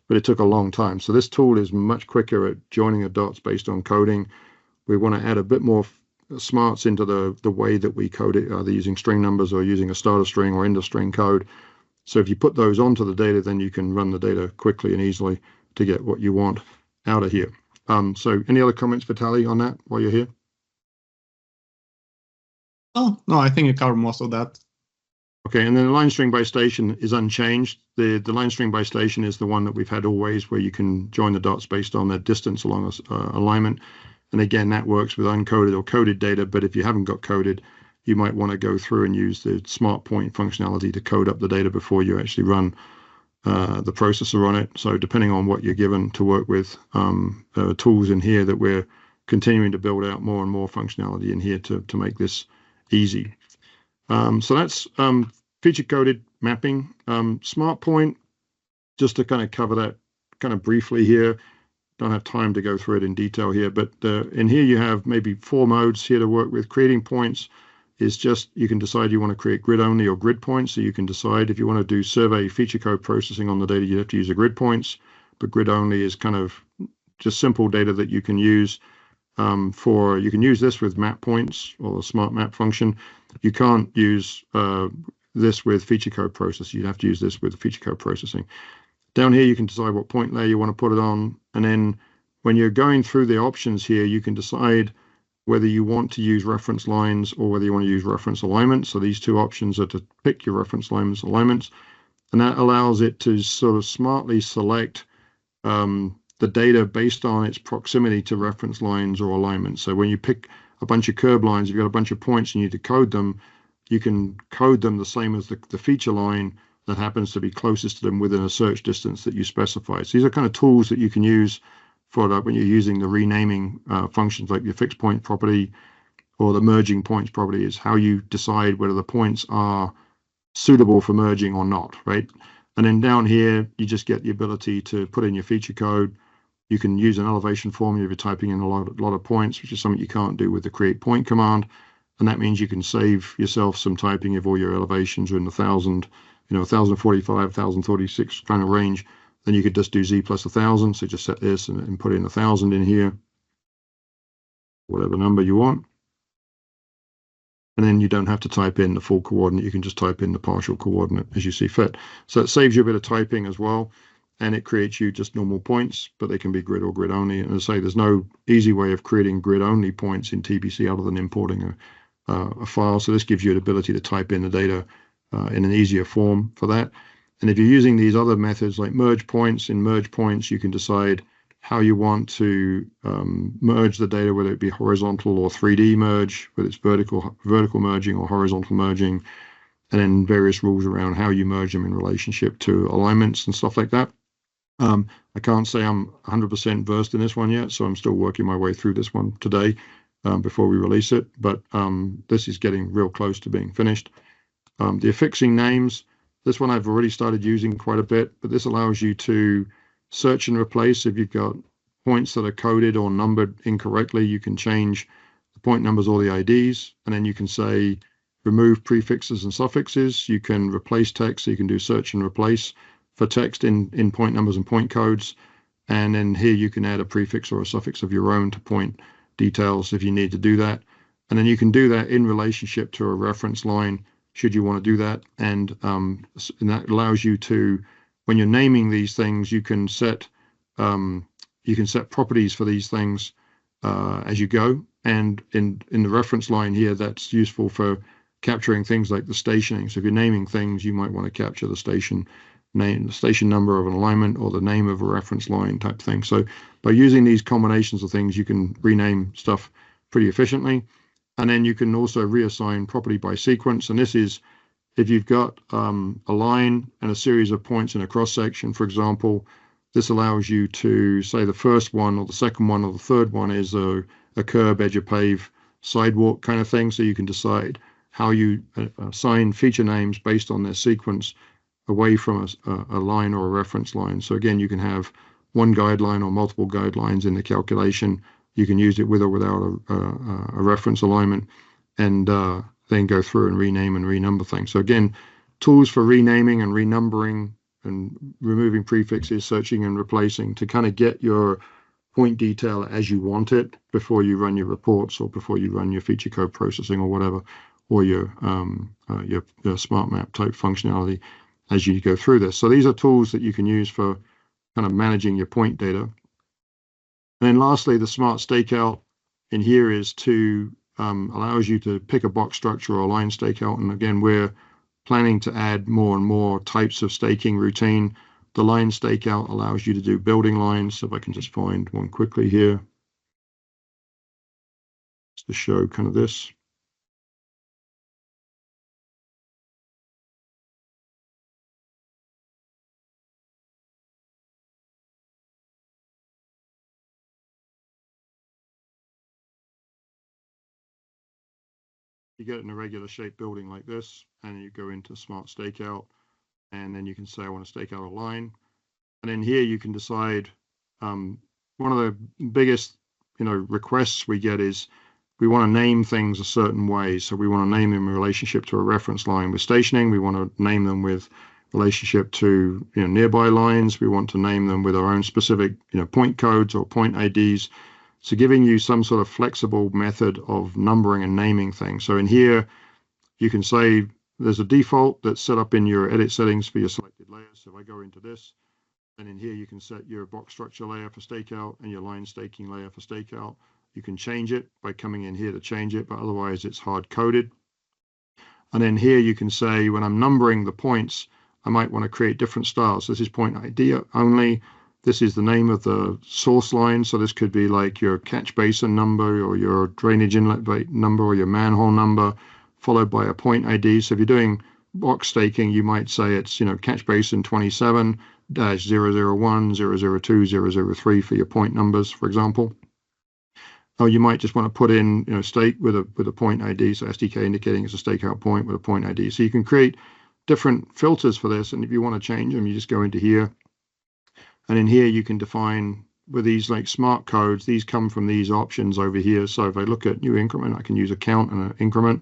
but it took a long time. So this tool is much quicker at joining the dots based on coding. We want to add a bit more smarts into the way that we code it, either using string numbers or using a starter string or end of string code. So if you put those onto the data, then you can run the data quickly and easily to get what you want out of here. So any other comments, Vitaly, on that while you're here? Oh, no, I think you covered most of that. Okay, and then the line string by station is unchanged. The line string by station is the one that we've had always, where you can join the dots based on their distance along alignment. And again, that works with uncoded or coded data, but if you haven't got coded, you might want to go through and use the smart point functionality to code up the data before you actually run the processor on it. So depending on what you're given to work with, there are tools in here that we're continuing to build out more and more functionality in here to make this easy. So that's feature coded mapping. Smart point, just to kind of cover that kind of briefly here. Don't have time to go through it in detail here, but in here you have maybe 4 modes here to work with. Creating points is just, you can decide you want to create grid only or grid points. So you can decide if you want to do survey feature code processing on the data, you have to use a grid points, but grid only is kind of just simple data that you can use you can use this with map points or the smart map function. You can't use this with feature code processing. You'd have to use this with feature code processing. Down here, you can decide what point layer you want to put it on. And then when you're going through the options here, you can decide whether you want to use reference lines or whether you want to use reference alignments. So these two options are to pick your reference lines alignments. And that allows it to sort of smartly select the data based on its proximity to reference lines or alignments. So when you pick a bunch of curb lines, you've got a bunch of points, you need to code them. You can code them the same as the feature line that happens to be closest to them within a search distance that you specify. So these are kind of tools that you can use for that when you're using the renaming functions, like your fixed point property or the merging points property, is how you decide whether the points are suitable for merging or not, right? And then down here, you just get the ability to put in your feature code. You can use an elevation formula if you're typing in a lot of points, which is something you can't do with the create point command. And that means you can save yourself some typing if all your elevations are in the 1,000, 1,045, 1,036 kind of range. Then you could just do Z plus 1,000. So just set this and put in 1,000 in here. whatever number you want. And then you don't have to type in the full coordinate. You can just type in the partial coordinate as you see fit. So it saves you a bit of typing as well. And it creates you just normal points, but they can be grid or grid only. And as I say, there's no easy way of creating grid only points in TBC other than importing a file. So this gives you the ability to type in the data in an easier form for that. And if you're using these other methods like merge points, in merge points, you can decide how you want to merge the data, whether it be horizontal or 3D merge, whether it's vertical merging or horizontal merging, and then various rules around how you merge them in relationship to alignments and stuff like that. I can't say I'm 100% versed in this one yet, so I'm still working my way through this one today before we release it, but this is getting real close to being finished. The affixing names, this one I've already started using quite a bit, but this allows you to search and replace. If you've got points that are coded or numbered incorrectly, you can change the point numbers or the IDs, and then you can say remove prefixes and suffixes. You can replace text, so you can do search and replace for text in point numbers and point codes. And then here you can add a prefix or a suffix of your own to point details if you need to do that. And then you can do that in relationship to a reference line should you want to do that. And that allows you to, when you're naming these things, you can set properties for these things as you go. And in the reference line here, that's useful for capturing things like the stationing. So if you're naming things, you might want to capture the station name, the station number of an alignment, or the name of a reference line type thing. So by using these combinations of things, you can rename stuff pretty efficiently. And then you can also reassign property by sequence. And this is if you've got a line and a series of points in a cross section, for example. This allows you to say the first one or the second one or the third one is a curb, edge of pave, sidewalk kind of thing. So you can decide how you assign feature names based on their sequence away from a line or a reference line. So again, you can have one guideline or multiple guidelines in the calculation. You can use it with or without a reference alignment, and then go through and rename and renumber things. So again, tools for renaming and renumbering and removing prefixes, searching and replacing to kind of get your point detail as you want it before you run your reports or before you run your feature code processing or whatever, or your smart map type functionality as you go through this. So these are tools that you can use for kind of managing your point data. And then lastly, the smart stakeout in here is to allows you to pick a box structure or a line stakeout. And again, we're planning to add more and more types of staking routine. The line stakeout allows you to do building lines. So if I can just find one quickly here, just to show kind of this. You get it in a regular shaped building like this, and you go into smart stakeout, and then you can say, I want to stake out a line. And then here you can decide, one of the biggest, requests we get is we want to name things a certain way. So we want to name them in relationship to a reference line with stationing. We want to name them with relationship to, nearby lines. We want to name them with our own specific, point codes or point IDs. So giving you some sort of flexible method of numbering and naming things. So in here, you can say there's a default that's set up in your edit settings for your selected layers. So if I go into this, and in here you can set your box structure layer for stakeout and your line staking layer for stakeout. You can change it by coming in here to change it, but otherwise it's hard coded. And then here you can say when I'm numbering the points, I might want to create different styles. So this is point ID only. This is the name of the source line. So this could be like your catch basin number or your drainage inlet number or your manhole number, followed by a point ID. So if you're doing box staking, you might say it's, catch basin 27-001, 002, 003 for your point numbers, for example. Or you might just want to put in, stake with a point ID. So SDK indicating it's a stakeout point with a point ID. So you can create different filters for this. And if you want to change them, you just go into here. And in here, you can define with these like smart codes, these come from these options over here. So if I look at new increment, I can use a count and an increment.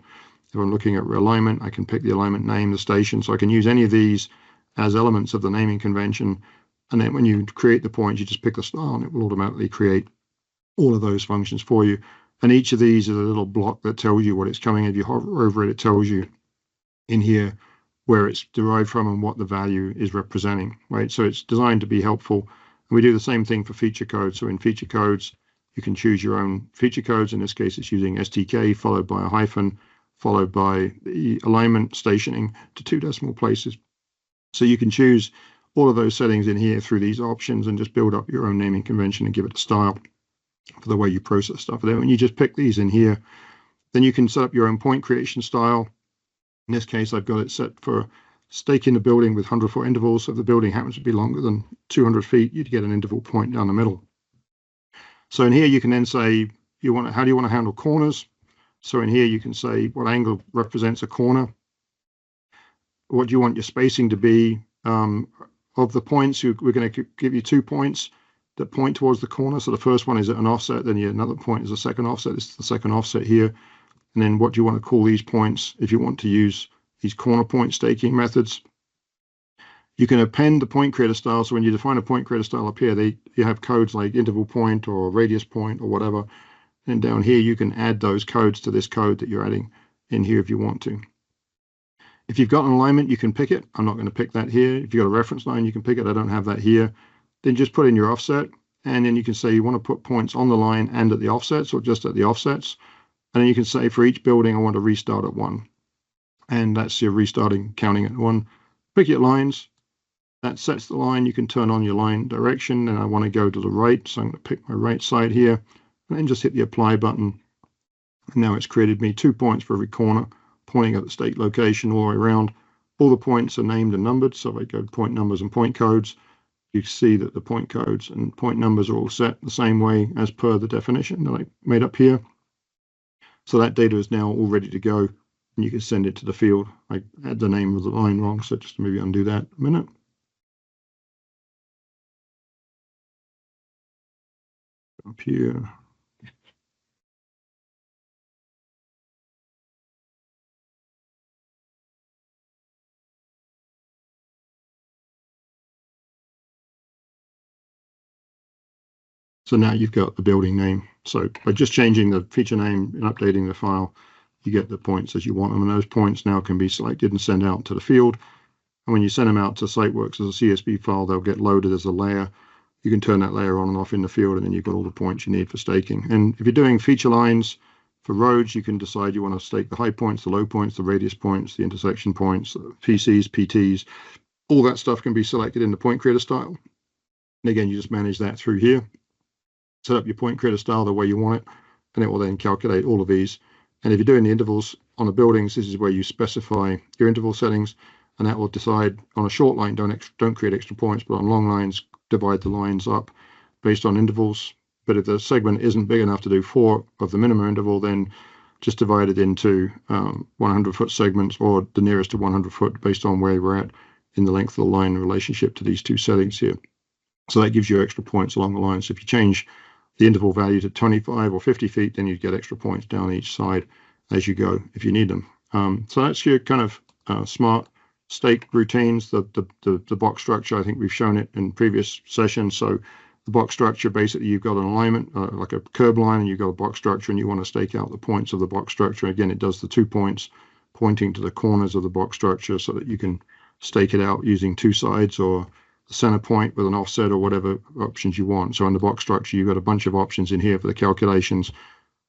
If I'm looking at realignment, I can pick the alignment name, the station. So I can use any of these as elements of the naming convention. And then when you create the points, you just pick the style and it will automatically create all of those functions for you. And each of these is a little block that tells you what it's coming. If you hover over it, it tells you in here where it's derived from and what the value is representing, right? So it's designed to be helpful. And we do the same thing for feature codes. So in feature codes, you can choose your own feature codes. In this case, it's using STK followed by a hyphen, followed by the alignment stationing to 2 decimal places. So you can choose all of those settings in here through these options and just build up your own naming convention and give it a style for the way you process stuff. Then when you just pick these in here, then you can set up your own point creation style. In this case, I've got it set for staking the building with 100-foot intervals. So if the building happens to be longer than 200 feet, you'd get an interval point down the middle. So in here, you can then say, how do you want to handle corners? So in here, you can say what angle represents a corner. What do you want your spacing to be? Of the points, we're going to give you 2 points that point towards the corner. So the first one is at an offset, then another point is a second offset. This is the second offset here. And then what do you want to call these points if you want to use these corner point staking methods? You can append the point creator style. So when you define a point creator style up here, you have codes like interval point or radius point or whatever. And down here, you can add those codes to this code that you're adding in here if you want to. If you've got an alignment, you can pick it. I'm not going to pick that here. If you've got a reference line, you can pick it. I don't have that here. Then just put in your offset. And then you can say you want to put points on the line and at the offsets or just at the offsets. And then you can say for each building, I want to restart at 1. And that's your restarting, counting at 1. Pick your lines. That sets the line. You can turn on your line direction. And I want to go to the right. So I'm going to pick my right side here. And then just hit the apply button. And now it's created me 2 points for every corner, pointing at the stake location all the way around. All the points are named and numbered. So if I go to point numbers and point codes, you see that the point codes and point numbers are all set the same way as per the definition that I made up here. So that data is now all ready to go, and you can send it to the field. I had the name of the line wrong, so just maybe undo that a minute. Up here. So now you've got the building name. So by just changing the feature name and updating the file, you get the points as you want them. And those points now can be selected and sent out to the field. And when you send them out to SiteWorks as a CSV file, they'll get loaded as a layer. You can turn that layer on and off in the field, and then you've got all the points you need for staking. And if you're doing feature lines for roads, you can decide you want to stake the high points, the low points, the radius points, the intersection points, the PCs, PTs. All that stuff can be selected in the point creator style. And again, you just manage that through here. Set up your point creator style the way you want it, and it will then calculate all of these. And if you're doing the intervals on the buildings, this is where you specify your interval settings, and that will decide on a short line, don't create extra points, but on long lines, divide the lines up based on intervals. But if the segment isn't big enough to do 4 of the minimum interval, then just divide it into 100-foot segments or the nearest to 100 foot based on where we're at in the length of the line in relationship to these 2 settings here. So that gives you extra points along the line. So if you change the interval value to 25 or 50 feet, then you get extra points down each side as you go if you need them. So that's your kind of smart stake routines. The box structure, I think we've shown it in previous sessions. So the box structure, basically you've got an alignment like a curb line, and you've got a box structure, and you want to stake out the points of the box structure. Again, it does the 2 points pointing to the corners of the box structure so that you can stake it out using 2 sides or the center point with an offset or whatever options you want. So in the box structure, you've got a bunch of options in here for the calculations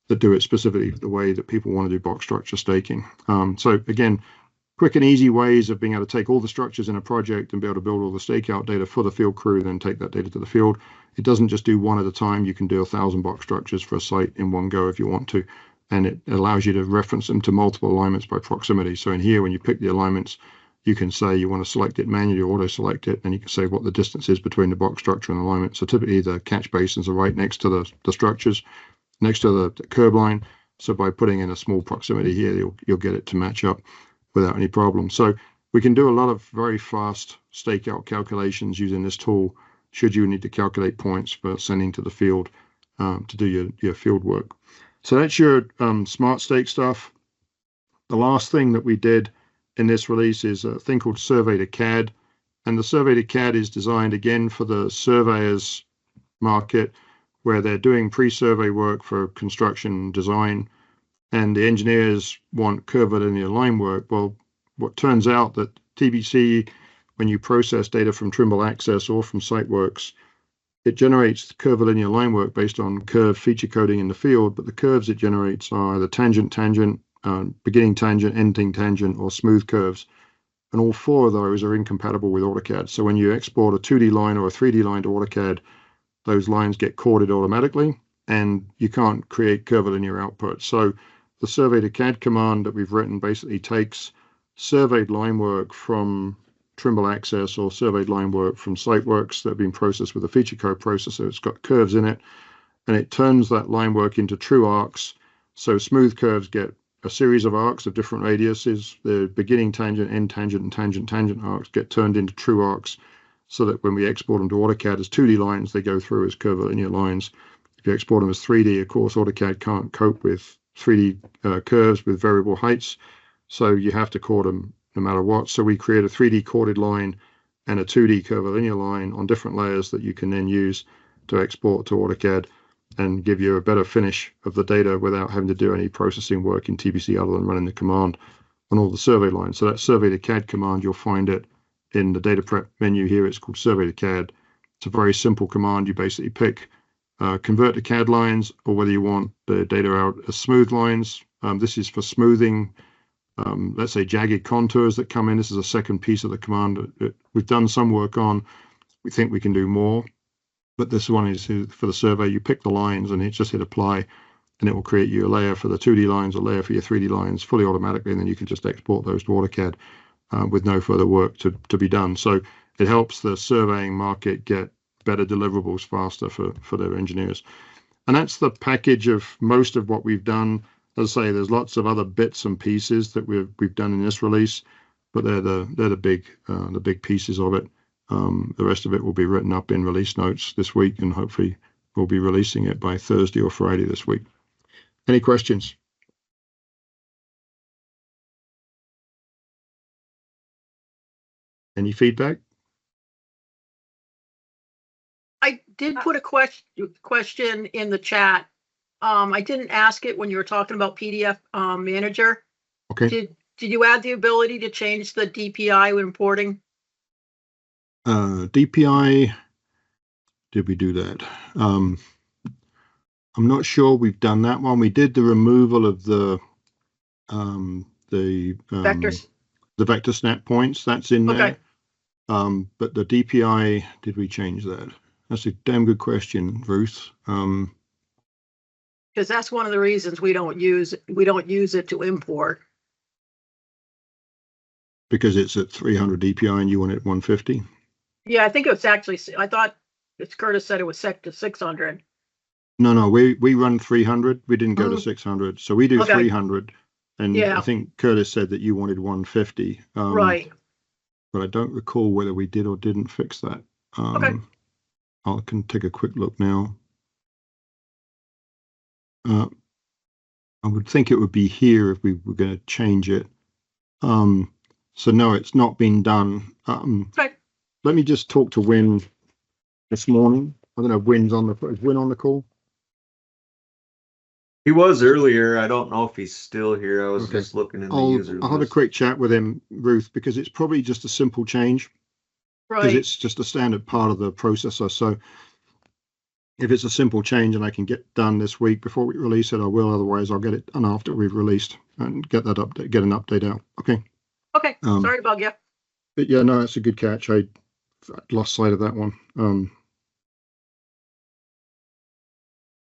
that do it specifically the way that people want to do box structure staking. So again, quick and easy ways of being able to take all the structures in a project and be able to build all the stakeout data for the field crew, then take that data to the field. It doesn't just do one at a time. You can do 1,000 box structures for a site in one go if you want to. And it allows you to reference them to multiple alignments by proximity. So in here, when you pick the alignments, you can say you want to select it manually or auto select it, and you can say what the distance is between the box structure and alignment. So typically the catch basins are right next to the structures, next to the curb line. So by putting in a small proximity here, you'll get it to match up without any problem. So we can do a lot of very fast stakeout calculations using this tool should you need to calculate points for sending to the field to do your field work. So that's your smart stake stuff. The last thing that we did in this release is a thing called Survey to CAD. And the Survey to CAD is designed again for the surveyors market, where they're doing pre-survey work for construction design, and the engineers want curvilinear line work. Well, what turns out that TBC, when you process data from Trimble Access or from SiteWorks, it generates curvilinear line work based on curve feature coding in the field, but the curves it generates are either tangent, beginning tangent, ending tangent, or smooth curves. And all four of those are incompatible with AutoCAD. So when you export a 2D line or a 3D line to AutoCAD, those lines get corded automatically, and you can't create curvilinear output. So the survey to CAD command that we've written basically takes surveyed line work from Trimble Access or surveyed line work from SiteWorks that have been processed with a feature code processor. It's got curves in it, and it turns that line work into true arcs. So smooth curves get a series of arcs of different radiuses. The beginning tangent, end tangent, and tangent arcs get turned into true arcs, so that when we export them to AutoCAD as 2D lines, they go through as curvilinear lines. If you export them as 3D, of course, AutoCAD can't cope with 3D curves with variable heights, so you have to chord them no matter what. So we create a 3D chorded line and a 2D curvilinear line on different layers that you can then use to export to AutoCAD and give you a better finish of the data without having to do any processing work in TBC other than running the command on all the survey lines. So that survey to CAD command, you'll find it in the data prep menu here. It's called survey to CAD. It's a very simple command. You basically pick convert to CAD lines, or whether you want the data out as smooth lines. This is for smoothing, let's say, jagged contours that come in. This is a second piece of the command that we've done some work on. We think we can do more, but this one is for the survey. You pick the lines and just hit apply, and it will create you a layer for the 2D lines, a layer for your 3D lines fully automatically, and then you can just export those to AutoCAD with no further work to be done. So it helps the surveying market get better deliverables faster for their engineers. And that's the package of most of what we've done. As I say, there's lots of other bits and pieces that we've done in this release, but they're the big pieces of it. The rest of it will be written up in release notes this week, and hopefully we'll be releasing it by Thursday or Friday this week. Any questions? Any feedback? I did put a question in the chat. I didn't ask it when you were talking about PDF Manager. Okay. Did you add the ability to change the DPI when importing? DPI, did we do that? I'm not sure we've done that one. We did the removal of the Vectors. The vector snap points. That's in there. Okay. But the DPI, did we change that? That's a damn good question, Ruth. Because that's one of the reasons we don't use it to import. Because it's at 300 DPI and you want it at 150? Yeah, I think it was actually, I thought Curtis said it was set to 600. No, we run 300. We didn't go to 600. So we do 300. And yeah. I think Curtis said that you wanted 150. Right. But I don't recall whether we did or didn't fix that. Okay. I can take a quick look now. I would think it would be here if we were going to change it. So no, it's not been done. Okay. Let me just talk to Win this morning. I don't know if Win's is Win on the call? He was earlier. I don't know if he's still here. I was Okay. just looking in the user I'll have a list. quick chat with him, Ruth, because it's probably just a simple change. Because Right. it's just a standard part of the processor. So if it's a simple change and I can get done this week before we release it, I will. Otherwise, I'll get it done after we've released and get that update, get an update out. Okay. Okay. Sorry to bug you. But yeah, no, it's a good catch. I lost sight of that one.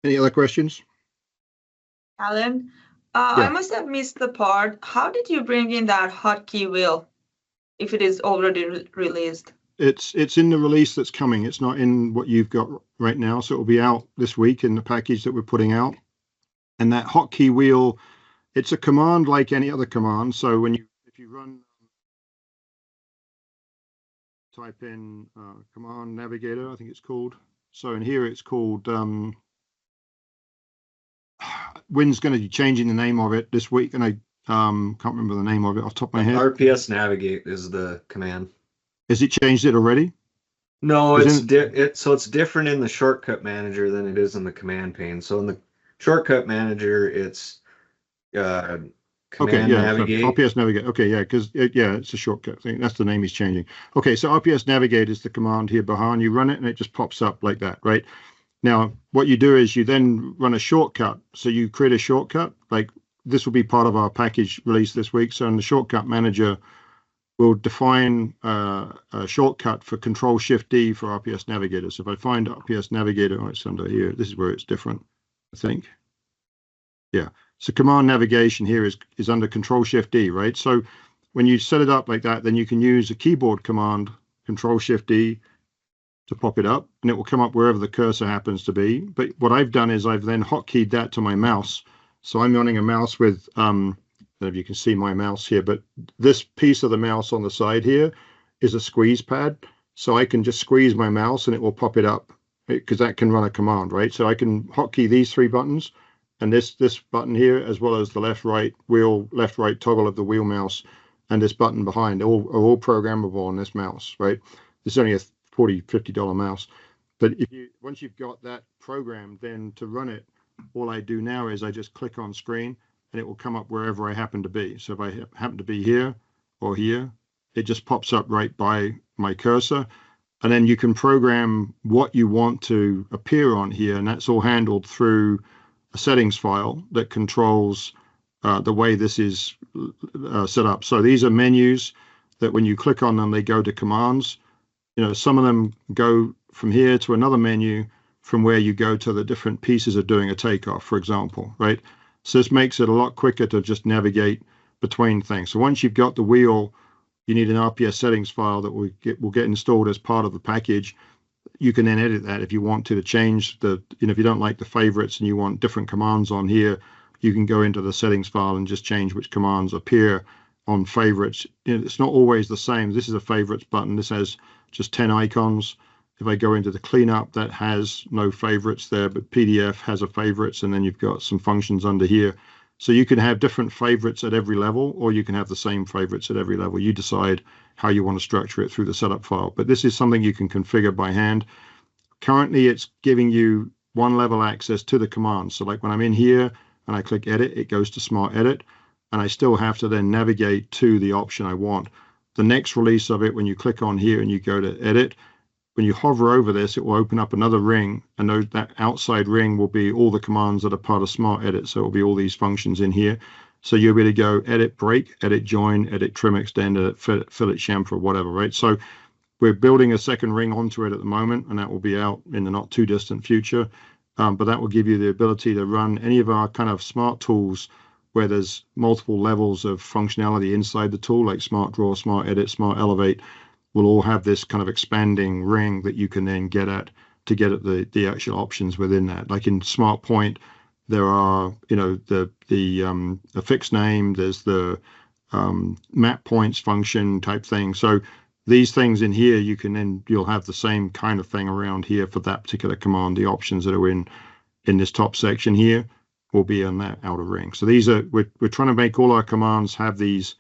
Any other questions? Alan, Yeah. I must have missed the part. How did you bring in that hotkey wheel if it is already released? It's in the release that's coming. It's not in what you've got right now. So it'll be out this week in the package that we're putting out. And that hotkey wheel, it's a command like any other command. So if you run, type in command navigator, I think it's called. So in here it's called, Win's going to be changing the name of it this week, and I can't remember the name of it off the top of my head. RPS navigate is the command. Has it changed it already? No, Is it's different in the shortcut manager than it is in the command pane. So in the shortcut manager, it's Okay, command yeah, so navigate. RPS Navigate. Okay, yeah, because yeah, it's a shortcut thing. That's the name he's changing. Okay, so RPS Navigate is the command here behind. You run it and it just pops up like that, right? Now, what you do is you then run a shortcut. So you create a shortcut. Like this will be part of our package release this week. So in the shortcut manager, we'll define a shortcut for Control Shift D for RPS Navigator. So if I find RPS Navigator, oh, it's under here. This is where it's different, I think. Yeah. So command navigation here is under Control Shift D, right? So when you set it up like that, then you can use a keyboard command, Control Shift D, to pop it up, and it will come up wherever the cursor happens to be. But what I've done is I've then hotkeyed that to my mouse. So I'm running a mouse with, I don't know if you can see my mouse here, but this piece of the mouse on the side here is a squeeze pad. So I can just squeeze my mouse and it will pop it up because that can run a command, right? So I can hotkey these three buttons and this button here, as well as the left right toggle of the wheel mouse and this button behind are all programmable on this mouse, right? This is only a $40, $50 mouse. But once you've got that programmed, then to run it, all I do now is I just click on screen and it will come up wherever I happen to be. So if I happen to be here or here, it just pops up right by my cursor. And then you can program what you want to appear on here. And that's all handled through a settings file that controls the way this is set up. So these are menus that when you click on them, they go to commands. You know, some of them go from here to another menu from where you go to the different pieces of doing a takeoff, for example, right? So this makes it a lot quicker to just navigate between things. So once you've got the wheel, you need an RPS settings file that will get installed as part of the package. You can then edit that if you want to change the, if you don't like the favorites and you want different commands on here, you can go into the settings file and just change which commands appear on favorites. It's not always the same. This is a favorites button. This has just 10 icons. If I go into the cleanup, that has no favorites there, but PDF has a favorites, and then you've got some functions under here. So you can have different favorites at every level, or you can have the same favorites at every level. You decide how you want to structure it through the setup file. But this is something you can configure by hand. Currently, it's giving you one level access to the commands. So like when I'm in here and I click edit, it goes to Smart Edit, and I still have to then navigate to the option I want. The next release of it, when you click on here and you go to edit, when you hover over this, it will open up another ring, and that outside ring will be all the commands that are part of Smart Edit. So it will be all these functions in here. So you'll be able to go edit break, edit join, edit trim extend, edit fillet chamfer, whatever, right? So we're building a second ring onto it at the moment, and that will be out in the not too distant future. But that will give you the ability to run any of our kind of smart tools where there's multiple levels of functionality inside the tool, like Smart Draw, Smart Edit, Smart Elevate, will all have this kind of expanding ring that you can then get at to get at the actual options within that. Like in Smart Point, there are, the fixed name, there's the map points function type thing. So these things in here, you'll have the same kind of thing around here for that particular command. The options that are in this top section here will be in that outer ring. So we're trying to make all our commands have these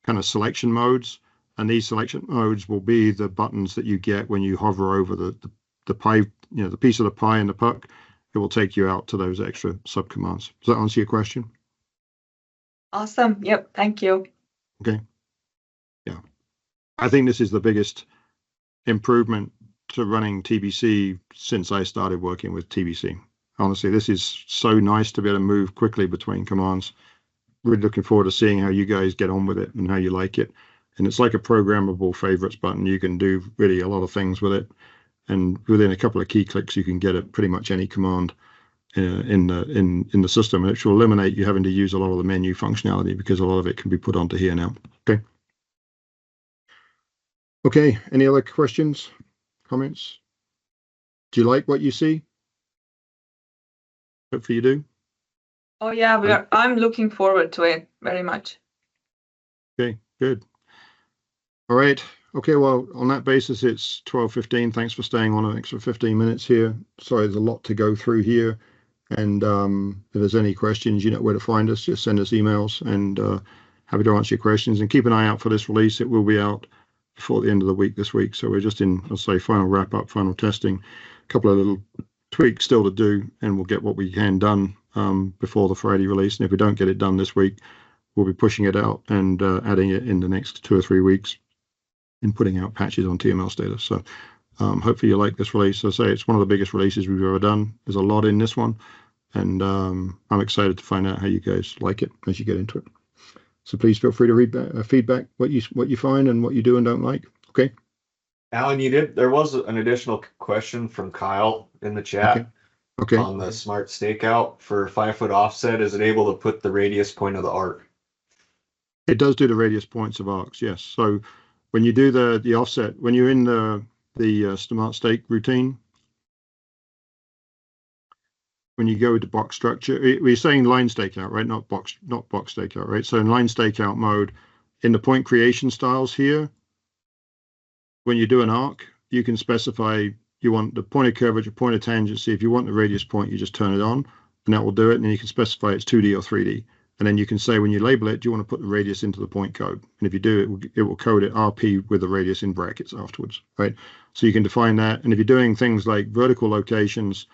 kind of selection modes. And these selection modes will be the buttons that you get when you hover over the pie, the piece of the pie and the puck. It will take you out to those extra subcommands. Does that answer your question? Awesome. Yep. Thank you. Okay. Yeah. I think this is the biggest improvement to running TBC since I started working with TBC. Honestly, this is so nice to be able to move quickly between commands. Really looking forward to seeing how you guys get on with it and how you like it. And it's like a programmable favorites button. You can do really a lot of things with it. And within a couple of key clicks, you can get at pretty much any command in the system, which will eliminate you having to use a lot of the menu functionality because a lot of it can be put onto here now. Okay. Okay. Any other questions, comments? Do you like what you see? Hopefully you do. Oh yeah, I'm looking forward to it very much. Okay, good. All right. Okay, well, on that basis, it's 12:15. Thanks for staying on an extra 15 minutes here. Sorry, there's a lot to go through here. And if there's any questions, you know where to find us. Just send us emails, and happy to answer your questions. And keep an eye out for this release. It will be out before the end of the week this week. So we're just in, I'll say, final wrap up, final testing, a couple of little tweaks still to do, and we'll get what we can done before the Friday release. And if we don't get it done this week, we'll be pushing it out and adding it in the next 2 or 3 weeks and putting out patches on TML status. So hopefully you like this release. As I say, it's one of the biggest releases we've ever done. There's a lot in this one, and I'm excited to find out how you guys like it as you get into it. So please feel free to read feedback, what you find and what you do and don't like. Okay. Alan, there was an additional question from Kyle in the chat. Okay. On the smart stakeout for 5-foot offset. Is it able to put the radius point of the arc? It does do the radius points of arcs, yes. So when you do the offset, when you're in the smart stake routine, when you go to box structure, we're saying line stakeout, right? Not box stakeout, right? So in line stakeout mode, in the point creation styles here, when you do an arc, you can specify you want the point of curvature, point of tangency. If you want the radius point, you just turn it on, and that will do it. And then you can specify it's 2D or 3D. And then you can say when you label it, do you want to put the radius into the point code? And if you do, it will code it RP with the radius in brackets afterwards, right? So you can define that. And if you're doing things like vertical locations,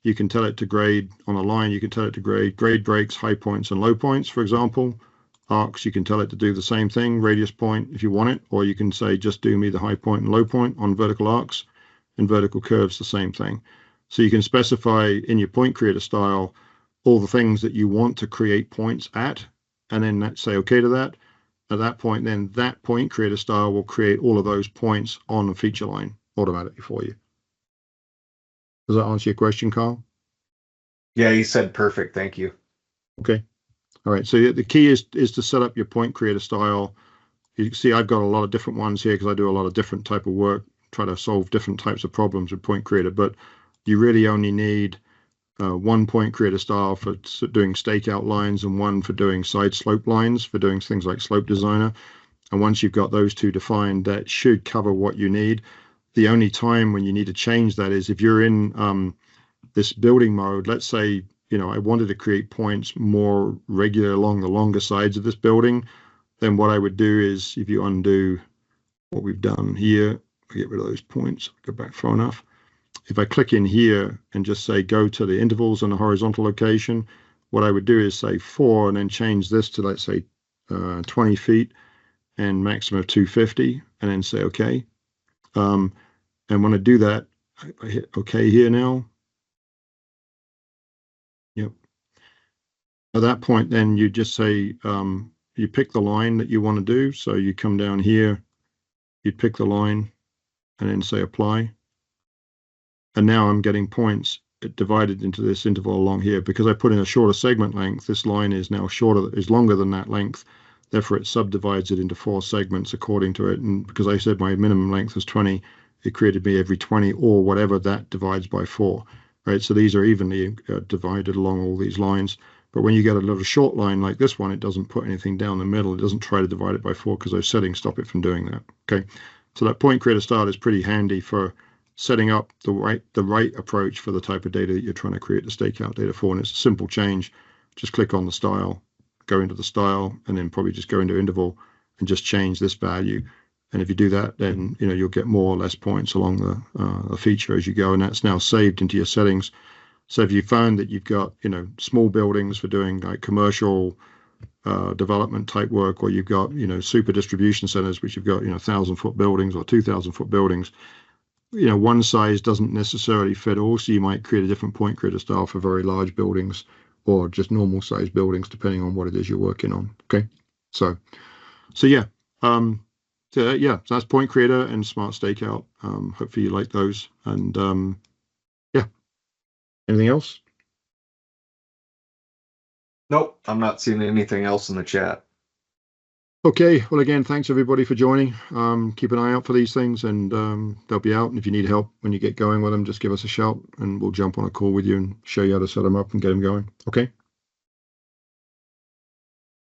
you can tell it to grade on a line. You can tell it to grade breaks, high points and low points, for example. Arcs, you can tell it to do the same thing, radius point if you want it, or you can say just do me the high point and low point on vertical arcs, and vertical curves the same thing. So you can specify in your point creator style all the things that you want to create points at, and then say okay to that. At that point, then that point creator style will create all of those points on the feature line automatically for you. Does that answer your question, Carl? Yeah, you said perfect. Thank you. Okay. All right. So the key is to set up your point creator style. You can see I've got a lot of different ones here because I do a lot of different type of work, try to solve different types of problems with point creator, but you really only need one point creator style for doing stakeout lines and one for doing side slope lines, for doing things like slope designer. And once you've got those two defined, that should cover what you need. The only time when you need to change that is if you're in this building mode. Let's say, I wanted to create points more regular along the longer sides of this building. Then what I would do is, if you undo what we've done here, get rid of those points, go back far enough. If I click in here and just say go to the intervals on the horizontal location, what I would do is say 4 and then change this to, let's say 20 feet and maximum of 250, and then say okay. And when I do that, I hit okay here now. Yep. At that point, then you just say you pick the line that you want to do. So you come down here, you'd pick the line and then say apply. And now I'm getting points divided into this interval along here. Because I put in a shorter segment length, this line is now longer than that length. Therefore, it subdivides it into 4 segments according to it. And because I said my minimum length was 20, it created me every 20 or whatever that divides by 4. Right? So these are evenly divided along all these lines. But when you get a little short line like this one, it doesn't put anything down the middle. It doesn't try to divide it by 4 because those settings stop it from doing that. Okay. So that point creator style is pretty handy for setting up the right approach for the type of data that you're trying to create the stakeout data for. And it's a simple change. Just click on the style, go into the style, and then probably just go into interval and just change this value. And if you do that, then you'll get more or less points along the feature as you go. And that's now saved into your settings. So if you found that you've got small buildings for doing like commercial development type work, or you've got super distribution centers which you've got 1,000-foot buildings or 2,000-foot buildings, one size doesn't necessarily fit all, so you might create a different point creator style for very large buildings or just normal size buildings depending on what it is you're working on. Okay, so yeah, so that's point creator and smart stakeout. Hopefully you like those, and yeah. Anything else? Nope, I'm not seeing anything else in the chat. Okay, well, again, thanks everybody for joining. Keep an eye out for these things, and they'll be out. And if you need help when you get going with them, just give us a shout and we'll jump on a call with you and show you how to set them up and get them going. Okay,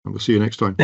and we'll see you next time.